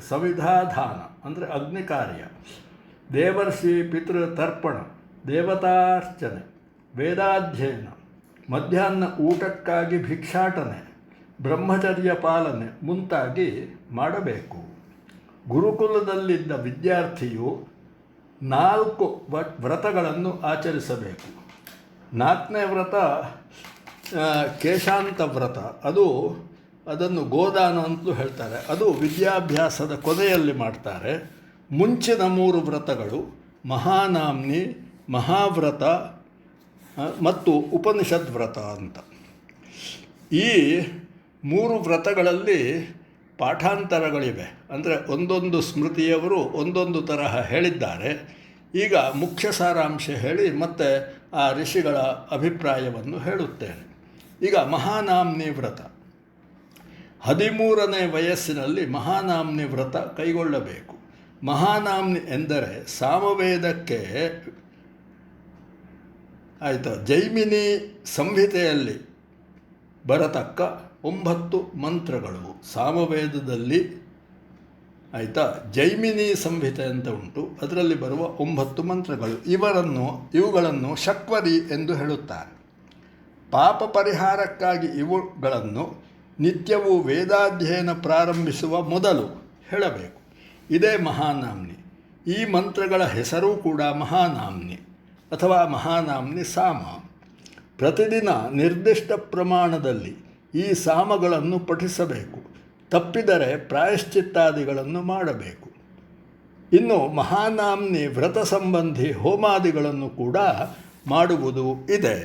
ಸವಿಧಾಧಾನ ಅಂದರೆ ಅಗ್ನಿ ಕಾರ್ಯ, ದೇವರ್ಷಿ ಪಿತೃತರ್ಪಣ, ದೇವತಾರ್ಚನೆ, ವೇದಾಧ್ಯಯನ, ಮಧ್ಯಾಹ್ನ ಊಟಕ್ಕಾಗಿ ಭಿಕ್ಷಾಟನೆ, ಬ್ರಹ್ಮಚರ್ಯ ಪಾಲನೆ ಮುಂತಾಗಿ ಮಾಡಬೇಕು. ಗುರುಕುಲದಲ್ಲಿದ್ದ ವಿದ್ಯಾರ್ಥಿಯು 4 ವ್ರತಗಳನ್ನು ಆಚರಿಸಬೇಕು. 4ನೇ ವ್ರತ ಕೇಶಾಂತ ವ್ರತ. ಅದನ್ನು ಗೋದಾನ ಅಂತಲೂ ಹೇಳ್ತಾರೆ. ಅದು ವಿದ್ಯಾಭ್ಯಾಸದ ಕೊನೆಯಲ್ಲಿ ಮಾಡ್ತಾರೆ. ಮುಂಚಿನ 3 ವ್ರತಗಳು ಮಹಾನಾಮ್ನಿ, ಮಹಾವ್ರತ ಮತ್ತು ಉಪನಿಷದ್ ವ್ರತ ಅಂತ. ಈ 3 ವ್ರತಗಳಲ್ಲಿ ಪಾಠಾಂತರಗಳಿವೆ. ಅಂದರೆ ಒಂದೊಂದು ಸ್ಮೃತಿಯವರು ಒಂದೊಂದು ತರಹ ಹೇಳಿದ್ದಾರೆ. ಈಗ ಮುಖ್ಯ ಸಾರಾಂಶ ಹೇಳಿ ಮತ್ತೆ ಆ ಋಷಿಗಳ ಅಭಿಪ್ರಾಯವನ್ನು ಹೇಳುತ್ತೇನೆ. ಈಗ ಮಹಾನಾಮ್ನಿ ವ್ರತ. 13ನೇ ವಯಸ್ಸಿನಲ್ಲಿ ಮಹಾನಾಮ್ನಿ ವ್ರತ ಕೈಗೊಳ್ಳಬೇಕು. ಮಹಾನಾಮ್ನಿ ಎಂದರೆ ಸಾಮವೇದಕ್ಕೆ ಜೈಮಿನಿ ಸಂಹಿತೆಯಲ್ಲಿ ಬರತಕ್ಕ 9 ಮಂತ್ರಗಳು. ಸಾಮವೇದದಲ್ಲಿ ಜೈಮಿನಿ ಸಂಹಿತೆ ಅಂತ ಉಂಟು, ಅದರಲ್ಲಿ ಬರುವ 9 ಮಂತ್ರಗಳು. ಇವುಗಳನ್ನು ಶಕ್ವರಿ ಎಂದು ಹೇಳುತ್ತಾರೆ. ಪಾಪ ಪರಿಹಾರಕ್ಕಾಗಿ ಇವುಗಳನ್ನು ನಿತ್ಯವೂ ವೇದಾಧ್ಯಯನ ಪ್ರಾರಂಭಿಸುವ ಮೊದಲು ಹೇಳಬೇಕು. ಇದೇ ಮಹಾನಾಮ್ನಿ. ಈ ಮಂತ್ರಗಳ ಹೆಸರೂ ಕೂಡ ಮಹಾನಾಮ್ನಿ ಅಥವಾ ಮಹಾನಾಮ್ನಿ ಸಾಮ. ಪ್ರತಿದಿನ ನಿರ್ದಿಷ್ಟ ಪ್ರಮಾಣದಲ್ಲಿ ಈ ಸಾಮಗಳನ್ನು ಪಠಿಸಬೇಕು. ತಪ್ಪಿದರೆ ಪ್ರಾಯಶ್ಚಿತ್ತಾದಿಗಳನ್ನು ಮಾಡಬೇಕು. ಇನ್ನು ಮಹಾನಾಮ್ನಿ ವ್ರತ ಸಂಬಂಧಿ ಹೋಮಾದಿಗಳನ್ನು ಕೂಡ ಮಾಡುವುದು ಇದೆ.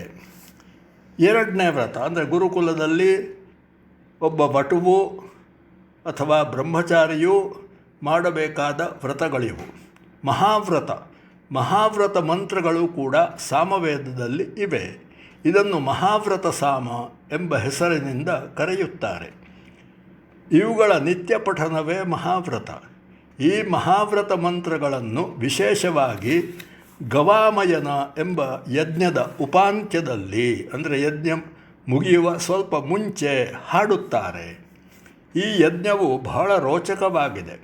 ಎರಡನೇ ವ್ರತ ಅಂದರೆ ಗುರುಕುಲದಲ್ಲಿ ಒಬ್ಬ ವಟುವು ಅಥವಾ ಬ್ರಹ್ಮಚಾರಿಯೂ ಮಾಡಬೇಕಾದ ವ್ರತಗಳಿವು. ಮಹಾವ್ರತ ಮಂತ್ರಗಳು ಕೂಡ ಸಾಮವೇದದಲ್ಲಿ ಇವೆ. ಇದನ್ನು ಮಹಾವ್ರತ ಸಾಮ ಎಂಬ ಹೆಸರಿನಿಂದ ಕರೆಯುತ್ತಾರೆ. ಇವುಗಳ ನಿತ್ಯ ಪಠನವೇ ಮಹಾವ್ರತ. ಈ ಮಹಾವ್ರತ ಮಂತ್ರಗಳನ್ನು ವಿಶೇಷವಾಗಿ ಗವಾಮಯನ ಎಂಬ ಯಜ್ಞದ ಉಪಾಂತ್ಯದಲ್ಲಿ, ಅಂದರೆ ಯಜ್ಞ ಮುಗಿಯುವ ಸ್ವಲ್ಪ ಮುಂಚೆ ಹಾಡುತ್ತಾರೆ. ಈ ಯಜ್ಞವು ಬಹಳ ರೋಚಕವಾಗಿದೆ.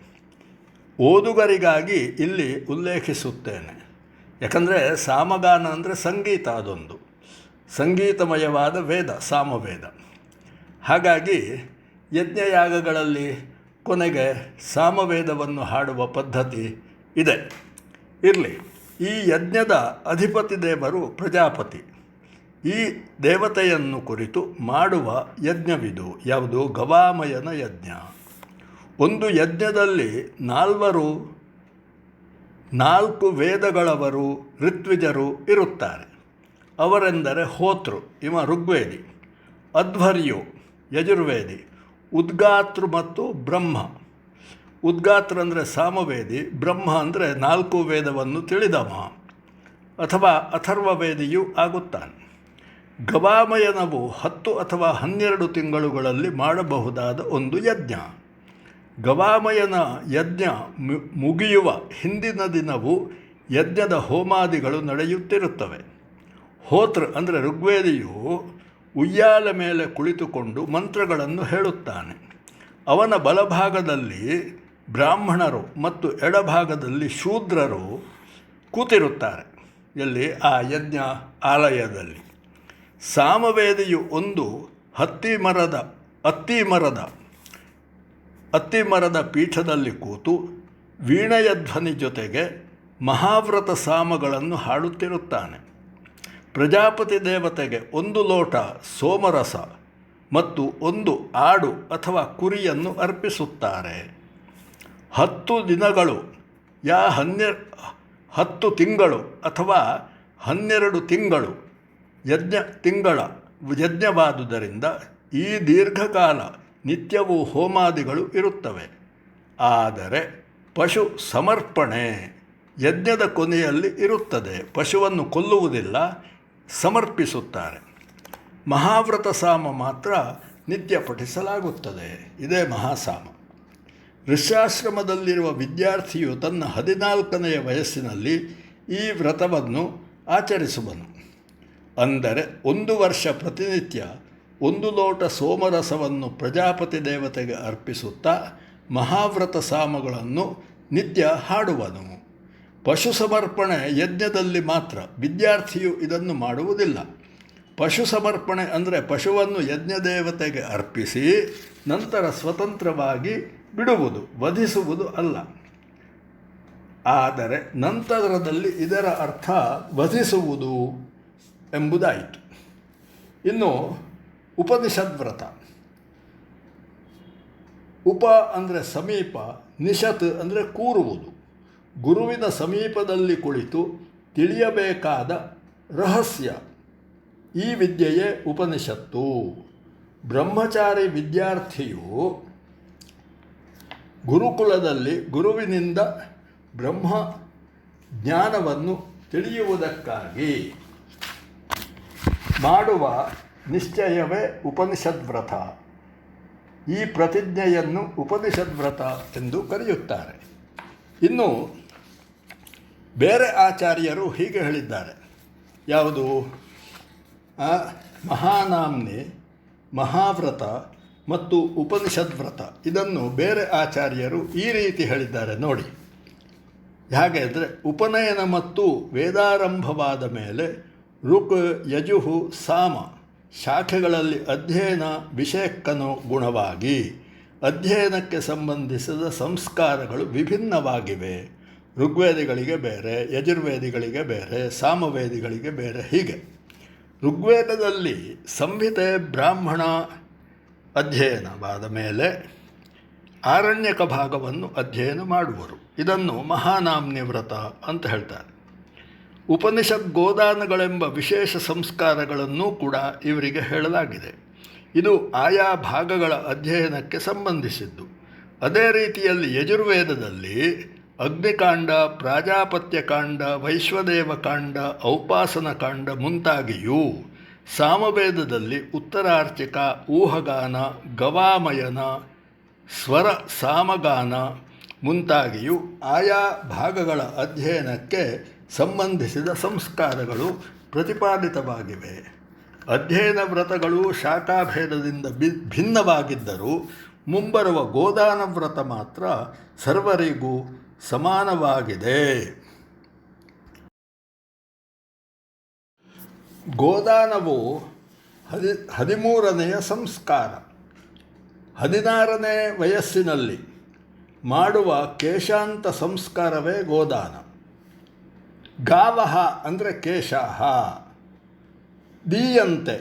ಓದುಗರಿಗಾಗಿ ಇಲ್ಲಿ ಉಲ್ಲೇಖಿಸುತ್ತೇನೆ. ಯಾಕಂದರೆ ಸಾಮಗಾನ ಅಂದರೆ ಸಂಗೀತ, ಅದೊಂದು ಸಂಗೀತಮಯವಾದ ವೇದ ಸಾಮವೇದ. ಹಾಗಾಗಿ ಯಜ್ಞಯಾಗಗಳಲ್ಲಿ ಕೊನೆಗೆ ಸಾಮವೇದವನ್ನು ಹಾಡುವ ಪದ್ಧತಿ ಇದೆ. ಇರಲಿ, ಈ ಯಜ್ಞದ ಅಧಿಪತಿ ದೇವರು ಪ್ರಜಾಪತಿ. ಈ ದೇವತೆಯನ್ನು ಕುರಿತು ಮಾಡುವ ಯಜ್ಞವಿದು. ಯಾವುದು? ಗವಾಮಯನ ಯಜ್ಞ. ಒಂದು ಯಜ್ಞದಲ್ಲಿ 4 ವೇದಗಳವರು ಋತ್ವಿಜರು ಇರುತ್ತಾರೆ. ಅವರೆಂದರೆ ಹೋತೃ, ಇವ ಋಗ್ವೇದಿ; ಅಧ್ವರ್ಯು ಯಜುರ್ವೇದಿ; ಉದ್ಗಾತೃ ಮತ್ತು ಬ್ರಹ್ಮ. ಉದ್ಗಾತ್ರ ಅಂದರೆ ಸಾಮವೇದಿ, ಬ್ರಹ್ಮ ಅಂದರೆ 4 ವೇದವನ್ನು ತಿಳಿದವ ಅಥವಾ ಅಥರ್ವವೇದಿಯೂ ಆಗುತ್ತಾನೆ. ಗವಾಮಯನವು 10 ಅಥವಾ 12 ತಿಂಗಳುಗಳಲ್ಲಿ ಮಾಡಬಹುದಾದ ಒಂದು ಯಜ್ಞ. ಗವಾಮಯನ ಯಜ್ಞ ಮುಗಿಯುವ ಹಿಂದಿನ ದಿನವೂ ಯಜ್ಞದ ಹೋಮಾದಿಗಳು ನಡೆಯುತ್ತಿರುತ್ತವೆ. ಹೋತೃ ಅಂದರೆ ಋಗ್ವೇದಿಯು ಉಯ್ಯಾಲ ಮೇಲೆ ಕುಳಿತುಕೊಂಡು ಮಂತ್ರಗಳನ್ನು ಹೇಳುತ್ತಾನೆ. ಅವನ ಬಲಭಾಗದಲ್ಲಿ ಬ್ರಾಹ್ಮಣರು ಮತ್ತು ಎಡಭಾಗದಲ್ಲಿ ಶೂದ್ರರು ಕೂತಿರುತ್ತಾರೆ. ಎಲ್ಲಿ? ಆ ಯಜ್ಞ ಆಲಯದಲ್ಲಿ. ಸಾಮವೇದಿಯು ಒಂದು ಅತ್ತಿ ಮರದ ಪೀಠದಲ್ಲಿ ಕೂತು ವೀಣೆಯ ಧ್ವನಿ ಜೊತೆಗೆ ಮಹಾವ್ರತ ಸಾಮಗಳನ್ನು ಹಾಡುತ್ತಿರುತ್ತಾನೆ. ಪ್ರಜಾಪತಿ ದೇವತೆಗೆ 1 ಲೋಟ ಸೋಮರಸ ಮತ್ತು 1 ಆಡು ಅಥವಾ ಕುರಿಯನ್ನು ಅರ್ಪಿಸುತ್ತಾರೆ. 10 ದಿನಗಳು 10 ತಿಂಗಳು ಅಥವಾ 12 ತಿಂಗಳು ಯಜ್ಞವಾದುದರಿಂದ ಈ ದೀರ್ಘಕಾಲ ನಿತ್ಯವೂ ಹೋಮಾದಿಗಳು ಇರುತ್ತವೆ. ಆದರೆ ಪಶು ಸಮರ್ಪಣೆ ಯಜ್ಞದ ಕೊನೆಯಲ್ಲಿ ಇರುತ್ತದೆ. ಪಶುವನ್ನು ಕೊಲ್ಲುವುದಿಲ್ಲ, ಸಮರ್ಪಿಸುತ್ತಾರೆ. ಮಹಾವ್ರತ ಸಾಮ ಮಾತ್ರ ನಿತ್ಯ ಪಠಿಸಲಾಗುತ್ತದೆ. ಇದೇ ಮಹಾಸಾಮ. ಋಷ್ಯಾಶ್ರಮದಲ್ಲಿರುವ ವಿದ್ಯಾರ್ಥಿಯು ತನ್ನ 14ನೆಯ ವಯಸ್ಸಿನಲ್ಲಿ ಈ ವ್ರತವನ್ನು ಆಚರಿಸುವನು. ಅಂದರೆ 1 ವರ್ಷ ಪ್ರತಿನಿತ್ಯ 1 ಲೋಟ ಸೋಮರಸವನ್ನು ಪ್ರಜಾಪತಿ ದೇವತೆಗೆ ಅರ್ಪಿಸುತ್ತಾ ಮಹಾವ್ರತ ಸಾಮಗಳನ್ನು ನಿತ್ಯ ಹಾಡುವನು. ಪಶು ಸಮರ್ಪಣೆ ಯಜ್ಞದಲ್ಲಿ ಮಾತ್ರ. ವಿದ್ಯಾರ್ಥಿಯು ಇದನ್ನು ಮಾಡುವುದಿಲ್ಲ. ಪಶು ಸಮರ್ಪಣೆ ಅಂದರೆ ಪಶುವನ್ನು ಯಜ್ಞದೇವತೆಗೆ ಅರ್ಪಿಸಿ ನಂತರ ಸ್ವತಂತ್ರವಾಗಿ ಬಿಡುವುದು, ವಧಿಸುವುದು ಅಲ್ಲ. ಆದರೆ ನಂತರದಲ್ಲಿ ಇದರ ಅರ್ಥ ವಧಿಸುವುದು ಎಂಬುದಾಯಿತು. ಇನ್ನು ಉಪನಿಷದ್ ವ್ರತ. ಉಪ ಅಂದರೆ ಸಮೀಪ, ನಿಷತ್ ಅಂದರೆ ಕೂರುವುದು. ಗುರುವಿನ ಸಮೀಪದಲ್ಲಿ ಕುಳಿತು ತಿಳಿಯಬೇಕಾದ ರಹಸ್ಯ, ಈ ವಿದ್ಯೆಯೇ ಉಪನಿಷತ್ತು. ಬ್ರಹ್ಮಚಾರಿ ವಿದ್ಯಾರ್ಥಿಯು ಗುರುಕುಲದಲ್ಲಿ ಗುರುವಿನಿಂದ ಬ್ರಹ್ಮ ಜ್ಞಾನವನ್ನು ತಿಳಿಯುವುದಕ್ಕಾಗಿ ಮಾಡುವ ನಿಶ್ಚಯವೇ ಉಪನಿಷದ್ವ್ರತ. ಈ ಪ್ರತಿಜ್ಞೆಯನ್ನು ಉಪನಿಷದ್ವ್ರತ ಎಂದು ಕರೆಯುತ್ತಾರೆ. ಇನ್ನು ಬೇರೆ ಆಚಾರ್ಯರು ಹೀಗೆ ಹೇಳಿದ್ದಾರೆ. ಯಾವುದು? ಮಹಾನಾಮ್ನಿ, ಮಹಾವ್ರತ ಮತ್ತು ಉಪನಿಷದ್ವ್ರತ. ಇದನ್ನು ಬೇರೆ ಆಚಾರ್ಯರು ಈ ರೀತಿ ಹೇಳಿದ್ದಾರೆ ನೋಡಿ. ಹೇಗೆ ಅಂದರೆ, ಉಪನಯನ ಮತ್ತು ವೇದಾರಂಭವಾದ ಮೇಲೆ ಋಕ್, ಯಜುಹು, ಸಾಮ ಶಾಖೆಗಳಲ್ಲಿ ಅಧ್ಯಯನ ವಿಷಯಕ್ಕನುಗುಣವಾಗಿ ಅಧ್ಯಯನಕ್ಕೆ ಸಂಬಂಧಿಸಿದ ಸಂಸ್ಕಾರಗಳು ವಿಭಿನ್ನವಾಗಿವೆ. ಋಗ್ವೇದಿಗಳಿಗೆ ಬೇರೆ, ಯಜುರ್ವೇದಿಗಳಿಗೆ ಬೇರೆ, ಸಾಮವೇದಿಗಳಿಗೆ ಬೇರೆ. ಹೀಗೆ ಋಗ್ವೇದದಲ್ಲಿ ಸಂಹಿತೆ ಬ್ರಾಹ್ಮಣ ಅಧ್ಯಯನವಾದ ಮೇಲೆ ಆರಣ್ಯಕ ಭಾಗವನ್ನು ಅಧ್ಯಯನ ಮಾಡುವರು. ಇದನ್ನು ಮಹಾನಾಮ್ನಿ ವ್ರತ ಅಂತ ಹೇಳ್ತಾರೆ. ಉಪನಿಷತ್ ಗೋದಾನಗಳೆಂಬ ವಿಶೇಷ ಸಂಸ್ಕಾರಗಳನ್ನು ಕೂಡ ಇವರಿಗೆ ಹೇಳಲಾಗಿದೆ. ಇದು ಆಯಾ ಭಾಗಗಳ ಅಧ್ಯಯನಕ್ಕೆ ಸಂಬಂಧಿಸಿದ್ದು. ಅದೇ ರೀತಿಯಲ್ಲಿ ಯಜುರ್ವೇದದಲ್ಲಿ ಅಗ್ನಿಕಾಂಡ, ಪ್ರಾಜಾಪತ್ಯಕಾಂಡ, ವೈಶ್ವದೇವಕಾಂಡ, ಔಪಾಸನಕಾಂಡ ಮುಂತಾಗಿಯೂ, ಸಾಮವೇದದಲ್ಲಿ ಉತ್ತರಾರ್ಚಿಕ, ಊಹಗಾನ, ಗವಾಮಯನ, ಸ್ವರ ಸಾಮಗಾನ ಮುಂತಾಗಿಯೂ ಆಯಾ ಭಾಗಗಳ ಅಧ್ಯಯನಕ್ಕೆ ಸಂಬಂಧಿಸಿದ ಸಂಸ್ಕಾರಗಳು ಪ್ರತಿಪಾದಿತವಾಗಿವೆ. ಅಧ್ಯಯನ ವ್ರತಗಳು ಶಾಖಾಭೇದದಿಂದ ಭಿನ್ನವಾಗಿದ್ದರೂ ಮುಂಬರುವ ಗೋದಾನ ವ್ರತ ಮಾತ್ರ ಸರ್ವರಿಗೂ ಸಮಾನವಾಗಿದೆ. ಗೋದಾನವು 13ನೆಯ ಸಂಸ್ಕಾರ. 16ನೇ ವಯಸ್ಸಿನಲ್ಲಿ ಮಾಡುವ ಕೇಶಾಂತ ಸಂಸ್ಕಾರವೇ ಗೋದಾನ. ಗಾವಹ ಅಂದರೆ ಕೇಶಃ, ದೀಯಂತೆ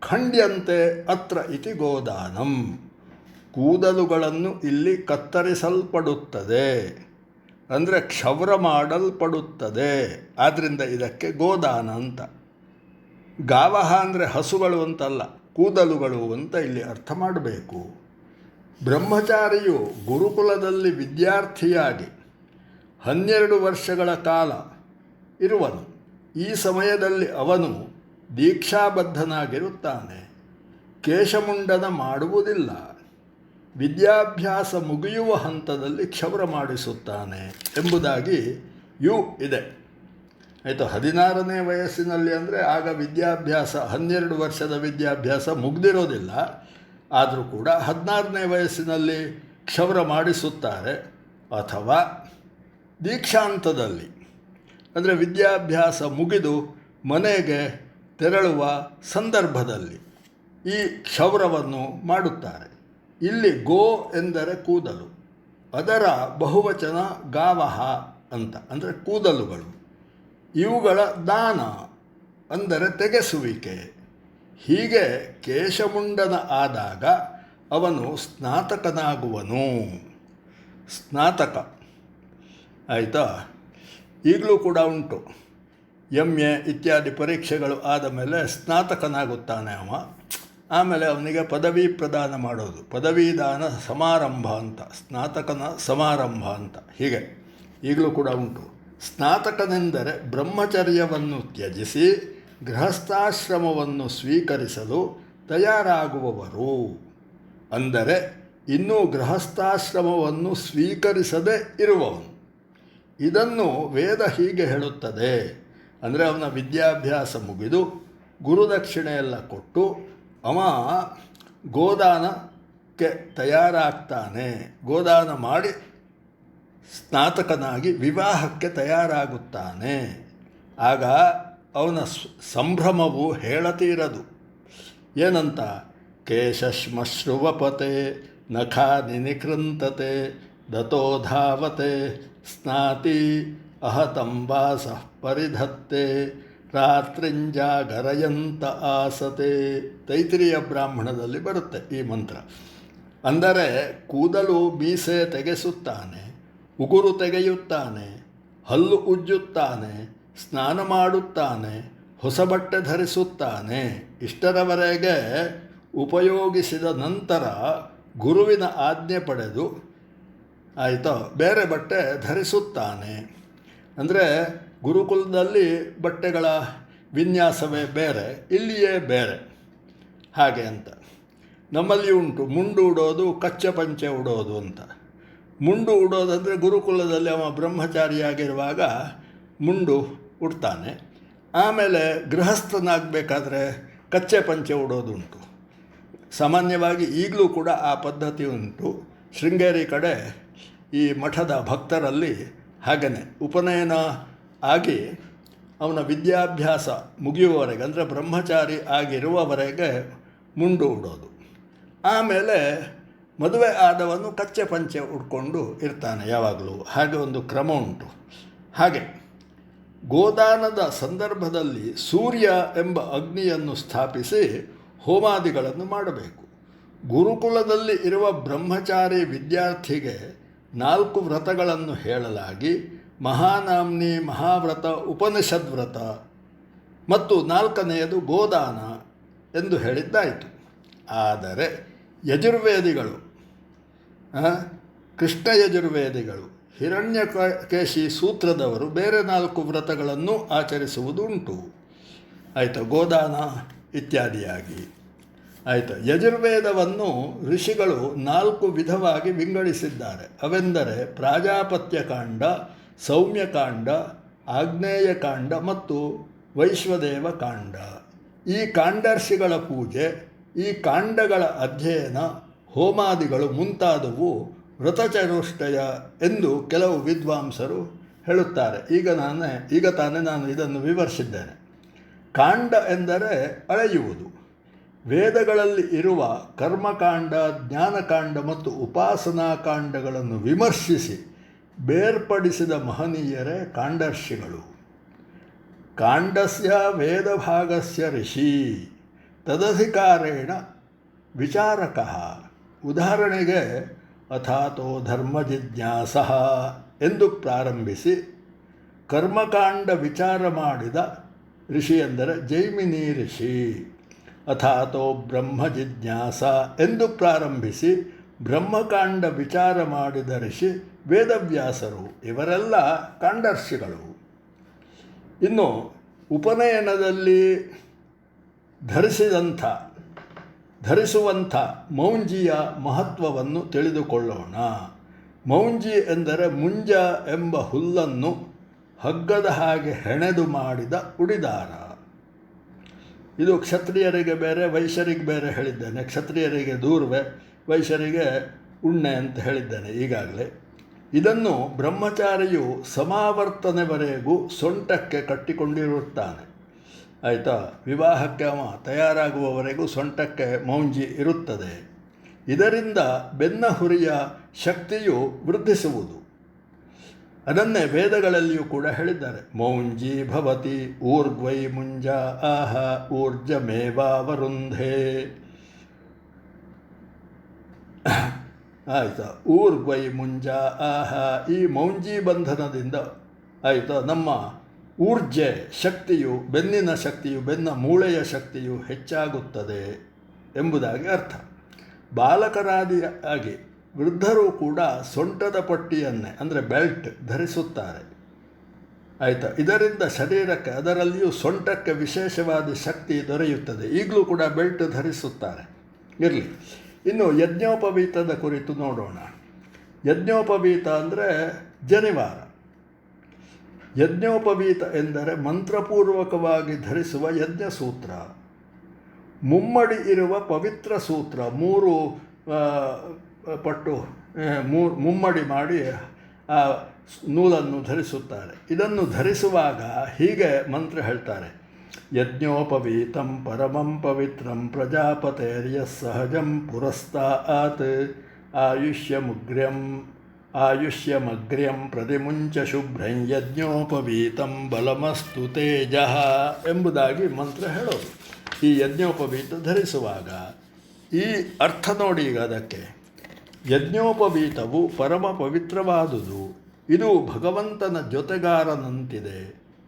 ಖಂಡ್ಯಂತೆ ಅತ್ರ ಇತಿ ಗೋದಾನಂ. ಕೂದಲುಗಳನ್ನು ಇಲ್ಲಿ ಕತ್ತರಿಸಲ್ಪಡುತ್ತದೆ, ಅಂದರೆ ಕ್ಷೌರ ಮಾಡಲ್ಪಡುತ್ತದೆ. ಆದ್ದರಿಂದ ಇದಕ್ಕೆ ಗೋದಾನ ಅಂತ. ಗಾವಹ ಅಂದರೆ ಹಸುಗಳು ಅಂತಲ್ಲ, ಕೂದಲುಗಳು ಅಂತ ಇಲ್ಲಿ ಅರ್ಥ ಮಾಡಬೇಕು. ಬ್ರಹ್ಮಚಾರಿಯು ಗುರುಕುಲದಲ್ಲಿ ವಿದ್ಯಾರ್ಥಿಯಾಗಿ 12 ವರ್ಷಗಳ ಕಾಲ ಇರುವನು. ಈ ಸಮಯದಲ್ಲಿ ಅವನು ದೀಕ್ಷಾಬದ್ಧನಾಗಿರುತ್ತಾನೆ. ಕೇಶಮುಂಡನ ಮಾಡುವುದಿಲ್ಲ. ವಿದ್ಯಾಭ್ಯಾಸ ಮುಗಿಯುವ ಹಂತದಲ್ಲಿ ಕ್ಷೌರ ಮಾಡಿಸುತ್ತಾನೆ ಎಂಬುದಾಗಿ ಇದೆ. ಆಯಿತು. 16ನೇ ವಯಸ್ಸಿನಲ್ಲಿ ಅಂದರೆ ಆಗ ವಿದ್ಯಾಭ್ಯಾಸ 12 ವರ್ಷದ ವಿದ್ಯಾಭ್ಯಾಸ ಮುಗ್ದಿರೋದಿಲ್ಲ. ಆದರೂ ಕೂಡ 16ನೇ ವಯಸ್ಸಿನಲ್ಲಿ ಕ್ಷೌರ ಮಾಡಿಸುತ್ತಾರೆ. ಅಥವಾ ದೀಕ್ಷಾಂತದಲ್ಲಿ ಅಂದರೆ ವಿದ್ಯಾಭ್ಯಾಸ ಮುಗಿದು ಮನೆಗೆ ತೆರಳುವ ಸಂದರ್ಭದಲ್ಲಿ ಈ ಕ್ಷೌರವನ್ನು ಮಾಡುತ್ತಾರೆ. ಇಲ್ಲಿ ಗೋ ಎಂದರೆ ಕೂದಲು, ಅದರ ಬಹುವಚನ ಗಾವಹ ಅಂತ, ಅಂದರೆ ಕೂದಲುಗಳು. ಇವುಗಳ ದಾನ ಅಂದರೆ ತೆಗೆಸುವಿಕೆ. ಹೀಗೆ ಕೇಶಮುಂಡನ ಆದಾಗ ಅವನು ಸ್ನಾತಕನಾಗುವನು. ಸ್ನಾತಕ ಆಯಿತಾ. ಈಗಲೂ ಕೂಡ ಉಂಟು. MA ಇತ್ಯಾದಿ ಪರೀಕ್ಷೆಗಳು ಆದ ಮೇಲೆ ಸ್ನಾತಕನಾಗುತ್ತಾನೆ ಅವ. ಆಮೇಲೆ ಅವನಿಗೆ ಪದವಿ ಪ್ರದಾನ ಮಾಡೋದು, ಪದವೀದಾನ ಸಮಾರಂಭ ಅಂತ, ಸ್ನಾತಕನ ಸಮಾರಂಭ ಅಂತ. ಹೀಗೆ ಈಗಲೂ ಕೂಡ ಉಂಟು. ಸ್ನಾತಕನೆಂದರೆ ಬ್ರಹ್ಮಚರ್ಯವನ್ನು ತ್ಯಜಿಸಿ ಗೃಹಸ್ಥಾಶ್ರಮವನ್ನು ಸ್ವೀಕರಿಸಲು ತಯಾರಾಗುವವರು. ಅಂದರೆ ಇನ್ನೂ ಗೃಹಸ್ಥಾಶ್ರಮವನ್ನು ಸ್ವೀಕರಿಸದೇ ಇರುವವನು. ಇದನ್ನು ವೇದ ಹೀಗೆ ಹೇಳುತ್ತದೆ. ಅಂದರೆ ಅವನ ವಿದ್ಯಾಭ್ಯಾಸ ಮುಗಿದು ಗುರುದಕ್ಷಿಣೆಯೆಲ್ಲ ಕೊಟ್ಟು ಅವ ಗೋದಾನಕ್ಕೆ ತಯಾರಾಗ್ತಾನೆ. ಗೋದಾನ ಮಾಡಿ ಸ್ನಾತಕನಾಗಿ ವಿವಾಹಕ್ಕೆ ತಯಾರಾಗುತ್ತಾನೆ. ಆಗ ಅವನ ಸಂಭ್ರಮವು ಹೇಳತೀರದು. ಏನಂತ? ಕೇಶಶ್ಮಶ್ರುವಪತೆ ನಖಾನಿ ನಿಕೃಂತತೆ ದತೋಧಾವತೆ ಸ್ನಾತಿ ಅಹತಂಬಾಸ ಪರಿಧತ್ತೆ ರಾತ್ರಿಂಜಾಗರಯಂತ ಆಸತೆ. ತೈತ್ರಿಯ ಬ್ರಾಹ್ಮಣದಲ್ಲಿ ಬರುತ್ತೆ ಈ ಮಂತ್ರ. ಅಂದರೆ ಕೂದಲು ಮೀಸೆ ತೆಗೆಸುತ್ತಾನೆ, ಉಗುರು ತೆಗೆಯುತ್ತಾನೆ, ಹಲ್ಲು ಉಜ್ಜುತ್ತಾನೆ, ಸ್ನಾನ ಮಾಡುತ್ತಾನೆ, ಹೊಸ ಬಟ್ಟೆ ಧರಿಸುತ್ತಾನೆ. ಇಷ್ಟರವರೆಗೆ ಉಪಯೋಗಿಸಿದ ನಂತರ ಗುರುವಿನ ಆಜ್ಞೆ ಪಡೆದು ಆಯಿತಾ ಬೇರೆ ಬಟ್ಟೆ ಧರಿಸುತ್ತಾನೆ. ಅಂದರೆ ಗುರುಕುಲದಲ್ಲಿ ಬಟ್ಟೆಗಳ ವಿನ್ಯಾಸವೇ ಬೇರೆ, ಇಲ್ಲಿಯೇ ಬೇರೆ. ಹಾಗೆ ಅಂತ ನಮ್ಮಲ್ಲಿ ಉಂಟು ಮುಂಡು ಉಡೋದು, ಕಚ್ಚೆ ಪಂಚೆ ಉಡೋದು ಅಂತ. ಮುಂಡು ಉಡೋದಂದರೆ ಗುರುಕುಲದಲ್ಲಿ ಅವ ಬ್ರಹ್ಮಚಾರಿಯಾಗಿರುವಾಗ ಮುಂಡು ಉಡ್ತಾನೆ. ಆಮೇಲೆ ಗೃಹಸ್ಥನಾಗಬೇಕಾದ್ರೆ ಕಚ್ಚೆ ಪಂಚೆ ಉಡೋದುಂಟು. ಸಾಮಾನ್ಯವಾಗಿ ಈಗಲೂ ಕೂಡ ಆ ಪದ್ಧತಿ ಉಂಟು. ಶೃಂಗೇರಿ ಕಡೆ ಈ ಮಠದ ಭಕ್ತರಲ್ಲಿ ಹಾಗೆಯೇ ಉಪನಯನ ಆಗಿ ಅವನ ವಿದ್ಯಾಭ್ಯಾಸ ಮುಗಿಯುವವರೆಗೆ, ಅಂದರೆ ಬ್ರಹ್ಮಚಾರಿ ಆಗಿರುವವರೆಗೆ ಮುಂಡು ಉಡೋದು. ಆಮೇಲೆ ಮದುವೆ ಆದವನು ಕಚ್ಚೆ ಪಂಚೆ ಉಡ್ಕೊಂಡು ಇರ್ತಾನೆ ಯಾವಾಗಲೂ. ಹಾಗೆ ಒಂದು ಕ್ರಮ ಉಂಟು. ಹಾಗೆ ಗೋದಾನದ ಸಂದರ್ಭದಲ್ಲಿ ಸೂರ್ಯ ಎಂಬ ಅಗ್ನಿಯನ್ನು ಸ್ಥಾಪಿಸಿ ಹೋಮಾದಿಗಳನ್ನು ಮಾಡಬೇಕು. ಗುರುಕುಲದಲ್ಲಿ ಇರುವ ಬ್ರಹ್ಮಚಾರಿ ವಿದ್ಯಾರ್ಥಿಗೆ 4 ವ್ರತಗಳನ್ನು ಹೇಳಲಾಗಿ ಮಹಾನಾಮ್ನಿ, ಮಹಾವ್ರತ, ಉಪನಿಷದ್ವ್ರತ ಮತ್ತು 4ನೆಯದು ಗೋದಾನ ಎಂದು ಹೇಳಿದ್ದಾಯಿತು. ಆದರೆ ಯಜುರ್ವೇದಿಗಳು, ಕೃಷ್ಣ ಯಜುರ್ವೇದಿಗಳು, ಹಿರಣ್ಯಕೇಶಿ ಸೂತ್ರದವರು ಬೇರೆ 4 ವ್ರತಗಳನ್ನು ಆಚರಿಸುವುದು ಉಂಟು. ಆಯಿತು, ಗೋದಾನ ಇತ್ಯಾದಿಯಾಗಿ. ಆಯಿತು, ಯಜುರ್ವೇದವನ್ನು ಋಷಿಗಳು 4 ವಿಧವಾಗಿ ವಿಂಗಡಿಸಿದ್ದಾರೆ. ಅವೆಂದರೆ ಪ್ರಾಜಾಪತ್ಯಕಾಂಡ, ಸೌಮ್ಯಕಾಂಡ, ಆಗ್ನೇಯಕಾಂಡ ಮತ್ತು ವೈಶ್ವದೇವ ಕಾಂಡ. ಈ ಕಾಂಡರ್ಷಿಗಳ ಪೂಜೆ, ಈ ಕಾಂಡಗಳ ಅಧ್ಯಯನ, ಹೋಮಾದಿಗಳು ಮುಂತಾದವು ವ್ರತಚತುಷ್ಟಯ ಎಂದು ಕೆಲವು ವಿದ್ವಾಂಸರು ಹೇಳುತ್ತಾರೆ. ಈಗ ತಾನೇ ನಾನು ಇದನ್ನು ವಿವರಿಸಿದ್ದೇನೆ. ಕಾಂಡ ಎಂದರೆ ಅಳೆಯುವುದು. ವೇದಗಳಲ್ಲಿ ಇರುವ ಕರ್ಮಕಾಂಡ, ಜ್ಞಾನಕಾಂಡ ಮತ್ತು ಉಪಾಸನಾಕಾಂಡಗಳನ್ನು ವಿಮರ್ಶಿಸಿ ಬೇರ್ಪಡಿಸಿದ ಮಹನೀಯರೇ ಕಾಂಡರ್ಷಿಗಳು. ಕಾಂಡಸ್ಯ ವೇದಭಾಗಸ್ಯ ಋಷಿ ತದಧಿಕಾರೇಣ ವಿಚಾರಕಃ. ಉದಾಹರಣೆಗೆ ಅಥಾತೋ ಧರ್ಮ ಜಿಜ್ಞಾಸಃ ಎಂದು ಪ್ರಾರಂಭಿಸಿ ಕರ್ಮಕಾಂಡ ವಿಚಾರ ಮಾಡಿದ ಋಷಿ ಎಂದರೆ ಜೈಮಿನಿ ಋಷಿ. ಅಥಾತೋ ಬ್ರಹ್ಮ ಜಿಜ್ಞಾಸ ಎಂದು ಪ್ರಾರಂಭಿಸಿ ಬ್ರಹ್ಮಕಾಂಡ ವಿಚಾರ ಮಾಡಿದ ಋಷಿ ವೇದವ್ಯಾಸರು. ಇವರೆಲ್ಲ ಕಾಂಡರ್ಷಿಗಳು. ಇನ್ನು ಉಪನಯನದಲ್ಲಿ ಧರಿಸುವಂಥ ಮೌಂಜಿಯ ಮಹತ್ವವನ್ನು ತಿಳಿದುಕೊಳ್ಳೋಣ. ಮೌಂಜಿ ಎಂದರೆ ಮುಂಜ ಎಂಬ ಹುಲ್ಲನ್ನು ಹಗ್ಗದ ಹಾಗೆ ಹೆಣೆದು ಮಾಡಿದ ಉಡಿದಾರ. ಇದು ಕ್ಷತ್ರಿಯರಿಗೆ ಬೇರೆ, ವೈಶ್ಯರಿಗೆ ಬೇರೆ ಹೇಳಿದ್ದೇನೆ. ಕ್ಷತ್ರಿಯರಿಗೆ ದೂರ್ವೆ, ವೈಶ್ಯರಿಗೆ ಉಣ್ಣೆ ಅಂತ ಹೇಳಿದ್ದೇನೆ ಈಗಾಗಲೇ. ಇದನ್ನು ಬ್ರಹ್ಮಚಾರಿಯು ಸಮಾವರ್ತನೆವರೆಗೂ ಸೊಂಟಕ್ಕೆ ಕಟ್ಟಿಕೊಂಡಿರುತ್ತಾನೆ. ಆಯಿತಾ, ವಿವಾಹಕ್ಕೆ ಅವ ತಯಾರಾಗುವವರೆಗೂ ಸೊಂಟಕ್ಕೆ ಮೌಂಜಿ ಇರುತ್ತದೆ. ಇದರಿಂದ ಬೆನ್ನ ಹುರಿಯ ಶಕ್ತಿಯು ವೃದ್ಧಿಸುವುದು. ಅದನ್ನೇ ವೇದಗಳಲ್ಲಿಯೂ ಕೂಡ ಹೇಳಿದ್ದಾರೆ. ಮೌಂಜಿ ಭವತಿ ಊರ್ಗ್ವೈ ಮುಂಜ ಆಹ ಊರ್ಜಮೇವಾವರುಂಧೆ. ಆಯಿತಾ, ಊರ್ಗ್ವೈ ಮುಂಜ ಆಹ. ಈ ಮೌಂಜಿ ಬಂಧನದಿಂದ ಆಯಿತಾ ನಮ್ಮ ಊರ್ಜೆ ಶಕ್ತಿಯು, ಬೆನ್ನಿನ ಶಕ್ತಿಯು, ಬೆನ್ನ ಮೂಳೆಯ ಶಕ್ತಿಯು ಹೆಚ್ಚಾಗುತ್ತದೆ ಎಂಬುದಾಗಿ ಅರ್ಥ. ಬಾಲಕರಾದಿಯಾಗಿ ವೃದ್ಧರು ಕೂಡ ಸೊಂಟದ ಪಟ್ಟಿಯನ್ನೇ ಅಂದರೆ ಬೆಲ್ಟ್ ಧರಿಸುತ್ತಾರೆ. ಆಯಿತಾ, ಇದರಿಂದ ಶರೀರಕ್ಕೆ, ಅದರಲ್ಲಿಯೂ ಸೊಂಟಕ್ಕೆ ವಿಶೇಷವಾದ ಶಕ್ತಿ ದೊರೆಯುತ್ತದೆ. ಈಗಲೂ ಕೂಡ ಬೆಲ್ಟ್ ಧರಿಸುತ್ತಾರೆ. ಇರಲಿ, ಇನ್ನು ಯಜ್ಞೋಪವೀತದ ಕುರಿತು ನೋಡೋಣ. ಯಜ್ಞೋಪವೀತ ಅಂದರೆ ಜನಿವಾರ. ಯಜ್ಞೋಪವೀತ ಎಂದರೆ ಮಂತ್ರಪೂರ್ವಕವಾಗಿ ಧರಿಸುವ ಯಜ್ಞಸೂತ್ರ. ಮುಮ್ಮಡಿ ಇರುವ ಪವಿತ್ರ ಸೂತ್ರ, 3 ಪಟ್ಟು ಮುಮ್ಮಡಿ ಮಾಡಿ ಆ ನೂಲನ್ನು ಧರಿಸುತ್ತಾರೆ. ಇದನ್ನು ಧರಿಸುವಾಗ ಹೀಗೆ ಮಂತ್ರ ಹೇಳ್ತಾರೆ. ಯಜ್ಞೋಪವೀತಂ ಪರಮಂ ಪವಿತ್ರಂ ಪ್ರಜಾಪತೇರ್ಯ ಸಹಜಂ ಪುರಸ್ತಾತ್ ಆಯುಷ್ಯಮಗ್ರ್ಯಂ ಪ್ರತಿಮುಂಚ ಶುಭ್ರಂ ಯಜ್ಞೋಪವೀತಂ ಬಲಮಸ್ತು ತೇಜಃ ಎಂಬುದಾಗಿ ಮಂತ್ರ ಹೇಳೋದು ಈ ಯಜ್ಞೋಪವೀತ ಧರಿಸುವಾಗ. ಈ ಅರ್ಥ ನೋಡಿ. ಈಗ ಅದಕ್ಕೆ ಯಜ್ಞೋಪವೀತವು ಪರಮ ಪವಿತ್ರವಾದುದು. ಇದು ಭಗವಂತನ ಜೊತೆಗಾರನಂತಿದೆ.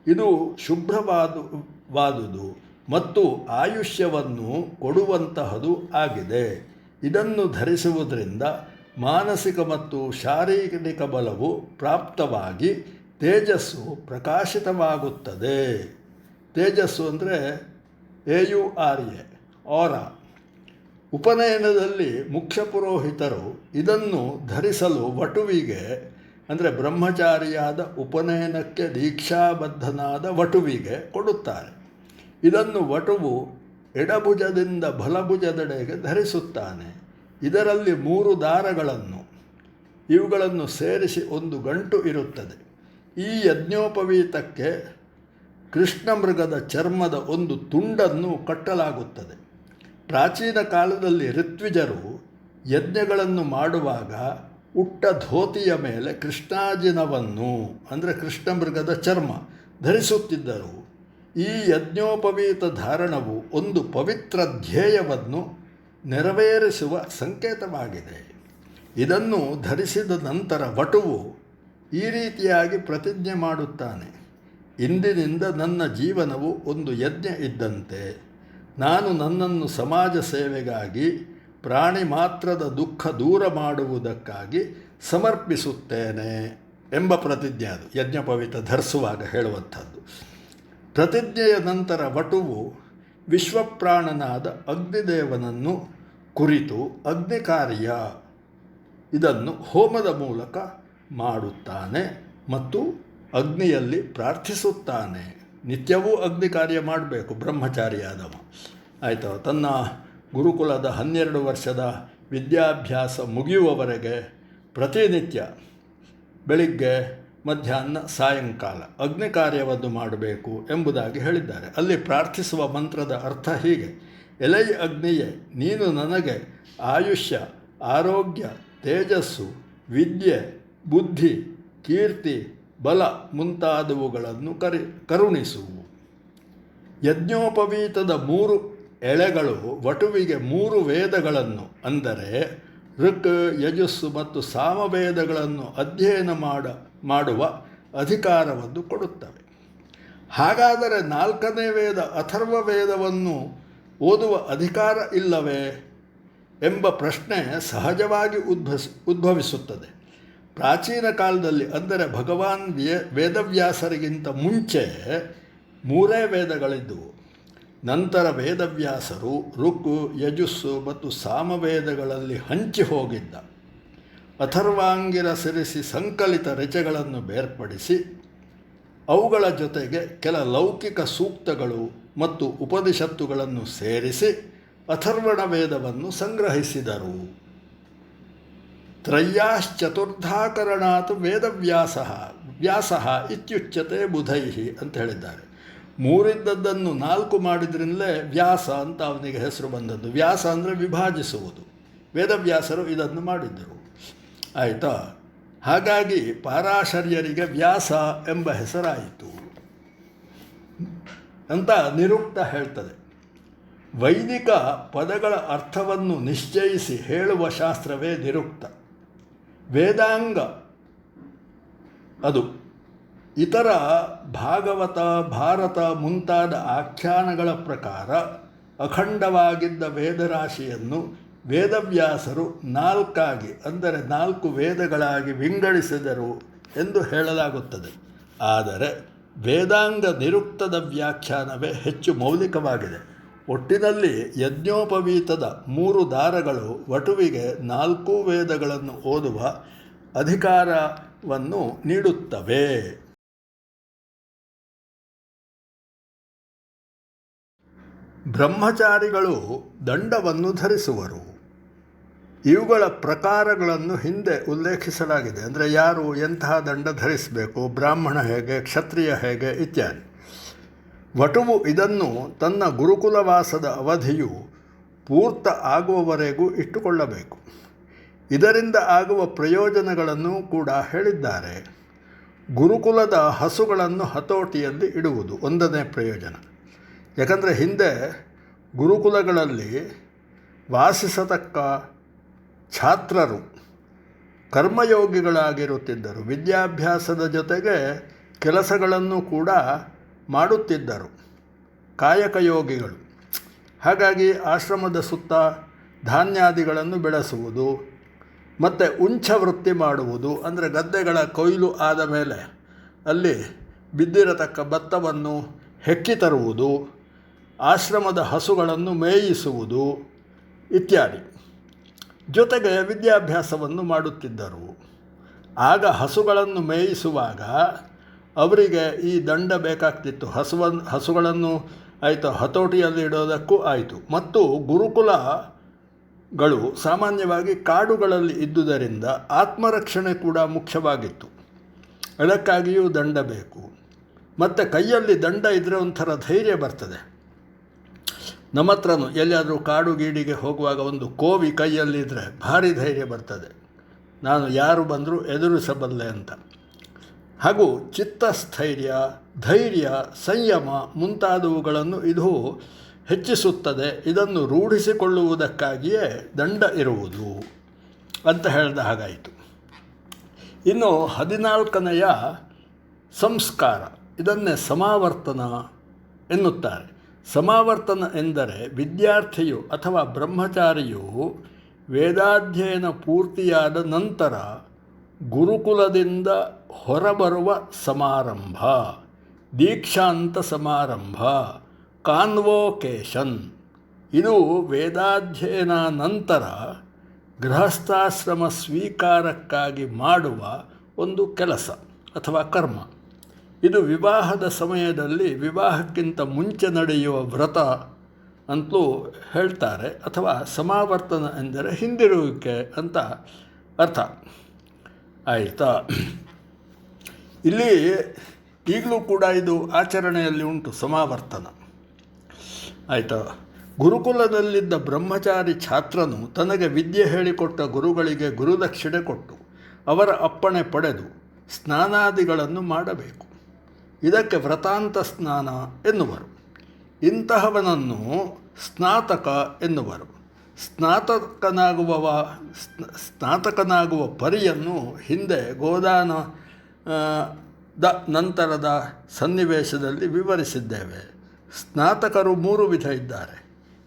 ಇದು ಶುಭ್ರವಾದುದು ಮತ್ತು ಆಯುಷ್ಯವನ್ನು ಕೊಡುವಂತಹದು ಆಗಿದೆ. ಇದನ್ನು ಧರಿಸುವುದರಿಂದ ಮಾನಸಿಕ ಮತ್ತು ಶಾರೀರಿಕ ಬಲವು ಪ್ರಾಪ್ತವಾಗಿ ತೇಜಸ್ಸು ಪ್ರಕಾಶಿತವಾಗುತ್ತದೆ. ತೇಜಸ್ಸು ಅಂದರೆ AURA, ಆರ. ಉಪನಯನದಲ್ಲಿ ಮುಖ್ಯ ಪುರೋಹಿತರು ಇದನ್ನು ಧರಿಸಲು ವಟುವಿಗೆ, ಅಂದರೆ ಬ್ರಹ್ಮಚಾರಿಯಾದ ಉಪನಯನಕ್ಕೆ ದೀಕ್ಷಾಬದ್ಧನಾದ ವಟುವಿಗೆ ಕೊಡುತ್ತಾರೆ. ಇದನ್ನು ವಟುವು ಎಡಭುಜದಿಂದ ಬಲಭುಜದೆಡೆಗೆ ಧರಿಸುತ್ತಾನೆ. ಇದರಲ್ಲಿ 3 ದಾರಗಳನ್ನು, ಇವುಗಳನ್ನು ಸೇರಿಸಿ ಒಂದು ಗಂಟು ಇರುತ್ತದೆ. ಈ ಯಜ್ಞೋಪವೀತಕ್ಕೆ ಕೃಷ್ಣ ಮೃಗದ ಚರ್ಮದ ಒಂದು ತುಂಡನ್ನು ಕಟ್ಟಲಾಗುತ್ತದೆ. ಪ್ರಾಚೀನ ಕಾಲದಲ್ಲಿ ಋತ್ವಿಜರು ಯಜ್ಞಗಳನ್ನು ಮಾಡುವಾಗ ಉಟ್ಟ ಧೋತಿಯ ಮೇಲೆ ಕೃಷ್ಣಾಜಿನವನ್ನು, ಅಂದರೆ ಕೃಷ್ಣ ಮೃಗದ ಚರ್ಮ, ಧರಿಸುತ್ತಿದ್ದರು. ಈ ಯಜ್ಞೋಪವೀತ ಧಾರಣವು ಒಂದು ಪವಿತ್ರ ಧ್ಯೇಯವನ್ನು ನೆರವೇರಿಸುವ ಸಂಕೇತವಾಗಿದೆ. ಇದನ್ನು ಧರಿಸಿದ ನಂತರ ವಟುವು ಈ ರೀತಿಯಾಗಿ ಪ್ರತಿಜ್ಞೆ ಮಾಡುತ್ತಾನೆ: ಇಂದಿನಿಂದ ನನ್ನ ಜೀವನವು ಒಂದು ಯಜ್ಞ ಇದ್ದಂತೆ. ನಾನು ನನ್ನನ್ನು ಸಮಾಜ ಸೇವೆಗಾಗಿ, ಪ್ರಾಣಿ ಮಾತ್ರದ ದುಃಖ ದೂರ ಮಾಡುವುದಕ್ಕಾಗಿ ಸಮರ್ಪಿಸುತ್ತೇನೆ ಎಂಬ ಪ್ರತಿಜ್ಞೆ. ಅದು ಯಜ್ಞೋಪವೀತ ಧರಿಸುವಾಗ ಹೇಳುವಂಥದ್ದು. ಪ್ರತಿಜ್ಞೆಯ ನಂತರ ವಟುವು ವಿಶ್ವಪ್ರಾಣನಾದ ಅಗ್ನಿದೇವನನ್ನು ಕುರಿತು ಅಗ್ನಿ ಕಾರ್ಯ ಇದನ್ನು ಹೋಮದ ಮೂಲಕ ಮಾಡುತ್ತಾನೆ ಮತ್ತು ಅಗ್ನಿಯಲ್ಲಿ ಪ್ರಾರ್ಥಿಸುತ್ತಾನೆ. ನಿತ್ಯವೂ ಅಗ್ನಿ ಕಾರ್ಯ ಮಾಡಬೇಕು ಬ್ರಹ್ಮಚಾರಿಯಾದವ. ಆಯಿತು. ತನ್ನ ಗುರುಕುಲದ 12 ವರ್ಷದ ವಿದ್ಯಾಭ್ಯಾಸ ಮುಗಿಯುವವರೆಗೆ ಪ್ರತಿನಿತ್ಯ ಬೆಳಿಗ್ಗೆ, ಮಧ್ಯಾಹ್ನ, ಸಾಯಂಕಾಲ ಅಗ್ನಿ ಕಾರ್ಯವನ್ನು ಮಾಡಬೇಕು ಎಂಬುದಾಗಿ ಹೇಳಿದ್ದಾರೆ. ಅಲ್ಲಿ ಪ್ರಾರ್ಥಿಸುವ ಮಂತ್ರದ ಅರ್ಥ ಹೀಗೆ: ಎಲೈ ಅಗ್ನಿಯೇ, ನೀನು ನನಗೆ ಆಯುಷ್ಯ, ಆರೋಗ್ಯ, ತೇಜಸ್ಸು, ವಿದ್ಯೆ, ಬುದ್ಧಿ, ಕೀರ್ತಿ, ಬಲ ಮುಂತಾದವುಗಳನ್ನು ಕರುಣಿಸುವು. ಯಜ್ಞೋಪವೀತದ 3 ಎಳೆಗಳು ವಟುವಿಗೆ 3 ವೇದಗಳನ್ನು, ಅಂದರೆ ಋಕ್, ಯಜಸ್ಸು ಮತ್ತು ಸಾಮವೇದಗಳನ್ನು ಅಧ್ಯಯನ ಮಾಡುವ ಅಧಿಕಾರವನ್ನು ಕೊಡುತ್ತವೆ. ಹಾಗಾದರೆ 4ನೇ ವೇದ ಅಥರ್ವ ವೇದವನ್ನು ಓದುವ ಅಧಿಕಾರ ಇಲ್ಲವೇ ಎಂಬ ಪ್ರಶ್ನೆ ಸಹಜವಾಗಿ ಉದ್ಭವಿಸುತ್ತದೆ. ಪ್ರಾಚೀನ ಕಾಲದಲ್ಲಿ, ಅಂದರೆ ಭಗವಾನ್ ವೇದವ್ಯಾಸರಿಗಿಂತ ಮುಂಚೆ 3 ವೇದಗಳಿದ್ದವು. ನಂತರ ವೇದವ್ಯಾಸರು ಋಕ್, ಯಜುಸ್ಸು ಮತ್ತು ಸಾಮವೇದಗಳಲ್ಲಿ ಹಂಚಿ ಹೋಗಿದ್ದ ಅಥರ್ವಾಂಗಿರ ಸಿರಿಸಿ ಸಂಕಲಿತ ಋಚೆಗಳನ್ನು ಬೇರ್ಪಡಿಸಿ ಅವುಗಳ ಜೊತೆಗೆ ಕೆಲ ಲೌಕಿಕ ಸೂಕ್ತಗಳು ಮತ್ತು ಉಪನಿಷತ್ತುಗಳನ್ನು ಸೇರಿಸಿ ಅಥರ್ವಣ ವೇದವನ್ನು ಸಂಗ್ರಹಿಸಿದರು. ತ್ರಯ್ಯಾಶ್ಚತುರ್ಧಾಕರಣಾತ್ ವ್ಯಾಸ ಇತ್ಯುಚ್ಯತೆ ಬುಧೈಹಿ ಅಂತ ಹೇಳಿದ್ದಾರೆ. 3 ಇದ್ದದ್ದನ್ನು 4 ಮಾಡಿದ್ರಿಂದಲೇ ವ್ಯಾಸ ಅಂತ ಅವನಿಗೆ ಹೆಸರು ಬಂದದ್ದು. ವ್ಯಾಸ ಅಂದರೆ ವಿಭಾಜಿಸುವುದು. ವೇದವ್ಯಾಸರು ಇದನ್ನು ಮಾಡಿದ್ದರು. ಆಯಿತಾ. ಹಾಗಾಗಿ ಪಾರಾಶರ್ಯರಿಗೆ ವ್ಯಾಸ ಎಂಬ ಹೆಸರಾಯಿತು ಅಂತ ನಿರುಕ್ತ ಹೇಳ್ತದೆ. ವೈದಿಕ ಪದಗಳ ಅರ್ಥವನ್ನು ನಿಶ್ಚಯಿಸಿ ಹೇಳುವ ಶಾಸ್ತ್ರವೇ ನಿರುಕ್ತ. ವೇದಾಂಗ ಅದು ಇತರ ಭಾಗವತ, ಭಾರತ ಮುಂತಾದ ಆಖ್ಯಾನಗಳ ಪ್ರಕಾರ ಅಖಂಡವಾಗಿದ್ದ ವೇದರಾಶಿಯನ್ನು ವೇದವ್ಯಾಸರು 4 ಅಂದರೆ 4 ವೇದಗಳಾಗಿ ವಿಂಗಡಿಸಿದರು ಎಂದು ಹೇಳಲಾಗುತ್ತದೆ. ಆದರೆ ವೇದಾಂಗ ನಿರುಕ್ತದ ವ್ಯಾಖ್ಯಾನವೇ ಹೆಚ್ಚು ಮೌಲಿಕವಾಗಿದೆ. ಒಟ್ಟಿನಲ್ಲಿ ಯಜ್ಞೋಪವೀತದ 3 ದಾರಗಳು ವಟುವಿಗೆ 4 ವೇದಗಳನ್ನು ಓದುವ ಅಧಿಕಾರವನ್ನು ನೀಡುತ್ತವೆ. ಬ್ರಹ್ಮಚಾರಿಗಳು ದಂಡವನ್ನು ಧರಿಸುವರು. ಇವುಗಳ ಪ್ರಕಾರಗಳನ್ನು ಹಿಂದೆ ಉಲ್ಲೇಖಿಸಲಾಗಿದೆ. ಅಂದರೆ ಯಾರು ಎಂತಹ ದಂಡ ಧರಿಸಬೇಕು, ಬ್ರಾಹ್ಮಣ ಹೇಗೆ, ಕ್ಷತ್ರಿಯ ಹೇಗೆ ಇತ್ಯಾದಿ. ವಟುವು ಇದನ್ನು ತನ್ನ ಗುರುಕುಲವಾಸದ ಅವಧಿಯು ಪೂರ್ತ ಆಗುವವರೆಗೂ ಇಟ್ಟುಕೊಳ್ಳಬೇಕು. ಇದರಿಂದ ಆಗುವ ಪ್ರಯೋಜನಗಳನ್ನು ಕೂಡ ಹೇಳಿದ್ದಾರೆ. ಗುರುಕುಲದ ಹಸುಗಳನ್ನು ಹತೋಟಿಯಲ್ಲಿ ಇಡುವುದು 1ನೇ ಪ್ರಯೋಜನ. ಯಾಕಂದರೆ ಹಿಂದೆ ಗುರುಕುಲಗಳಲ್ಲಿ ವಾಸಿಸತಕ್ಕ ಛಾತ್ರರು ಕರ್ಮಯೋಗಿಗಳಾಗಿರುತ್ತಿದ್ದರು. ವಿದ್ಯಾಭ್ಯಾಸದ ಜೊತೆಗೆ ಕೆಲಸಗಳನ್ನು ಕೂಡ ಮಾಡುತ್ತಿದ್ದರು, ಕಾಯಕಯೋಗಿಗಳು. ಹಾಗಾಗಿ ಆಶ್ರಮದ ಸುತ್ತ ಧಾನ್ಯಾದಿಗಳನ್ನು ಬೆಳೆಸುವುದು ಮತ್ತು ಉಂಚವೃತ್ತಿ ಮಾಡುವುದು, ಅಂದರೆ ಗದ್ದೆಗಳ ಕೊಯ್ಲು ಆದ ಮೇಲೆ ಅಲ್ಲಿ ಬಿದ್ದಿರತಕ್ಕ ಭತ್ತವನ್ನು ಹೆಕ್ಕಿ ತರುವುದು, ಆಶ್ರಮದ ಹಸುಗಳನ್ನು ಮೇಯಿಸುವುದು ಇತ್ಯಾದಿ. ಜೊತೆಗೆ ವಿದ್ಯಾಭ್ಯಾಸವನ್ನು ಮಾಡುತ್ತಿದ್ದರು. ಆಗ ಹಸುಗಳನ್ನು ಮೇಯಿಸುವಾಗ ಅವರಿಗೆ ಈ ದಂಡ ಬೇಕಾಗ್ತಿತ್ತು. ಹಸುಗಳನ್ನು ಆಯಿತು ಹತೋಟಿಯಲ್ಲಿ ಇಡೋದಕ್ಕೂ ಆಯಿತು. ಮತ್ತು ಗುರುಕುಲಗಳು ಸಾಮಾನ್ಯವಾಗಿ ಕಾಡುಗಳಲ್ಲಿ ಇದ್ದುದರಿಂದ ಆತ್ಮರಕ್ಷಣೆ ಕೂಡ ಮುಖ್ಯವಾಗಿತ್ತು. ಅದಕ್ಕಾಗಿಯೂ ದಂಡ ಬೇಕು. ಮತ್ತು ಕೈಯಲ್ಲಿ ದಂಡ ಇದ್ದರೆ ಒಂಥರ ಧೈರ್ಯ ಬರ್ತದೆ. ನಮ್ಮ ಹತ್ರನೂ ಎಲ್ಲಿಯಾದರೂ ಕಾಡು ಗೀಡಿಗೆ ಹೋಗುವಾಗ ಒಂದು ಕೋವಿ ಕೈಯಲ್ಲಿದ್ದರೆ ಭಾರಿ ಧೈರ್ಯ ಬರ್ತದೆ. ನಾನು ಯಾರು ಬಂದರೂ ಎದುರಿಸಬಲ್ಲೆ ಅಂತ. ಹಾಗೂ ಚಿತ್ತಸ್ಥೈರ್ಯ, ಧೈರ್ಯ, ಸಂಯಮ ಮುಂತಾದವುಗಳನ್ನು ಇದು ಹೆಚ್ಚಿಸುತ್ತದೆ. ಇದನ್ನು ರೂಢಿಸಿಕೊಳ್ಳುವುದಕ್ಕಾಗಿಯೇ ದಂಡ ಇರುವುದು ಅಂತ ಹೇಳಿದ ಹಾಗಾಯಿತು. ಇನ್ನು 14ನೆಯ ಸಂಸ್ಕಾರ, ಇದನ್ನೇ ಸಮಾವರ್ತನ ಎನ್ನುತ್ತಾರೆ. ಸಮಾವರ್ತನ ಎಂದರೆ ವಿದ್ಯಾರ್ಥಿಯು ಅಥವಾ ಬ್ರಹ್ಮಚಾರಿಯು ವೇದಾಧ್ಯಯನ ಪೂರ್ತಿಯಾದ ನಂತರ ಗುರುಕುಲದಿಂದ ಹೊರಬರುವ ಸಮಾರಂಭ, ದೀಕ್ಷಾಂತ ಸಮಾರಂಭ, ಕಾನ್ವೋಕೇಶನ್. ಇದು ವೇದಾಧ್ಯಯನ ನಂತರ ಗೃಹಸ್ಥಾಶ್ರಮ ಸ್ವೀಕಾರಕ್ಕಾಗಿ ಮಾಡುವ ಒಂದು ಕೆಲಸ ಅಥವಾ ಕರ್ಮ. ಇದು ವಿವಾಹದ ಸಮಯದಲ್ಲಿ ವಿವಾಹಕ್ಕಿಂತ ಮುಂಚೆ ನಡೆಯುವ ವ್ರತ ಅಂತಲೂ ಹೇಳ್ತಾರೆ. ಅಥವಾ ಸಮಾವರ್ತನ ಎಂದರೆ ಹಿಂದಿರುವಿಕೆ ಅಂತ ಅರ್ಥ. ಆಯಿತಾ? ಇಲ್ಲಿ ಈಗಲೂ ಕೂಡ ಇದು ಆಚರಣೆಯಲ್ಲಿ ಉಂಟು ಸಮಾವರ್ತನ. ಆಯಿತಾ? ಗುರುಕುಲದಲ್ಲಿದ್ದ ಬ್ರಹ್ಮಚಾರಿ ಛಾತ್ರನು ತನಗೆ ವಿದ್ಯೆ ಹೇಳಿಕೊಟ್ಟ ಗುರುಗಳಿಗೆ ಗುರುದಕ್ಷಿಣೆ ಕೊಟ್ಟು ಅವರ ಅಪ್ಪಣೆ ಪಡೆದು ಸ್ನಾನಾದಿಗಳನ್ನು ಮಾಡಬೇಕು. ಇದಕ್ಕೆ ವ್ರತಾಂತ ಸ್ನಾನ ಎನ್ನುವರು. ಇಂತಹವನನ್ನು ಸ್ನಾತಕ ಎನ್ನುವರು. ಸ್ನಾತಕನಾಗುವ ಪರಿಯನ್ನು ಹಿಂದೆ ಗೋದಾನ ನಂತರದ ಸನ್ನಿವೇಶದಲ್ಲಿ ವಿವರಿಸಿದ್ದೇವೆ. ಸ್ನಾತಕರು 3 ವಿಧ ಇದ್ದಾರೆ: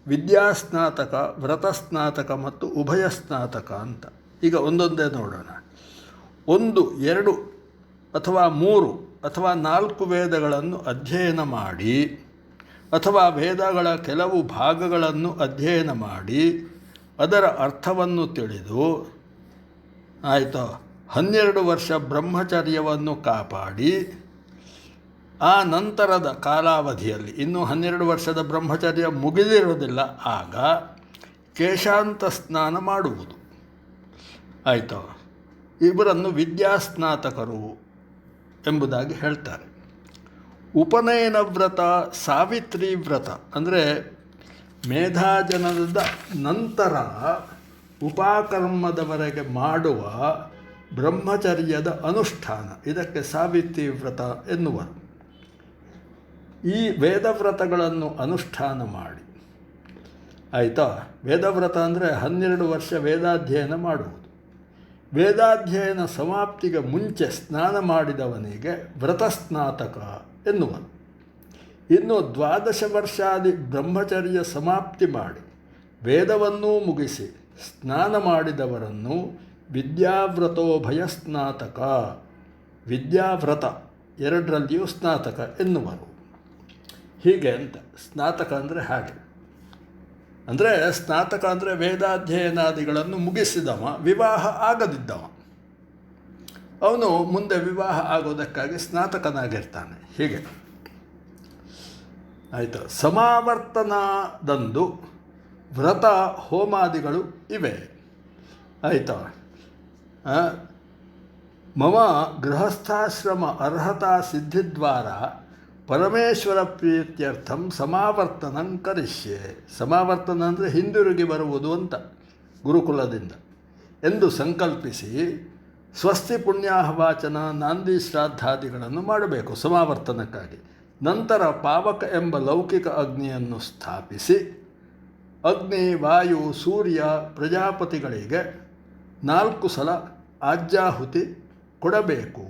ವಿದ್ಯಾಸ್ನಾತಕ, ವ್ರತಸ್ನಾತಕ ಮತ್ತು ಉಭಯ ಸ್ನಾತಕ ಅಂತ. ಈಗ ಒಂದೊಂದೇ ನೋಡೋಣ. 1, 2 ಅಥವಾ 3 ಅಥವಾ 4 ವೇದಗಳನ್ನು ಅಧ್ಯಯನ ಮಾಡಿ ಅಥವಾ ವೇದಗಳ ಕೆಲವು ಭಾಗಗಳನ್ನು ಅಧ್ಯಯನ ಮಾಡಿ ಅದರ ಅರ್ಥವನ್ನು ತಿಳಿದು, ಆಯಿತಾ, 12 ವರ್ಷ ಬ್ರಹ್ಮಚರ್ಯವನ್ನು ಕಾಪಾಡಿ ಆ ನಂತರದ ಕಾಲಾವಧಿಯಲ್ಲಿ, ಇನ್ನೂ 12 ವರ್ಷದ ಬ್ರಹ್ಮಚರ್ಯ ಮುಗಿದಿರುವುದಿಲ್ಲ, ಆಗ ಕೇಶಾಂತ ಸ್ನಾನ ಮಾಡುವುದು. ಆಯಿತಾ? ಇವರನ್ನು ವಿದ್ಯಾಸ್ನಾತಕರು ಎಂಬುದಾಗಿ ಹೇಳ್ತಾರೆ. ಉಪನಯನ ವ್ರತ, ಸಾವಿತ್ರಿ ವ್ರತ ಅಂದರೆ ಮೇಧಾಜನನದ ನಂತರ ಉಪಕರ್ಮದವರೆಗೆ ಮಾಡುವ ಬ್ರಹ್ಮಚರ್ಯದ ಅನುಷ್ಠಾನ, ಇದಕ್ಕೆ ಸಾವಿತ್ರಿ ವ್ರತ ಎನ್ನುವರು. ಈ ವೇದವ್ರತಗಳನ್ನು ಅನುಷ್ಠಾನ ಮಾಡಿ, ಆಯಿತಾ? ವೇದವ್ರತ ಅಂದರೆ 12 ವರ್ಷ ವೇದಾಧ್ಯಯನ ಮಾಡುವುದು. ವೇದಾಧ್ಯಯನ ಸಮಾಪ್ತಿಗೆ ಮುಂಚೆ ಸ್ನಾನ ಮಾಡಿದವನಿಗೆ ವ್ರತಸ್ನಾತಕ ಎನ್ನುವನು. ಇನ್ನು 12 ವರ್ಷಾದಿ ಬ್ರಹ್ಮಚರ್ಯ ಸಮಾಪ್ತಿ ಮಾಡಿ ವೇದವನ್ನೂ ಮುಗಿಸಿ ಸ್ನಾನ ಮಾಡಿದವರನ್ನು ವಿದ್ಯಾವ್ರತೋಭಯ ಸ್ನಾತಕ, ವಿದ್ಯಾವ್ರತ ಎರಡರಲ್ಲಿಯೂ ಸ್ನಾತಕ ಎನ್ನುವರು. ಹೀಗೆ ಅಂತ. ಸ್ನಾತಕ ಅಂದರೆ ಹಾಗೆ. ಅಂದರೆ ಸ್ನಾತಕ ಅಂದರೆ ವೇದಾಧ್ಯಯನಾದಿಗಳನ್ನು ಮುಗಿಸಿದವ, ವಿವಾಹ ಆಗದಿದ್ದವ, ಅವನು ಮುಂದೆ ವಿವಾಹ ಆಗೋದಕ್ಕಾಗಿ ಸ್ನಾತಕನಾಗಿರ್ತಾನೆ. ಹೀಗೆ. ಆಯಿತು. ಸಮಾವರ್ತನದಂದು ವ್ರತ ಹೋಮಾದಿಗಳು ಇವೆ. ಆಯಿತಾ? ಮಮ ಗೃಹಸ್ಥಾಶ್ರಮ ಅರ್ಹತಾ ಸಿದ್ಧಿದ್ವಾರ ಪರಮೇಶ್ವರ ಪ್ರೀತ್ಯರ್ಥಂ ಸಮಾವರ್ತನಂ ಕರಿಷ್ಯೆ. ಸಮಾವರ್ತನ ಅಂದರೆ ಹಿಂದಿರುಗಿ ಬರುವುದು ಅಂತ, ಗುರುಕುಲದಿಂದ ಎಂದು ಸಂಕಲ್ಪಿಸಿ ಸ್ವಸ್ತಿ ಪುಣ್ಯಾಹವಾಚನ, ನಾಂದಿ ಶ್ರಾದ್ದಾದಿಗಳನ್ನು ಮಾಡಬೇಕು ಸಮಾವರ್ತನಕ್ಕಾಗಿ. ನಂತರ ಪಾವಕ ಎಂಬ ಲೌಕಿಕ ಅಗ್ನಿಯನ್ನು ಸ್ಥಾಪಿಸಿ ಅಗ್ನಿ, ವಾಯು, ಸೂರ್ಯ, ಪ್ರಜಾಪತಿಗಳಿಗೆ 4 ಸಲ ಆಜ್ಯಾಹುತಿ ಕೊಡಬೇಕು.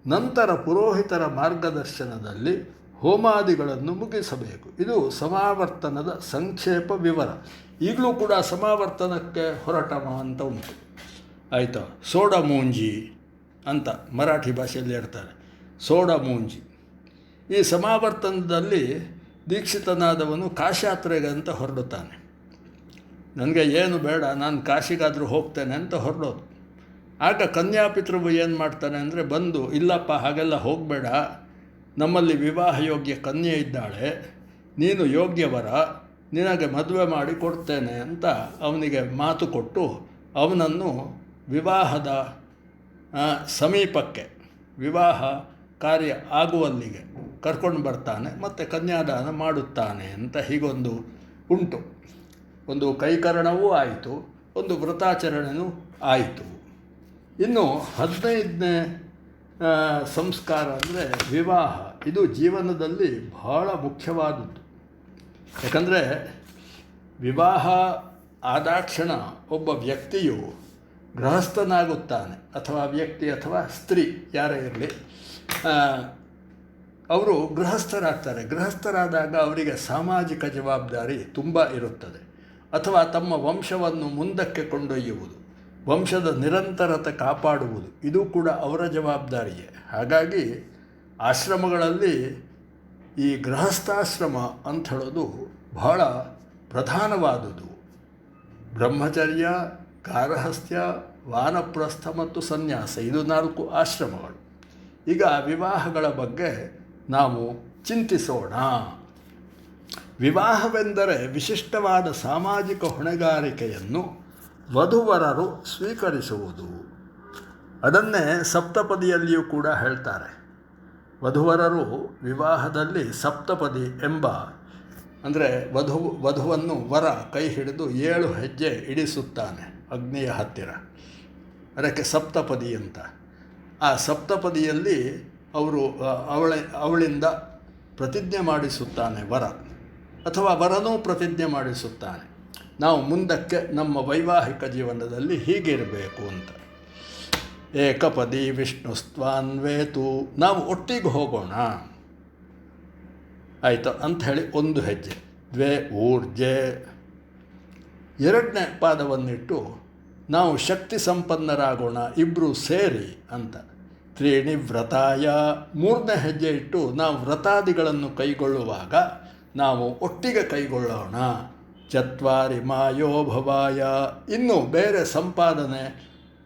ನಂತರ ಪುರೋಹಿತರ ಮಾರ್ಗದರ್ಶನದಲ್ಲಿ ಹೋಮಾದಿಗಳನ್ನು ಮುಗಿಸಬೇಕು. ಇದು ಸಮಾವರ್ತನದ ಸಂಕ್ಷೇಪ ವಿವರ. ಈಗಲೂ ಕೂಡ ಸಮಾವರ್ತನಕ್ಕೆ ಹೊರಟಮ ಅಂತ ಉಂಟು. ಆಯಿತಾ? ಸೋಡಮೂಂಜಿ ಅಂತ ಮರಾಠಿ ಭಾಷೆಯಲ್ಲಿ ಹೇಳ್ತಾರೆ, ಸೋಡಮೂಂಜಿ. ಈ ಸಮಾವರ್ತನದಲ್ಲಿ ದೀಕ್ಷಿತನಾದವನು ಕಾಶಿಯಾತ್ರೆಗೆ ಅಂತ ಹೊರಡುತ್ತಾನೆ. ನನಗೆ ಏನು ಬೇಡ, ನಾನು ಕಾಶಿಗಾದರೂ ಹೋಗ್ತೇನೆ ಅಂತ ಹೊರಡೋದು. ಆಗ ಕನ್ಯಾಪಿತೃವು ಏನು ಮಾಡ್ತಾನೆ ಅಂದರೆ ಬಂದು, ಇಲ್ಲಪ್ಪ ಹಾಗೆಲ್ಲ ಹೋಗಬೇಡ, ನಮ್ಮಲ್ಲಿ ವಿವಾಹ ಯೋಗ್ಯ ಕನ್ಯೆ ಇದ್ದಾಳೆ, ನೀನು ಯೋಗ್ಯವರ, ನಿನಗೆ ಮದುವೆ ಮಾಡಿ ಕೊಡ್ತೇನೆ ಅಂತ ಅವನಿಗೆ ಮಾತು ಕೊಟ್ಟು ಅವನನ್ನು ವಿವಾಹದ ಸಮೀಪಕ್ಕೆ, ವಿವಾಹ ಕಾರ್ಯ ಆಗುವಲ್ಲಿಗೆ ಕರ್ಕೊಂಡು ಬರ್ತಾನೆ ಮತ್ತು ಕನ್ಯಾದಾನ ಮಾಡುತ್ತಾನೆ ಅಂತ ಹೀಗೊಂದು ಉಂಟು. ಒಂದು ಕೈಕರಣವೂ ಆಯಿತು, ಒಂದು ವ್ರತಾಚರಣೆಯೂ ಆಯಿತು. ಇನ್ನು 15ನೇ ಸಂಸ್ಕಾರ ಅಂದರೆ ವಿವಾಹ. ಇದು ಜೀವನದಲ್ಲಿ ಬಹಳ ಮುಖ್ಯವಾದದ್ದು. ಯಾಕಂದರೆ ವಿವಾಹ ಆದಾಕ್ಷಣ ಒಬ್ಬ ವ್ಯಕ್ತಿಯು ಗೃಹಸ್ಥನಾಗುತ್ತಾನೆ, ಅಥವಾ ವ್ಯಕ್ತಿ ಅಥವಾ ಸ್ತ್ರೀ ಯಾರೇ ಇರಲಿ, ಅವರು ಗೃಹಸ್ಥರಾಗ್ತಾರೆ. ಗೃಹಸ್ಥರಾದಾಗ ಅವರಿಗೆ ಸಾಮಾಜಿಕ ಜವಾಬ್ದಾರಿ ತುಂಬ ಇರುತ್ತದೆ. ಅಥವಾ ತಮ್ಮ ವಂಶವನ್ನು ಮುಂದಕ್ಕೆ ಕೊಂಡೊಯ್ಯುವುದು, ವಂಶದ ನಿರಂತರತೆ ಕಾಪಾಡುವುದು, ಇದು ಕೂಡ ಅವರ ಜವಾಬ್ದಾರಿಯೇ. ಹಾಗಾಗಿ ಆಶ್ರಮಗಳಲ್ಲಿ ಈ ಗೃಹಸ್ಥಾಶ್ರಮ ಅಂತ ಹೇಳೋದು ಬಹಳ ಪ್ರಧಾನವಾದುದು. ಬ್ರಹ್ಮಚರ್ಯ, ಗಾರ್ಹಸ್ಥ್ಯ, ವಾನಪ್ರಸ್ಥ ಮತ್ತು ಸನ್ಯಾಸ, ಇದು 4 ಆಶ್ರಮಗಳು. ಈಗ ವಿವಾಹಗಳ ಬಗ್ಗೆ ನಾವು ಚಿಂತಿಸೋಣ. ವಿವಾಹವೆಂದರೆ ವಿಶಿಷ್ಟವಾದ ಸಾಮಾಜಿಕ ಹೊಣೆಗಾರಿಕೆಯನ್ನು ವಧುವರರು ಸ್ವೀಕರಿಸುವುದು. ಅದನ್ನೇ ಸಪ್ತಪದಿಯಲ್ಲಿಯೂ ಕೂಡ ಹೇಳ್ತಾರೆ. ವಧುವರರು ವಿವಾಹದಲ್ಲಿ ಸಪ್ತಪದಿ ಎಂಬ, ಅಂದರೆ ವಧುವನ್ನು ವರ ಕೈ ಹಿಡಿದು 7 ಹೆಜ್ಜೆ ಇಡಿಸುತ್ತಾನೆ ಅಗ್ನಿಯ ಹತ್ತಿರ. ಅದಕ್ಕೆ ಸಪ್ತಪದಿ ಅಂತ. ಆ ಸಪ್ತಪದಿಯಲ್ಲಿ ಅವಳಿಂದ ಪ್ರತಿಜ್ಞೆ ಮಾಡಿಸುತ್ತಾನೆ ವರ, ಅಥವಾ ವರನೂ ಪ್ರತಿಜ್ಞೆ ಮಾಡಿಸುತ್ತಾನೆ, ನಾವು ಮುಂದಕ್ಕೆ ನಮ್ಮ ವೈವಾಹಿಕ ಜೀವನದಲ್ಲಿ ಹೀಗಿರಬೇಕು ಅಂತ. ಏಕಪದಿ ವಿಷ್ಣುಸ್ತ್ವಾನ್ವೇತು, ನಾವು ಒಟ್ಟಿಗೆ ಹೋಗೋಣ ಆಯಿತು ಅಂಥೇಳಿ 1 ಹೆಜ್ಜೆ. 2 ಊರ್ಜೆ, 2ನೇ ಪಾದವನ್ನಿಟ್ಟು ನಾವು ಶಕ್ತಿ ಸಂಪನ್ನರಾಗೋಣ ಇಬ್ಬರು ಸೇರಿ ಅಂತ. 3 ವ್ರತಾಯ, 3ನೇ ಹೆಜ್ಜೆ ಇಟ್ಟು ನಾವು ವ್ರತಾದಿಗಳನ್ನು ಕೈಗೊಳ್ಳುವಾಗ ನಾವು ಒಟ್ಟಿಗೆ ಕೈಗೊಳ್ಳೋಣ. 4 ಮಾಯೋಭವಾಯ, ಇನ್ನು ಬೇರೆ ಸಂಪಾದನೆ,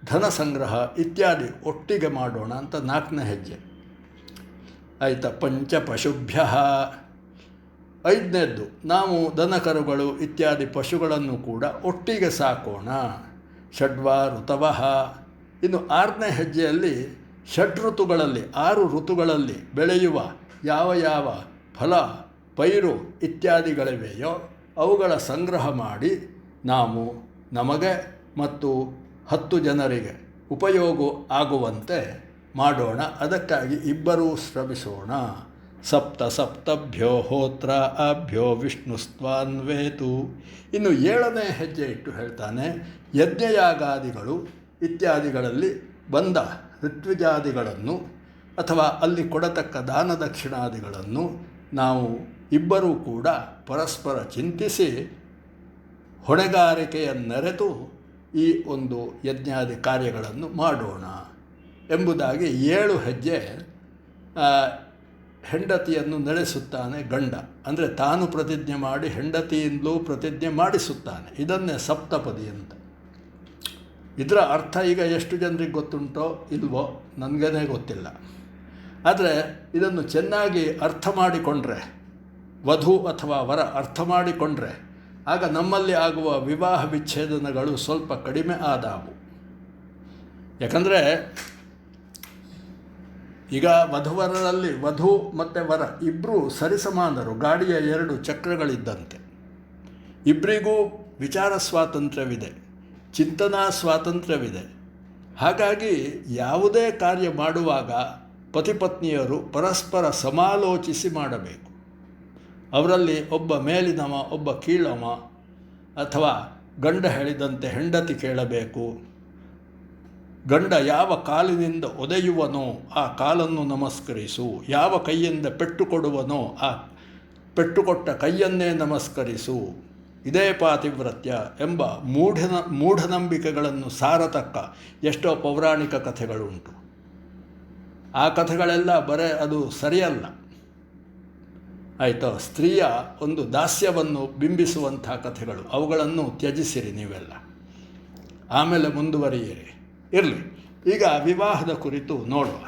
ಧನ ಸಂಗ್ರಹ ಇತ್ಯಾದಿ ಒಟ್ಟಿಗೆ ಮಾಡೋಣ ಅಂತ 4ನೇ ಹೆಜ್ಜೆ ಆಯಿತಾ. 5 ಪಶುಭ್ಯ, 5ನೇದ್ದು ನಾವು ದನಕರುಗಳು ಇತ್ಯಾದಿ ಪಶುಗಳನ್ನು ಕೂಡ ಒಟ್ಟಿಗೆ ಸಾಕೋಣ. 6 ಋತವಃ, ಇನ್ನು 6ನೇ ಹೆಜ್ಜೆಯಲ್ಲಿ 6 ಋತುಗಳಲ್ಲಿ 6 ಋತುಗಳಲ್ಲಿ ಬೆಳೆಯುವ ಯಾವ ಫಲ, ಪೈರು ಇತ್ಯಾದಿಗಳಿವೆಯೋ ಅವುಗಳ ಸಂಗ್ರಹ ಮಾಡಿ ನಾವು ನಮಗೆ ಮತ್ತು 10 ಜನರಿಗೆ ಉಪಯೋಗ ಆಗುವಂತೆ ಮಾಡೋಣ. ಅದಕ್ಕಾಗಿ ಇಬ್ಬರೂ ಶ್ರಮಿಸೋಣ. 7 ಸಪ್ತಭ್ಯೋ ಹೋತ್ರ ಅಭ್ಯೋ ವಿಷ್ಣುಸ್ತ್ವಾನ್ವೇತು. ಇನ್ನು 7ನೇ ಹೆಜ್ಜೆ ಇಟ್ಟು ಹೇಳ್ತಾನೆ, ಯಜ್ಞಯಾಗಾದಿಗಳು ಇತ್ಯಾದಿಗಳಲ್ಲಿ ಬಂದ ಋತ್ವಿಜಾದಿಗಳನ್ನು ಅಥವಾ ಅಲ್ಲಿ ಕೊಡತಕ್ಕ ದಾನ ದಕ್ಷಿಣಾದಿಗಳನ್ನು ನಾವು ಇಬ್ಬರೂ ಕೂಡ ಪರಸ್ಪರ ಚಿಂತಿಸಿ ಹೊಣೆಗಾರಿಕೆಯನ್ನೆರೆತು ಈ ಒಂದು ಯಜ್ಞಾದಿ ಕಾರ್ಯಗಳನ್ನು ಮಾಡೋಣ ಎಂಬುದಾಗಿ 7 ಹೆಜ್ಜೆ ಹೆಂಡತಿಯನ್ನು ನಡೆಸುತ್ತಾನೆ ಗಂಡ. ಅಂದರೆ ತಾನು ಪ್ರತಿಜ್ಞೆ ಮಾಡಿ ಹೆಂಡತಿಯಿಂದಲೂ ಪ್ರತಿಜ್ಞೆ ಮಾಡಿಸುತ್ತಾನೆ. ಇದನ್ನೇ ಸಪ್ತಪದಿ ಅಂತ. ಇದರ ಅರ್ಥ ಈಗ ಎಷ್ಟು ಜನರಿಗೆ ಗೊತ್ತುಂಟೋ ಇಲ್ವೋ ನನಗೇ ಗೊತ್ತಿಲ್ಲ. ಆದರೆ ಇದನ್ನು ಚೆನ್ನಾಗಿ ಅರ್ಥ ಮಾಡಿಕೊಂಡ್ರೆ, ವಧು ಅಥವಾ ವರ ಅರ್ಥ ಮಾಡಿಕೊಂಡ್ರೆ, ಆಗ ನಮ್ಮಲ್ಲಿ ಆಗುವ ವಿವಾಹ ವಿಚ್ಛೇದನಗಳು ಸ್ವಲ್ಪ ಕಡಿಮೆ ಆದವು. ಯಾಕಂದರೆ ಈಗ ವಧುವರರಲ್ಲಿ ವಧು ಮತ್ತು ವರ ಇಬ್ಬರೂ ಸರಿಸಮಾನರು, ಗಾಡಿಯ 2 ಚಕ್ರಗಳಿದ್ದಂತೆ. ಇಬ್ಬರಿಗೂ ವಿಚಾರ ಸ್ವಾತಂತ್ರ್ಯವಿದೆ, ಚಿಂತನಾ ಸ್ವಾತಂತ್ರ್ಯವಿದೆ. ಹಾಗಾಗಿ ಯಾವುದೇ ಕಾರ್ಯ ಮಾಡುವಾಗ ಪತಿಪತ್ನಿಯರು ಪರಸ್ಪರ ಸಮಾಲೋಚಿಸಿ ಮಾಡಬೇಕು. ಅವರಲ್ಲಿ ಒಬ್ಬ ಮೇಲಿನವ ಒಬ್ಬ ಕೀಳವ, ಅಥವಾ ಗಂಡ ಹೇಳಿದಂತೆ ಹೆಂಡತಿ ಕೇಳಬೇಕು. ಗಂಡ ಯಾವ ಕಾಲಿನಿಂದ ಒದೆಯುವನೋ ಆ ಕಾಲನ್ನು ನಮಸ್ಕರಿಸು, ಯಾವ ಕೈಯಿಂದ ಪೆಟ್ಟು ಕೊಡುವನೋ ಆ ಪೆಟ್ಟುಕೊಟ್ಟ ಕೈಯನ್ನೇ ನಮಸ್ಕರಿಸು. ಇದೇ ಪಾತಿವ್ರತ್ಯ ಎಂಬ ಮೂಢನಂಬಿಕೆಗಳನ್ನು ಸಾರತಕ್ಕ ಎಷ್ಟೋ ಪೌರಾಣಿಕ ಕಥೆಗಳುಂಟು. ಆ ಕಥೆಗಳೆಲ್ಲ ಅದು ಸರಿಯಲ್ಲ ಆಯಿತು. ಸ್ತ್ರೀಯ ಒಂದು ದಾಸ್ಯವನ್ನು ಬಿಂಬಿಸುವಂಥ ಕಥೆಗಳು, ಅವುಗಳನ್ನು ತ್ಯಜಿಸಿರಿ ನೀವೆಲ್ಲ, ಆಮೇಲೆ ಮುಂದುವರಿಯಿರಿ. ಇರಲಿ, ಈಗ ವಿವಾಹದ ಕುರಿತು ನೋಡುವ.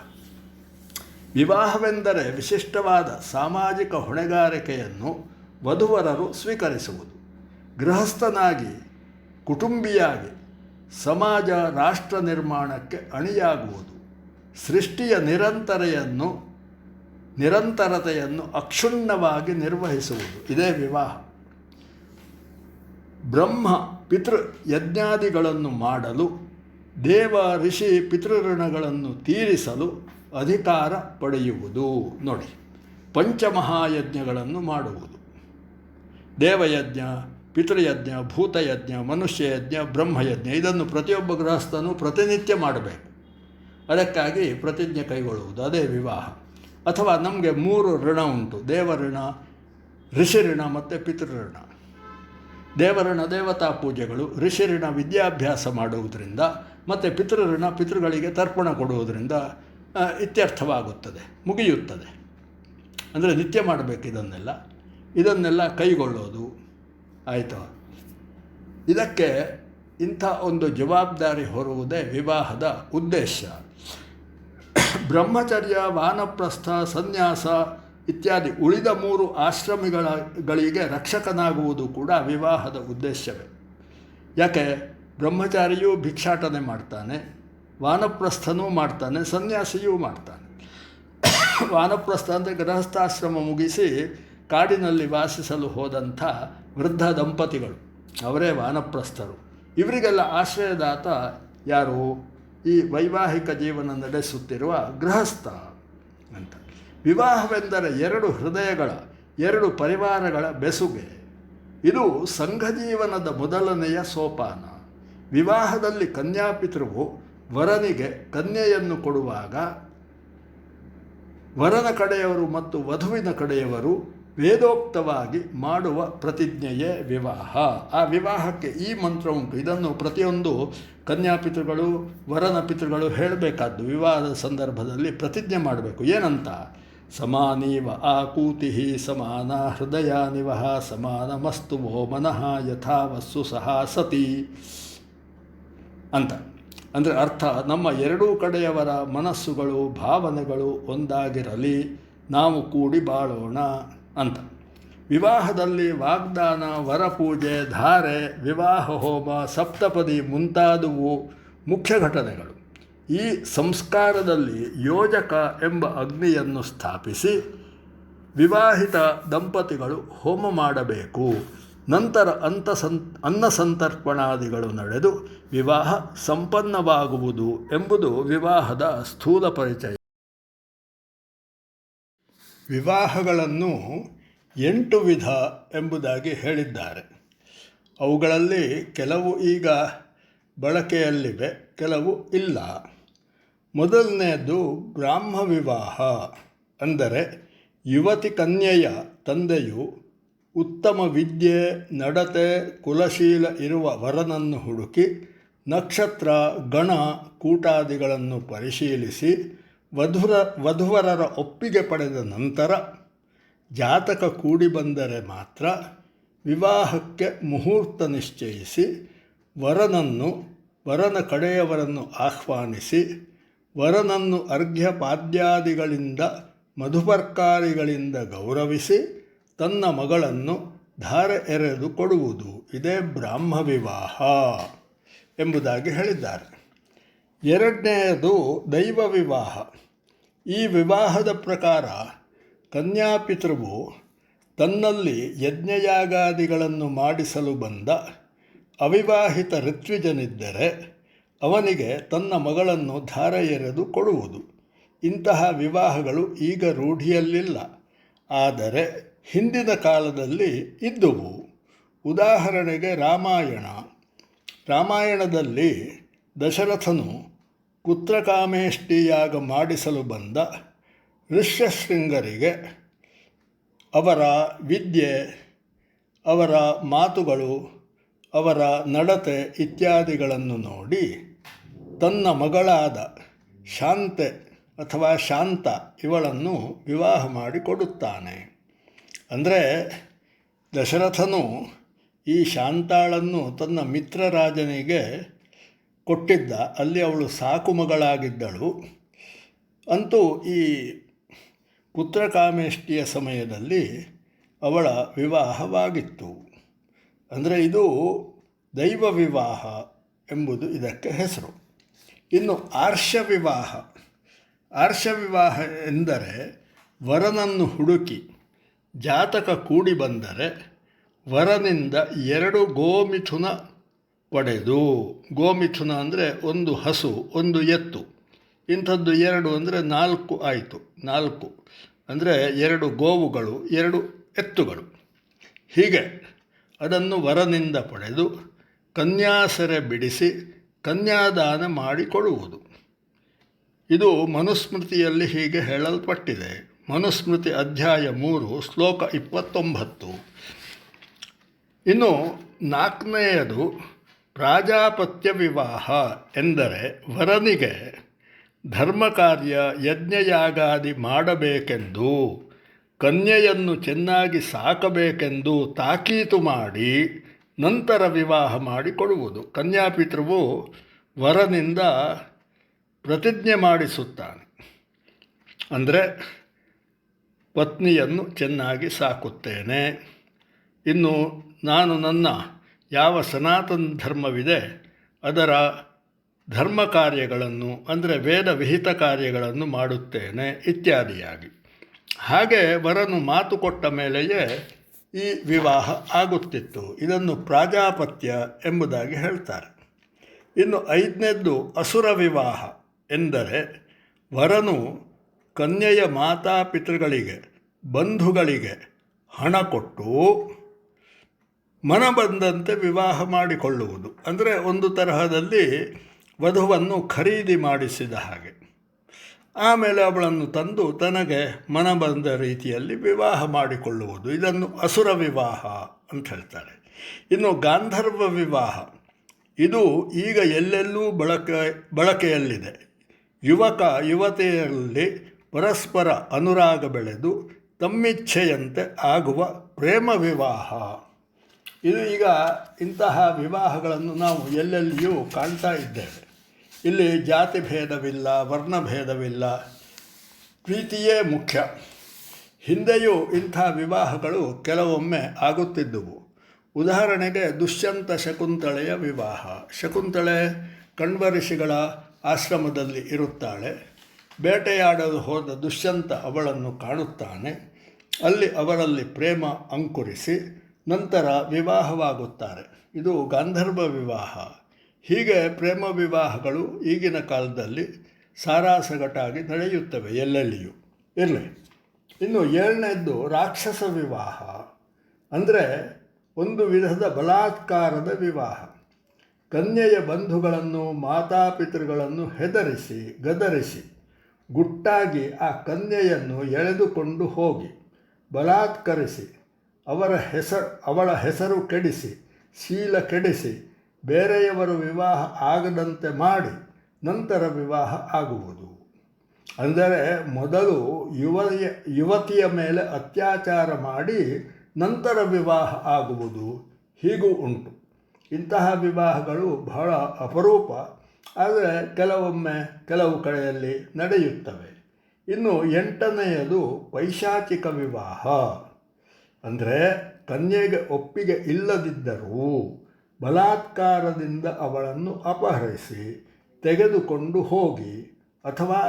ವಿವಾಹವೆಂದರೆ ವಿಶಿಷ್ಟವಾದ ಸಾಮಾಜಿಕ ಹೊಣೆಗಾರಿಕೆಯನ್ನು ವಧುವರರು ಸ್ವೀಕರಿಸುವುದು. ಗೃಹಸ್ಥನಾಗಿ, ಕುಟುಂಬಿಯಾಗಿ ಸಮಾಜ ರಾಷ್ಟ್ರ ನಿರ್ಮಾಣಕ್ಕೆ ಅಣಿಯಾಗುವುದು. ಸೃಷ್ಟಿಯ ನಿರಂತರತೆಯನ್ನು ಅಕ್ಷುಣ್ಣವಾಗಿ ನಿರ್ವಹಿಸುವುದು, ಇದೇ ವಿವಾಹ. ಬ್ರಹ್ಮ ಪಿತೃ ಯಜ್ಞಾದಿಗಳನ್ನು ಮಾಡಲು, ದೇವ ಋಷಿ ಪಿತೃಋಣಗಳನ್ನು ತೀರಿಸಲು ಅಧಿಕಾರ ಪಡೆಯುವುದು. ನೋಡಿ, ಪಂಚಮಹಾಯಜ್ಞಗಳನ್ನು ಮಾಡುವುದು: ದೇವಯಜ್ಞ, ಪಿತೃಯಜ್ಞ, ಭೂತಯಜ್ಞ, ಮನುಷ್ಯಯಜ್ಞ, ಬ್ರಹ್ಮಯಜ್ಞ. ಇದನ್ನು ಪ್ರತಿಯೊಬ್ಬ ಗೃಹಸ್ಥನೂ ಪ್ರತಿನಿತ್ಯ ಮಾಡಬೇಕು. ಅದಕ್ಕಾಗಿ ಪ್ರತಿಜ್ಞೆ ಕೈಗೊಳ್ಳುವುದು, ಅದೇ ವಿವಾಹ. ಅಥವಾ ನಮಗೆ 3 ಋಣ ಉಂಟು: ದೇವಋಣ, ಋಷಿಋಣ ಮತ್ತು ಪಿತೃಋಣ. ದೇವಋಣ ದೇವತಾ ಪೂಜೆಗಳು, ಋಷಿಋಣ ವಿದ್ಯಾಭ್ಯಾಸ ಮಾಡುವುದರಿಂದ, ಮತ್ತು ಪಿತೃಋಣ ಪಿತೃಗಳಿಗೆ ತರ್ಪಣ ಕೊಡುವುದರಿಂದ ಇತ್ಯರ್ಥವಾಗುತ್ತದೆ, ಮುಗಿಯುತ್ತದೆ. ಅಂದರೆ ನಿತ್ಯ ಮಾಡಬೇಕು ಇದನ್ನೆಲ್ಲ ಕೈಗೊಳ್ಳೋದು. ಆಯಿತು. ಇದಕ್ಕೆ ಇಂಥ ಒಂದು ಜವಾಬ್ದಾರಿ ಹೊರುವುದೇ ವಿವಾಹದ ಉದ್ದೇಶ. ಬ್ರಹ್ಮಚರ್ಯ, ವಾನಪ್ರಸ್ಥ, ಸನ್ಯಾಸ ಇತ್ಯಾದಿ ಉಳಿದ 3 ಆಶ್ರಮಿಗಳಿಗೆ ರಕ್ಷಕನಾಗುವುದು ಕೂಡ ವಿವಾಹದ ಉದ್ದೇಶವೇ. ಯಾಕೆ? ಬ್ರಹ್ಮಚಾರಿಯೂ ಭಿಕ್ಷಾಟನೆ ಮಾಡ್ತಾನೆ, ವಾನಪ್ರಸ್ಥನೂ ಮಾಡ್ತಾನೆ, ಸನ್ಯಾಸಿಯೂ ಮಾಡ್ತಾನೆ. ವಾನಪ್ರಸ್ಥ ಅಂದರೆ ಗೃಹಸ್ಥಾಶ್ರಮ ಮುಗಿಸಿ ಕಾಡಿನಲ್ಲಿ ವಾಸಿಸಲು ಹೋದಂಥ ವೃದ್ಧ ದಂಪತಿಗಳು, ಅವರೇ ವಾನಪ್ರಸ್ಥರು. ಇವರಿಗೆಲ್ಲ ಆಶ್ರಯದಾತ ಯಾರು? ಈ ವೈವಾಹಿಕ ಜೀವನ ನಡೆಸುತ್ತಿರುವ ಗೃಹಸ್ಥ ಅಂತ. ವಿವಾಹವೆಂದರೆ 2 ಹೃದಯಗಳ, 2 ಪರಿವಾರಗಳ ಬೆಸುಗೆ. ಇದು ಸಂಘಜೀವನದ ಮೊದಲನೆಯ ಸೋಪಾನ. ವಿವಾಹದಲ್ಲಿ ಕನ್ಯಾಪಿತೃವು ವರನಿಗೆ ಕನ್ಯೆಯನ್ನು ಕೊಡುವಾಗ ವರನ ಕಡೆಯವರು ಮತ್ತು ವಧುವಿನ ಕಡೆಯವರು ವೇದೋಕ್ತವಾಗಿ ಮಾಡುವ ಪ್ರತಿಜ್ಞೆಯೇ ವಿವಾಹ. ಆ ವಿವಾಹಕ್ಕೆ ಈ ಮಂತ್ರ ಉಂಟು. ಇದನ್ನು ಪ್ರತಿಯೊಂದು ಕನ್ಯಾಪಿತೃಗಳು, ವರನ ಪಿತೃಗಳು ಹೇಳಬೇಕಾದ್ದು. ವಿವಾಹದ ಸಂದರ್ಭದಲ್ಲಿ ಪ್ರತಿಜ್ಞೆ ಮಾಡಬೇಕು. ಏನಂತ? ಸಮಾನೀವ ಆಕೂತಿ ಸಮಾನ ಹೃದಯಾನಿವಹ ಸಮಾನಮಸ್ತು ವೋ ಮನಃ ಯಥಾವಸ್ಸು ಸಹ ಸತಿ ಅಂತ. ಅಂದರೆ ಅರ್ಥ, ನಮ್ಮ 2 ಕಡೆಯವರ ಮನಸ್ಸುಗಳು, ಭಾವನೆಗಳು ಒಂದಾಗಿರಲಿ, ನಾವು ಕೂಡಿ ಬಾಳೋಣ ಅಂತ. ವಿವಾಹದಲ್ಲಿ ವಾಗ್ದಾನ, ವರಪೂಜೆ, ಧಾರೆ, ವಿವಾಹ ಹೋಮ, ಸಪ್ತಪದಿ ಮುಂತಾದವು ಮುಖ್ಯ ಘಟನೆಗಳು. ಈ ಸಂಸ್ಕಾರದಲ್ಲಿ ಯೋಜಕ ಎಂಬ ಅಗ್ನಿಯನ್ನು ಸ್ಥಾಪಿಸಿ ವಿವಾಹಿತ ದಂಪತಿಗಳು ಹೋಮ ಮಾಡಬೇಕು. ನಂತರ ಅನ್ನ ಸಂತರ್ಪಣಾದಿಗಳು ನಡೆದು ವಿವಾಹ ಸಂಪನ್ನವಾಗುವುದು ಎಂಬುದು ವಿವಾಹದ ಸ್ಥೂಲ ಪರಿಚಯ. ವಿವಾಹಗಳನ್ನು 8 ವಿಧ ಎಂಬುದಾಗಿ ಹೇಳಿದ್ದಾರೆ. ಅವುಗಳಲ್ಲಿ ಕೆಲವು ಈಗ ಬಳಕೆಯಲ್ಲಿವೆ, ಕೆಲವು ಇಲ್ಲ. ಮೊದಲನೆಯದು ಬ್ರಾಹ್ಮ ವಿವಾಹ. ಅಂದರೆ ಯುವತಿ ಕನ್ಯೆಯ ತಂದೆಯು ಉತ್ತಮ ವಿದ್ಯೆ, ನಡತೆ, ಕುಲಶೀಲ ಇರುವ ವರನನ್ನು ಹುಡುಕಿ ನಕ್ಷತ್ರ, ಗಣ, ಕೂಟಾದಿಗಳನ್ನು ಪರಿಶೀಲಿಸಿ ವಧುವರರ ಒಪ್ಪಿಗೆ ಪಡೆದ ನಂತರ ಜಾತಕ ಕೂಡಿ ಬಂದರೆ ಮಾತ್ರ ವಿವಾಹಕ್ಕೆ ಮುಹೂರ್ತ ನಿಶ್ಚಯಿಸಿ ವರನ ಕಡೆಯವರನ್ನು ಆಹ್ವಾನಿಸಿ ವರನನ್ನು ಅರ್ಘ್ಯಪಾದ್ಯಾದಿಗಳಿಂದ ಮಧುಪರ್ಕಾರಿಗಳಿಂದ ಗೌರವಿಸಿ ತನ್ನ ಮಗಳನ್ನು ಧಾರೆ ಎರೆದು ಕೊಡುವುದು. ಇದೇ ಬ್ರಾಹ್ಮ ವಿವಾಹ ಎಂಬುದಾಗಿ ಹೇಳಿದ್ದಾರೆ. ಎರಡನೆಯದು ದೈವ ವಿವಾಹ. ಈ ವಿವಾಹದ ಪ್ರಕಾರ ಕನ್ಯಾಪಿತೃವು ತನ್ನಲ್ಲಿ ಯಜ್ಞಯಾಗಾದಿಗಳನ್ನು ಮಾಡಿಸಲು ಬಂದ ಅವಿವಾಹಿತ ಋತ್ವಿಜನಿದ್ದರೆ ಅವನಿಗೆ ತನ್ನ ಮಗಳನ್ನು ಧಾರೆ ಎರೆದು ಕೊಡುವುದು. ಇಂತಹ ವಿವಾಹಗಳು ಈಗ ರೂಢಿಯಲ್ಲಿಲ್ಲ, ಆದರೆ ಹಿಂದಿನ ಕಾಲದಲ್ಲಿ ಇದ್ದುವು. ಉದಾಹರಣೆಗೆ ರಾಮಾಯಣದಲ್ಲಿ ದಶರಥನು ಪುತ್ರಕಾಮೇಷ್ಟಿಯಾಗ ಮಾಡಿಸಲು ಬಂದ ಋಷ್ಯಶೃಂಗರಿಗೆ ಅವರ ವಿದ್ಯೆ, ಅವರ ಮಾತುಗಳು, ಅವರ ನಡತೆ ಇತ್ಯಾದಿಗಳನ್ನು ನೋಡಿ ತನ್ನ ಮಗಳಾದ ಶಾಂತೆ ಅಥವಾ ಶಾಂತ ಇವಳನ್ನು ವಿವಾಹ ಮಾಡಿಕೊಡುತ್ತಾನೆ. ಅಂದರೆ ದಶರಥನು ಈ ಶಾಂತಾಳನ್ನು ತನ್ನ ಮಿತ್ರರಾಜನಿಗೆ ಕೊಟ್ಟಿದ್ದ. ಅಲ್ಲಿ ಅವಳು ಸಾಕು ಮಗಳಾಗಿದ್ದಳು. ಅಂತೂ ಈ ಪುತ್ರಕಾಮೇಷ್ಟಿಯ ಸಮಯದಲ್ಲಿ ಅವಳ ವಿವಾಹವಾಗಿತ್ತು. ಅಂದರೆ ಇದು ದೈವ ವಿವಾಹ ಎಂಬುದು ಇದಕ್ಕೆ ಹೆಸರು. ಇನ್ನು ಆರ್ಷ ವಿವಾಹ ಎಂದರೆ ವರನನ್ನು ಹುಡುಕಿ ಜಾತಕ ಕೂಡಿ ಬಂದರೆ ವರನಿಂದ 2 ಗೋಮಿಥುನ ಪಡೆದು, ಗೋಮಿಥುನ ಅಂದರೆ 1 ಹಸು 1 ಎತ್ತು, ಇಂಥದ್ದು 2 ಅಂದರೆ 4 ಆಯಿತು. 4 ಅಂದರೆ 2 ಗೋವುಗಳು, 2 ಎತ್ತುಗಳು. ಹೀಗೆ ಅದನ್ನು ವರನಿಂದ ಪಡೆದು ಕನ್ಯಾಸರೆ ಬಿಡಿಸಿ ಕನ್ಯಾದಾನ ಮಾಡಿಕೊಡುವುದು. ಇದು ಮನುಸ್ಮೃತಿಯಲ್ಲಿ ಹೀಗೆ ಹೇಳಲ್ಪಟ್ಟಿದೆ. ಮನುಸ್ಮೃತಿ ಅಧ್ಯಾಯ 3 ಶ್ಲೋಕ 29. ಇನ್ನು 4ನೆಯದು ಪ್ರಾಜಾಪತ್ಯ ವಿವಾಹ ಎಂದರೆ ವರನಿಗೆ ಧರ್ಮ ಕಾರ್ಯ ಯಜ್ಞಯಾಗಾದಿ ಮಾಡಬೇಕೆಂದು, ಕನ್ಯೆಯನ್ನು ಚೆನ್ನಾಗಿ ಸಾಕಬೇಕೆಂದು ತಾಕೀತು ಮಾಡಿ ನಂತರ ವಿವಾಹ ಮಾಡಿಕೊಡುವುದು. ಕನ್ಯಾಪಿತೃವು ವರನಿಂದ ಪ್ರತಿಜ್ಞೆ ಮಾಡಿಸುತ್ತಾನೆ. ಅಂದರೆ ಪತ್ನಿಯನ್ನು ಚೆನ್ನಾಗಿ ಸಾಕುತ್ತೇನೆ, ಇನ್ನು ನಾನು ನನ್ನ ಯಾವ ಸನಾತನ ಧರ್ಮವಿದೆ ಅದರ ಧರ್ಮ ಕಾರ್ಯಗಳನ್ನು ಅಂದರೆ ವೇದ ವಿಹಿತ ಕಾರ್ಯಗಳನ್ನು ಮಾಡುತ್ತೇನೆ ಇತ್ಯಾದಿಯಾಗಿ. ಹಾಗೆ ವರನು ಮಾತು ಕೊಟ್ಟ ಮೇಲೆಯೇ ಈ ವಿವಾಹ ಆಗುತ್ತಿತ್ತು. ಇದನ್ನು ಪ್ರಾಜಾಪತ್ಯ ಎಂಬುದಾಗಿ ಹೇಳ್ತಾರೆ. ಇನ್ನು 5ನೆಯದ್ದು ಅಸುರ ವಿವಾಹ ಎಂದರೆ ವರನು ಕನ್ಯೆಯ ಮಾತಾಪಿತೃಗಳಿಗೆ ಬಂಧುಗಳಿಗೆ ಹಣ ಕೊಟ್ಟು ಮನ ಬಂದಂತೆ ವಿವಾಹ ಮಾಡಿಕೊಳ್ಳುವುದು. ಅಂದರೆ ಒಂದು ತರಹದಲ್ಲಿ ವಧುವನ್ನು ಖರೀದಿ ಮಾಡಿಸಿದ ಹಾಗೆ. ಆಮೇಲೆ ಅವಳನ್ನು ತಂದು ತನಗೆ ಮನ ಬಂದ ರೀತಿಯಲ್ಲಿ ವಿವಾಹ ಮಾಡಿಕೊಳ್ಳುವುದು. ಇದನ್ನು ಅಸುರ ವಿವಾಹ ಅಂತ ಹೇಳ್ತಾರೆ. ಇನ್ನು ಗಾಂಧರ್ವ ವಿವಾಹ, ಇದು ಈಗ ಎಲ್ಲೆಲ್ಲೂ ಬಳಕೆಯಲ್ಲಿದೆ. ಯುವಕ ಯುವತಿಯರಲ್ಲಿ ಪರಸ್ಪರ ಅನುರಾಗ ಬೆಳೆದು ತಮ್ಮಿಚ್ಛೆಯಂತೆ ಆಗುವ ಪ್ರೇಮ ವಿವಾಹ. ಇದು ಈಗ ಇಂತಹ ವಿವಾಹಗಳನ್ನು ನಾವು ಎಲ್ಲೆಲ್ಲಿಯೂ ಕಾಣ್ತಾ ಇದ್ದೇವೆ. ಇಲ್ಲಿ ಜಾತಿ ಭೇದವಿಲ್ಲ, ವರ್ಣಭೇದವಿಲ್ಲ, ಪ್ರೀತಿಯೇ ಮುಖ್ಯ. ಹಿಂದೆಯೂ ಇಂಥ ವಿವಾಹಗಳು ಕೆಲವೊಮ್ಮೆ ಆಗುತ್ತಿದ್ದುವು. ಉದಾಹರಣೆಗೆ ದುಷ್ಯಂತ ಶಕುಂತಳೆಯ ವಿವಾಹ. ಶಕುಂತಳೆ ಕಣ್ವ ಋಷಿಗಳ ಆಶ್ರಮದಲ್ಲಿ ಇರುತ್ತಾಳೆ. ಬೇಟೆಯಾಡಲು ಹೋದ ದುಷ್ಯಂತ ಅವಳನ್ನು ಕಾಣುತ್ತಾನೆ. ಅಲ್ಲಿ ಅವರಲ್ಲಿ ಪ್ರೇಮ ಅಂಕುರಿಸಿ ನಂತರ ವಿವಾಹವಾಗುತ್ತಾರೆ. ಇದು ಗಾಂಧರ್ವ ವಿವಾಹ. ಹೀಗೆ ಪ್ರೇಮ ವಿವಾಹಗಳು ಈಗಿನ ಕಾಲದಲ್ಲಿ ಸಾರಾಸಗಟಾಗಿ ನಡೆಯುತ್ತವೆ ಎಲ್ಲೆಲ್ಲಿಯೂ. ಇರಲಿ. ಇನ್ನು 7ನೆಯದ್ದು ರಾಕ್ಷಸ ವಿವಾಹ ಅಂದರೆ ಒಂದು ವಿಧದ ಬಲಾತ್ಕಾರದ ವಿವಾಹ. ಕನ್ಯೆಯ ಬಂಧುಗಳನ್ನು ಮಾತಾಪಿತೃಗಳನ್ನು ಹೆದರಿಸಿ ಗದರಿಸಿ ಗುಟ್ಟಾಗಿ ಆ ಕನ್ಯೆಯನ್ನು ಎಳೆದುಕೊಂಡು ಹೋಗಿ ಬಲಾತ್ಕರಿಸಿ ಅವಳ ಹೆಸರು ಕೆಡಿಸಿ ಶೀಲ ಕೆಡಿಸಿ ಬೇರೆಯವರು ವಿವಾಹ ಆಗದಂತೆ ಮಾಡಿ ನಂತರ ವಿವಾಹ ಆಗುವುದು. ಅಂದರೆ ಮೊದಲು ಯುವತಿಯ ಮೇಲೆ ಅತ್ಯಾಚಾರ ಮಾಡಿ ನಂತರ ವಿವಾಹ ಆಗುವುದು. ಹೀಗೂ ಉಂಟು. ಇಂತಹ ವಿವಾಹಗಳು ಬಹಳ ಅಪರೂಪ, ಆದರೆ ಕೆಲವೊಮ್ಮೆ ಕೆಲವು ಕಡೆಯಲ್ಲಿ ನಡೆಯುತ್ತವೆ. ಇನ್ನು 8ನೆಯದು ಪೈಶಾಚಿಕ ವಿವಾಹ. ಅಂದರೆ ಕನ್ಯೆಗೆ ಒಪ್ಪಿಗೆ ಇಲ್ಲದಿದ್ದರೂ ಬಲಾತ್ಕಾರದಿಂದ ಅವಳನ್ನು ಅಪಹರಿಸಿ ತೆಗೆದುಕೊಂಡು ಹೋಗಿ ಅಥವಾ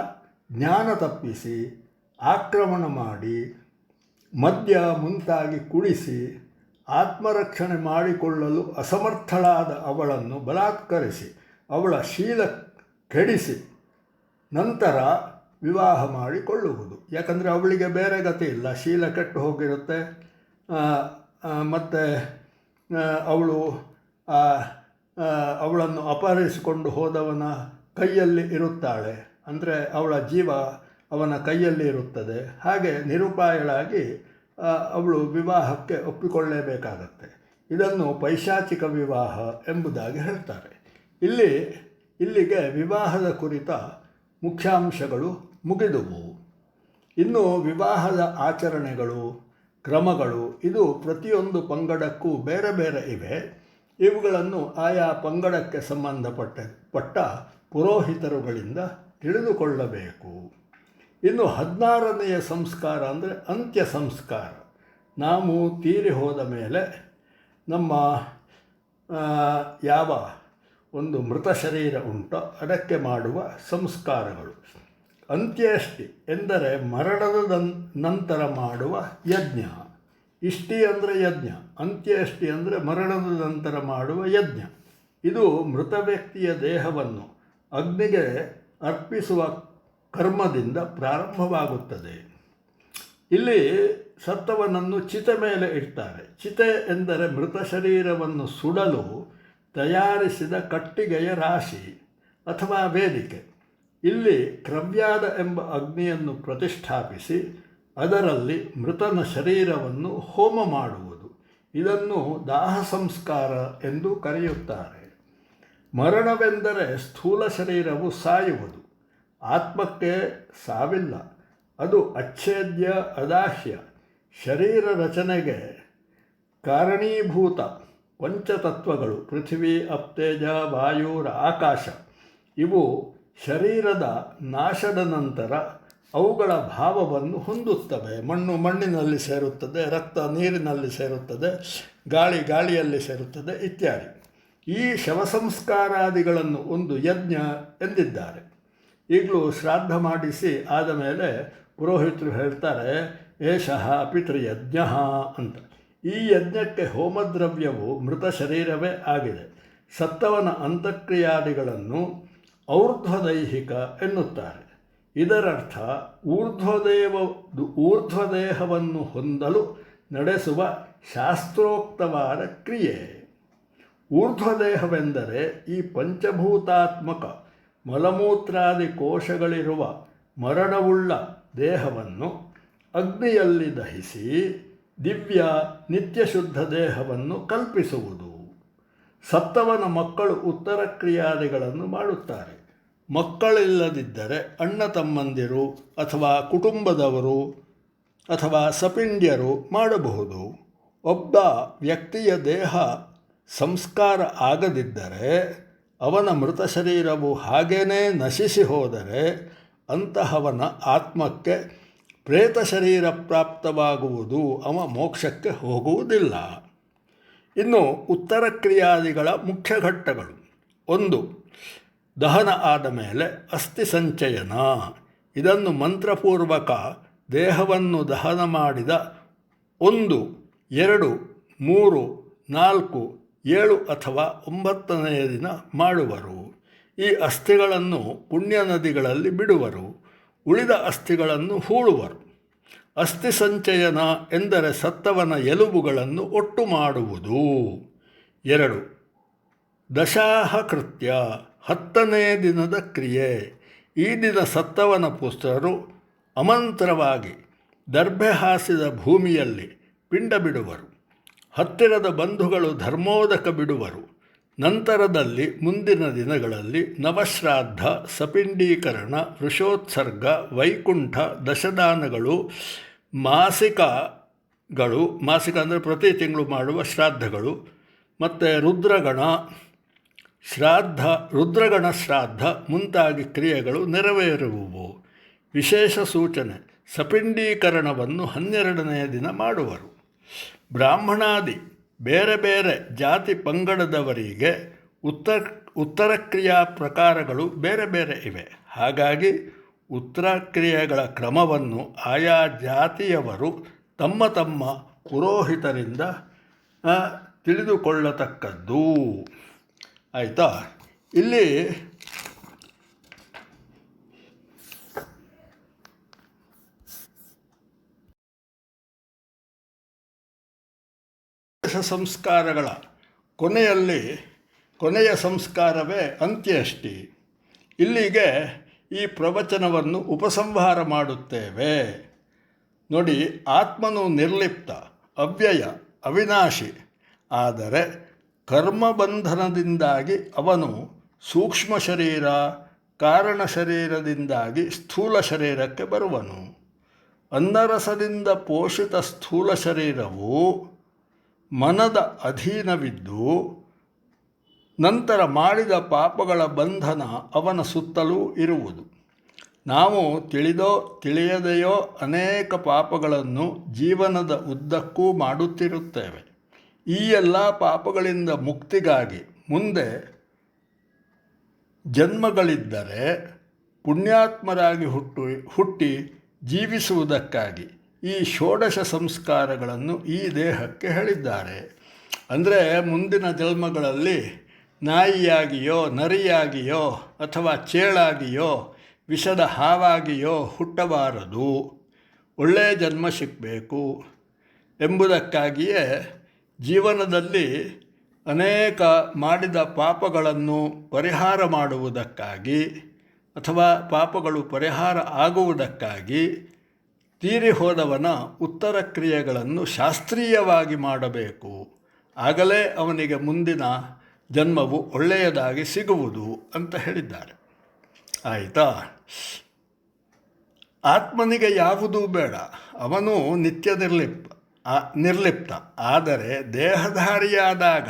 ಜ್ಞಾನ ತಪ್ಪಿಸಿ ಆಕ್ರಮಣ ಮಾಡಿ ಮದ್ಯ ಮುಂತಾಗಿ ಕುಡಿಸಿ ಆತ್ಮರಕ್ಷಣೆ ಮಾಡಿಕೊಳ್ಳಲು ಅಸಮರ್ಥಳಾದ ಅವಳನ್ನು ಬಲಾತ್ಕರಿಸಿ ಅವಳ ಶೀಲ ಕೆಡಿಸಿ ನಂತರ ವಿವಾಹ ಮಾಡಿಕೊಳ್ಳುವುದು. ಯಾಕಂದರೆ ಅವಳಿಗೆ ಬೇರೆ ಗತಿ ಇಲ್ಲ, ಶೀಲ ಕೆಟ್ಟು ಹೋಗಿರುತ್ತೆ. ಮತ್ತು ಅವಳನ್ನು ಅಪಹರಿಸಿಕೊಂಡು ಹೋದವನ ಕೈಯಲ್ಲಿ ಇರುತ್ತಾಳೆ. ಅಂದರೆ ಅವಳ ಜೀವ ಅವನ ಕೈಯಲ್ಲಿ ಇರುತ್ತದೆ. ಹಾಗೆ ನಿರುಪಾಯಳಾಗಿ ಅವಳು ವಿವಾಹಕ್ಕೆ ಒಪ್ಪಿಕೊಳ್ಳಲೇಬೇಕಾಗತ್ತೆ. ಇದನ್ನು ಪೈಶಾಚಿಕ ವಿವಾಹ ಎಂಬುದಾಗಿ ಹೇಳ್ತಾರೆ. ಇಲ್ಲಿಗೆ ವಿವಾಹದ ಕುರಿತ ಮುಖ್ಯಾಂಶಗಳು ಮುಗಿದುವು. ಇನ್ನು ವಿವಾಹದ ಆಚರಣೆಗಳು, ಕ್ರಮಗಳು ಇದು ಪ್ರತಿಯೊಂದು ಪಂಗಡಕ್ಕೂ ಬೇರೆ ಬೇರೆ ಇವೆ. ಇವುಗಳನ್ನು ಆಯಾ ಪಂಗಡಕ್ಕೆ ಸಂಬಂಧಪಟ್ಟ ಪುರೋಹಿತರುಗಳಿಂದ ತಿಳಿದುಕೊಳ್ಳಬೇಕು. ಇನ್ನು 16ನೆಯ ಸಂಸ್ಕಾರ ಅಂದರೆ ಅಂತ್ಯ ಸಂಸ್ಕಾರ. ನಾವು ತೀರಿ ಹೋದ ಮೇಲೆ ನಮ್ಮ ಯಾವ ಒಂದು ಮೃತ ಶರೀರ ಉಂಟೋ ಅದಕ್ಕೆ ಮಾಡುವ ಸಂಸ್ಕಾರಗಳು. ಅಂತ್ಯೇಷ್ಟಿ ಎಂದರೆ ಮರಣದ ನಂತರ ಮಾಡುವ ಯಜ್ಞ. ಇಷ್ಟಿ ಅಂದರೆ ಯಜ್ಞ, ಅಂತ್ಯೇಷ್ಟಿ ಅಂದರೆ ಮರಣದ ನಂತರ ಮಾಡುವ ಯಜ್ಞ. ಇದು ಮೃತ ವ್ಯಕ್ತಿಯ ದೇಹವನ್ನು ಅಗ್ನಿಗೆ ಅರ್ಪಿಸುವ ಕರ್ಮದಿಂದ ಪ್ರಾರಂಭವಾಗುತ್ತದೆ. ಇಲ್ಲಿ ಸತ್ತವನನ್ನು ಚಿತೆ ಮೇಲೆ ಇಡ್ತಾರೆ. ಚಿತೆ ಎಂದರೆ ಮೃತ ಶರೀರವನ್ನು ಸುಡಲು ತಯಾರಿಸಿದ ಕಟ್ಟಿಗೆಯ ರಾಶಿ ಅಥವಾ ವೇದಿಕೆ. ಇಲ್ಲಿ ಕ್ರವ್ಯಾದ ಎಂಬ ಅಗ್ನಿಯನ್ನು ಪ್ರತಿಷ್ಠಾಪಿಸಿ ಅದರಲ್ಲಿ ಮೃತನ ಶರೀರವನ್ನು ಹೋಮ ಮಾಡುವುದು. ಇದನ್ನು ದಾಹ ಸಂಸ್ಕಾರ ಎಂದು ಕರೆಯುತ್ತಾರೆ. ಮರಣವೆಂದರೆ ಸ್ಥೂಲ ಶರೀರವು ಸಾಯುವುದು. ಆತ್ಮಕ್ಕೆ ಸಾವಿಲ್ಲ, ಅದು ಅಚ್ಛೇದ್ಯ, ಅದಾಹ್ಯ. ಶರೀರ ರಚನೆಗೆ ಕಾರಣೀಭೂತ ಪಂಚತತ್ವಗಳು ಪೃಥ್ವಿ, ಅಪ್ತೇಜ, ವಾಯುರ, ಆಕಾಶ ಇವು ಶರೀರದ ನಾಶದ ನಂತರ ಅವುಗಳ ಭಾವವನ್ನು ಹೊಂದುತ್ತವೆ. ಮಣ್ಣು ಮಣ್ಣಿನಲ್ಲಿ ಸೇರುತ್ತದೆ, ರಕ್ತ ನೀರಿನಲ್ಲಿ ಸೇರುತ್ತದೆ, ಗಾಳಿ ಗಾಳಿಯಲ್ಲಿ ಸೇರುತ್ತದೆ ಇತ್ಯಾದಿ. ಈ ಶವಸಂಸ್ಕಾರಾದಿಗಳನ್ನು ಒಂದು ಯಜ್ಞ ಎಂದಿದ್ದಾರೆ. ಈಗಲೂ ಶ್ರಾದ್ದ ಮಾಡಿಸಿ ಆದ ಮೇಲೆ ಪುರೋಹಿತರು ಹೇಳ್ತಾರೆ ಏಷಃ ಪಿತೃಯಜ್ಞ ಅಂತ. ಈ ಯಜ್ಞಕ್ಕೆ ಹೋಮದ್ರವ್ಯವು ಮೃತ ಶರೀರವೇ ಆಗಿದೆ. ಸತ್ತವನ ಅಂತಕ್ರಿಯಾದಿಗಳನ್ನು ಔರ್ಧ್ವದೈಹಿಕ ಎನ್ನುತ್ತಾರೆ. ಇದರರ್ಥ ಊರ್ಧ್ವದೇಹವನ್ನು ಹೊಂದಲು ನಡೆಸುವ ಶಾಸ್ತ್ರೋಕ್ತವಾದ ಕ್ರಿಯೆ. ಊರ್ಧ್ವದೇಹವೆಂದರೆ ಈ ಪಂಚಭೂತಾತ್ಮಕ ಮಲಮೂತ್ರಾದಿ ಕೋಶಗಳಿರುವ ಮರಣವುಳ್ಳ ದೇಹವನ್ನು ಅಗ್ನಿಯಲ್ಲಿ ದಹಿಸಿ ದಿವ್ಯ ನಿತ್ಯಶುದ್ಧ ದೇಹವನ್ನು ಕಲ್ಪಿಸುವುದು. ಸತ್ತವನ ಮಕ್ಕಳು ಉತ್ತರ ಕ್ರಿಯಾದಿಗಳನ್ನು ಮಾಡುತ್ತಾರೆ. ಮಕ್ಕಳಿಲ್ಲದಿದ್ದರೆ ಅಣ್ಣ ತಮ್ಮಂದಿರು ಅಥವಾ ಕುಟುಂಬದವರು ಅಥವಾ ಸಪಿಂಡ್ಯರು ಮಾಡಬಹುದು. ಒಬ್ಬ ವ್ಯಕ್ತಿಯ ದೇಹ ಸಂಸ್ಕಾರ ಆಗದಿದ್ದರೆ ಅವನ ಮೃತ ಶರೀರವು ಹಾಗೇನೇ ನಶಿಸಿ ಹೋದರೆ ಅಂತಹವನ ಆತ್ಮಕ್ಕೆ ಪ್ರೇತ ಶರೀರ ಪ್ರಾಪ್ತವಾಗುವುದು, ಅವ ಮೋಕ್ಷಕ್ಕೆ ಹೋಗುವುದಿಲ್ಲ. ಇನ್ನು ಉತ್ತರ ಕ್ರಿಯಾದಿಗಳ ಮುಖ್ಯ ಘಟ್ಟಗಳು. 1. ದಹನ ಆದ ಮೇಲೆ ಅಸ್ಥಿ ಸಂಚಯನ. ಇದನ್ನು ಮಂತ್ರಪೂರ್ವಕ ದೇಹವನ್ನು ದಹನ ಮಾಡಿದ 1, 2, 3, 4, 7 ಅಥವಾ 9ನೆಯ ದಿನ ಮಾಡುವರು. ಈ ಅಸ್ಥಿಗಳನ್ನು ಪುಣ್ಯ ನದಿಗಳಲ್ಲಿ ಬಿಡುವರು. ಉಳಿದ ಅಸ್ಥಿಗಳನ್ನು ಹೂಳುವರು. ಅಸ್ಥಿ ಸಂಚಯನ ಎಂದರೆ ಸತ್ತವನ ಎಲುಬುಗಳನ್ನು ಒಟ್ಟು ಮಾಡುವುದು. 2. ದಶಾಹ ಕೃತ್ಯ, 10ನೇ ದಿನದ ಕ್ರಿಯೆ. ಈ ದಿನ ಸತ್ತವನ ಪುತ್ರರು ಅಮಂತ್ರವಾಗಿ ದರ್ಭೆ ಹಾಸಿದ ಭೂಮಿಯಲ್ಲಿ ಪಿಂಡ ಬಿಡುವರು. ಹತ್ತಿರದ ಬಂಧುಗಳು ಧರ್ಮೋದಕ ಬಿಡುವರು. ನಂತರದಲ್ಲಿ ಮುಂದಿನ ದಿನಗಳಲ್ಲಿ ನವಶ್ರಾದ್ದ, ಸಪಿಂಡೀಕರಣ, ವೃಷೋತ್ಸರ್ಗ, ವೈಕುಂಠ, ದಶದಾನಗಳು, ಮಾಸಿಕ ಅಂದರೆ ಪ್ರತಿ ತಿಂಗಳು ಮಾಡುವ ಶ್ರಾದ್ದಗಳು ಮತ್ತು ರುದ್ರಗಣ ಶ್ರಾದ್ದ ಮುಂತಾಗಿ ಕ್ರಿಯೆಗಳು ನೆರವೇರುವುವು. ವಿಶೇಷ ಸೂಚನೆ: ಸಪಿಂಡೀಕರಣವನ್ನು 12ನೆಯ ದಿನ ಮಾಡುವರು. ಬ್ರಾಹ್ಮಣಾದಿ ಬೇರೆ ಬೇರೆ ಜಾತಿ ಪಂಗಡದವರಿಗೆ ಉತ್ತರ ಕ್ರಿಯಾ ಪ್ರಕಾರಗಳು ಬೇರೆ ಬೇರೆ ಇವೆ. ಹಾಗಾಗಿ ಉತ್ತರ ಕ್ರಿಯೆಗಳ ಕ್ರಮವನ್ನು ಆಯಾ ಜಾತಿಯವರು ತಮ್ಮ ತಮ್ಮ ಪುರೋಹಿತರಿಂದ ತಿಳಿದುಕೊಳ್ಳತಕ್ಕದ್ದು. ಆಯಿತಾ? ಇಲ್ಲಿ ಸಂಸ್ಕಾರಗಳ ಕೊನೆಯ ಸಂಸ್ಕಾರವೇ ಅಂತ್ಯಷ್ಟಿ. ಇಲ್ಲಿಗೆ ಈ ಪ್ರವಚನವನ್ನು ಉಪಸಂಹಾರ ಮಾಡುತ್ತೇವೆ. ನೋಡಿ, ಆತ್ಮನು ನಿರ್ಲಿಪ್ತ, ಅವ್ಯಯ, ಅವಿನಾಶಿ. ಆದರೆ ಕರ್ಮಬಂಧನದಿಂದಾಗಿ ಅವನು ಸೂಕ್ಷ್ಮ ಶರೀರ, ಕಾರಣ ಶರೀರದಿಂದಾಗಿ ಸ್ಥೂಲ ಶರೀರಕ್ಕೆ ಬರುವನು. ಅನ್ನರಸದಿಂದ ಪೋಷಿತ ಸ್ಥೂಲ ಶರೀರವು ಮನದ ಅಧೀನವಿದ್ದು ನಂತರ ಮಾಡಿದ ಪಾಪಗಳ ಬಂಧನ ಅವನ ಸುತ್ತಲೂ ಇರುವುದು. ನಾವು ತಿಳಿದೋ ತಿಳಿಯದೆಯೋ ಅನೇಕ ಪಾಪಗಳನ್ನು ಜೀವನದ ಉದ್ದಕ್ಕೂ ಮಾಡುತ್ತಿರುತ್ತೇವೆ. ಈ ಎಲ್ಲ ಪಾಪಗಳಿಂದ ಮುಕ್ತಿಗಾಗಿ ಮುಂದೆ ಜನ್ಮಗಳಿದ್ದರೆ ಪುಣ್ಯಾತ್ಮರಾಗಿ ಹುಟ್ಟಿ ಜೀವಿಸುವುದಕ್ಕಾಗಿ ಈ ಷೋಡಶ ಸಂಸ್ಕಾರಗಳನ್ನು ಈ ದೇಹಕ್ಕೆ ಹೇಳಿದ್ದಾರೆ. ಅಂದರೆ ಮುಂದಿನ ಜನ್ಮಗಳಲ್ಲಿ ನಾಯಿಯಾಗಿಯೋ, ನರಿಯಾಗಿಯೋ ಅಥವಾ ಚೇಳಾಗಿಯೋ ವಿಷದ ಹಾವಾಗಿಯೋ ಹುಟ್ಟಬಾರದು, ಒಳ್ಳೆಯ ಜನ್ಮ ಸಿಕ್ಕಬೇಕು ಎಂಬುದಕ್ಕಾಗಿಯೇ ಜೀವನದಲ್ಲಿ ಅನೇಕ ಮಾಡಿದ ಪಾಪಗಳನ್ನು ಪರಿಹಾರ ಮಾಡುವುದಕ್ಕಾಗಿ ಅಥವಾ ಪಾಪಗಳು ಪರಿಹಾರ ಆಗುವುದಕ್ಕಾಗಿ ತೀರಿ ಹೋದವನ ಉತ್ತರ ಕ್ರಿಯೆಗಳನ್ನು ಶಾಸ್ತ್ರೀಯವಾಗಿ ಮಾಡಬೇಕು. ಆಗಲೇ ಅವನಿಗೆ ಮುಂದಿನ ಜನ್ಮವು ಒಳ್ಳೆಯದಾಗಿ ಸಿಗುವುದು ಅಂತ ಹೇಳಿದ್ದಾರೆ. ಆಯಿತಾ? ಆತ್ಮನಿಗೆ ಯಾವುದೂ ಬೇಡ, ಅವನು ನಿತ್ಯ ನಿರ್ಲಿಪ್ತ. ಆದರೆ ದೇಹಧಾರಿಯಾದಾಗ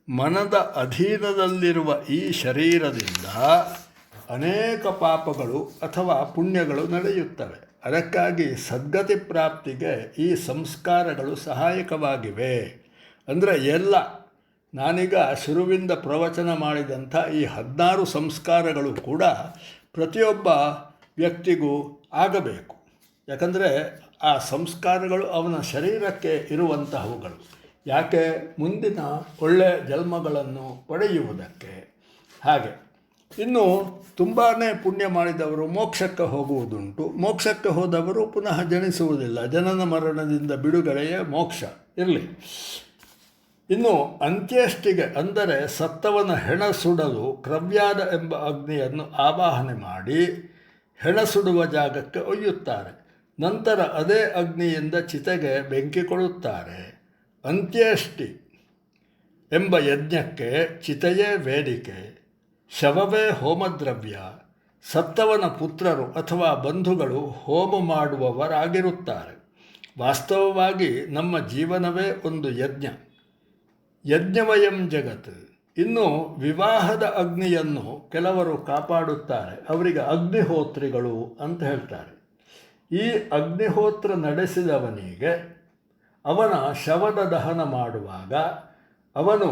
ಮನದ ಅಧೀನದಲ್ಲಿರುವ ಈ ಶರೀರದಿಂದ ಅನೇಕ ಪಾಪಗಳು ಅಥವಾ ಪುಣ್ಯಗಳು ನಡೆಯುತ್ತವೆ. ಅದಕ್ಕಾಗಿ ಸದ್ಗತಿ ಪ್ರಾಪ್ತಿಗೆ ಈ ಸಂಸ್ಕಾರಗಳು ಸಹಾಯಕವಾಗಿವೆ. ಅಂದರೆ ಎಲ್ಲ ನಾನೀಗ ಶುರುವಿಂದ ಪ್ರವಚನ ಮಾಡಿದಂಥ ಈ 16 ಸಂಸ್ಕಾರಗಳು ಕೂಡ ಪ್ರತಿಯೊಬ್ಬ ವ್ಯಕ್ತಿಗೂ ಆಗಬೇಕು. ಯಾಕಂದರೆ ಆ ಸಂಸ್ಕಾರಗಳು ಅವನ ಶರೀರಕ್ಕೆ ಇರುವಂತಹವುಗಳು. ಯಾಕೆ? ಮುಂದಿನ ಒಳ್ಳೆಯ ಜನ್ಮಗಳನ್ನು ಪಡೆಯುವುದಕ್ಕೆ. ಹಾಗೆ ಇನ್ನು ತುಂಬಾ ಪುಣ್ಯ ಮಾಡಿದವರು ಮೋಕ್ಷಕ್ಕೆ ಹೋಗುವುದುಂಟು. ಮೋಕ್ಷಕ್ಕೆ ಹೋದವರು ಪುನಃ ಜನಿಸುವುದಿಲ್ಲ. ಜನನ ಮರಣದಿಂದ ಬಿಡುಗಡೆಯೇ ಮೋಕ್ಷ ಇರಲಿ. ಇನ್ನು ಅಂತ್ಯೇಷ್ಟಿಗೆ ಅಂದರೆ ಸತ್ತವನ ಹೆಣ ಸುಡಲು ಕ್ರವ್ಯಾದ ಎಂಬ ಅಗ್ನಿಯನ್ನು ಆವಾಹನೆ ಮಾಡಿ ಹೆಣ ಸುಡುವ ಜಾಗಕ್ಕೆ ಒಯ್ಯುತ್ತಾರೆ. ನಂತರ ಅದೇ ಅಗ್ನಿಯಿಂದ ಚಿತೆಗೆ ಬೆಂಕಿ ಕೊಡುತ್ತಾರೆ. ಅಂತ್ಯೇಷ್ಟಿ ಎಂಬ ಯಜ್ಞಕ್ಕೆ ಚಿತೆಯೇ ವೇದಿಕೆ, ಶವವೇ ಹೋಮದ್ರವ್ಯ. ಸತ್ತವನ ಪುತ್ರರು ಅಥವಾ ಬಂಧುಗಳು ಹೋಮ ಮಾಡುವವರಾಗಿರುತ್ತಾರೆ. ವಾಸ್ತವವಾಗಿ ನಮ್ಮ ಜೀವನವೇ ಒಂದು ಯಜ್ಞ. ಯಜ್ಞವಯಂ ಜಗತ್. ಇನ್ನು ವಿವಾಹದ ಅಗ್ನಿಯನ್ನು ಕೆಲವರು ಕಾಪಾಡುತ್ತಾರೆ. ಅವರಿಗೆ ಅಗ್ನಿಹೋತ್ರಿಗಳು ಅಂತ ಹೇಳ್ತಾರೆ. ಈ ಅಗ್ನಿಹೋತ್ರ ನಡೆಸಿದವನಿಗೆ ಅವನ ಶವದ ದಹನ ಮಾಡುವಾಗ ಅವನು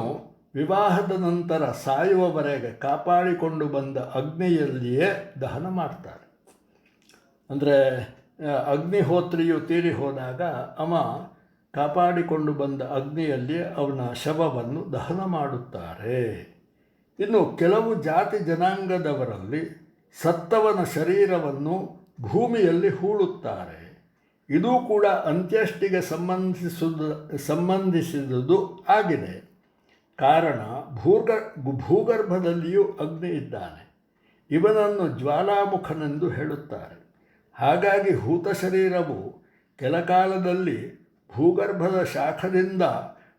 ವಿವಾಹದ ನಂತರ ಸಾಯುವವರೆಗೆ ಕಾಪಾಡಿಕೊಂಡು ಬಂದ ಅಗ್ನಿಯಲ್ಲಿಯೇ ದಹನ ಮಾಡ್ತಾರೆ. ಅಂದರೆ ಅಗ್ನಿಹೋತ್ರಿಯು ತೀರಿ ಹೋದಾಗ ಅವ ಕಾಪಾಡಿಕೊಂಡು ಬಂದ ಅಗ್ನಿಯಲ್ಲಿಯೇ ಅವನ ಶವವನ್ನು ದಹನ ಮಾಡುತ್ತಾರೆ. ಇನ್ನು ಕೆಲವು ಜಾತಿ ಜನಾಂಗದವರಲ್ಲಿ ಸತ್ತವನ ಶರೀರವನ್ನು ಭೂಮಿಯಲ್ಲಿ ಹೂಳುತ್ತಾರೆ. ಇದೂ ಕೂಡ ಅಂತ್ಯಷ್ಟಿಗೆ ಸಂಬಂಧಿಸಿದುದು ಆಗಿದೆ. ಕಾರಣ ಭೂಗರ್ಭದಲ್ಲಿಯೂ ಅಗ್ನಿ ಇದ್ದಾನೆ. ಇವನನ್ನು ಜ್ವಾಲಾಮುಖನೆಂದು ಹೇಳುತ್ತಾರೆ. ಹಾಗಾಗಿ ಹೂತ ಶರೀರವು ಕೆಲಕಾಲದಲ್ಲಿ ಭೂಗರ್ಭದ ಶಾಖದಿಂದ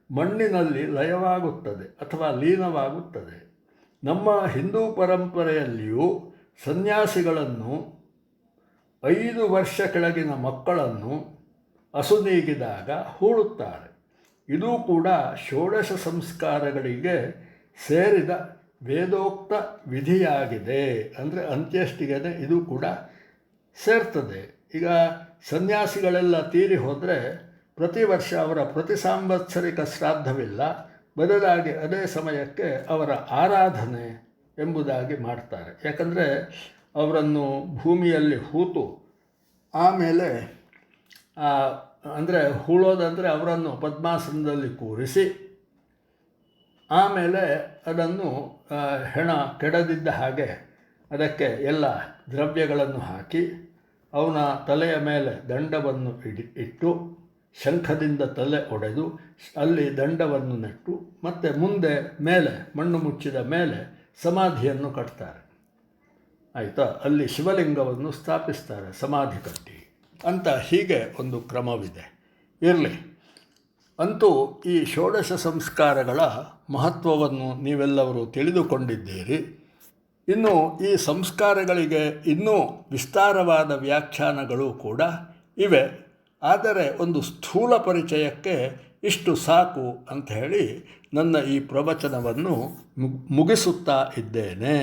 ಮಣ್ಣಿನಲ್ಲಿ ಲಯವಾಗುತ್ತದೆ ಅಥವಾ ಲೀನವಾಗುತ್ತದೆ. ನಮ್ಮ ಹಿಂದೂ ಪರಂಪರೆಯಲ್ಲಿಯೂ ಸನ್ಯಾಸಿಗಳನ್ನು 5 ವರ್ಷ ಕೆಳಗಿನ ಮಕ್ಕಳನ್ನು ಅಸುನೀಗಿದಾಗ ಹೂಳುತ್ತಾರೆ. ಇದೂ ಕೂಡ ಷೋಡಶ ಸಂಸ್ಕಾರಗಳಿಗೆ ಸೇರಿದ ವೇದೋಕ್ತ ವಿಧಿಯಾಗಿದೆ. ಅಂದರೆ ಅಂತ್ಯಷ್ಟಿಗೆ ಇದು ಕೂಡ ಸೇರ್ತದೆ. ಈಗ ಸನ್ಯಾಸಿಗಳೆಲ್ಲ ತೀರಿ ಹೋದರೆ ಪ್ರತಿ ವರ್ಷ ಅವರ ಪ್ರತಿ ಸಾಂವತ್ಸರಿಕ ಶ್ರಾದ್ದವಿಲ್ಲ, ಬದಲಾಗಿ ಅದೇ ಸಮಯಕ್ಕೆ ಅವರ ಆರಾಧನೆ ಎಂಬುದಾಗಿ ಮಾಡ್ತಾರೆ. ಯಾಕಂದರೆ ಅವರನ್ನು ಭೂಮಿಯಲ್ಲಿ ಹೂತು ಆಮೇಲೆ ಅಂದರೆ ಹೂಳೋದಂದರೆ ಅವರನ್ನು ಪದ್ಮಾಸನದಲ್ಲಿ ಕೂರಿಸಿ ಆಮೇಲೆ ಅದನ್ನು ಹೆಣ ಕೆಡದಿದ್ದ ಹಾಗೆ ಅದಕ್ಕೆ ಎಲ್ಲ ದ್ರವ್ಯಗಳನ್ನು ಹಾಕಿ ಅವನ ತಲೆಯ ಮೇಲೆ ದಂಡವನ್ನು ಇಟ್ಟು ಶಂಖದಿಂದ ತಲೆ ಒಡೆದು ಅಲ್ಲಿ ದಂಡವನ್ನು ನೆಟ್ಟು ಮತ್ತು ಮುಂದೆ ಮೇಲೆ ಮಣ್ಣು ಮುಚ್ಚಿದ ಮೇಲೆ ಸಮಾಧಿಯನ್ನು ಕಟ್ತಾರೆ. ಆಯಿತಾ? ಅಲ್ಲಿ ಶಿವಲಿಂಗವನ್ನು ಸ್ಥಾಪಿಸ್ತಾರೆ ಸಮಾಧಿ ಕಟ್ಟಿ ಅಂತ. ಹೀಗೆ ಒಂದು ಕ್ರಮವಿದೆ. ಇರಲಿ, ಅಂತೂ ಈ ಷೋಡಶ ಸಂಸ್ಕಾರಗಳ ಮಹತ್ವವನ್ನು ನೀವೆಲ್ಲರೂ ತಿಳಿದುಕೊಂಡಿದ್ದೀರಿ. ಇನ್ನು ಈ ಸಂಸ್ಕಾರಗಳಿಗೆ ಇನ್ನೂ ವಿಸ್ತಾರವಾದ ವ್ಯಾಖ್ಯಾನಗಳು ಕೂಡ ಇವೆ. ಆದರೆ ಒಂದು ಸ್ಥೂಲ ಪರಿಚಯಕ್ಕೆ ಇಷ್ಟು ಸಾಕು ಅಂತ ಹೇಳಿ ನನ್ನ ಈ ಪ್ರವಚನವನ್ನು ಮುಗಿಸುತ್ತಾ ಇದ್ದೇನೆ.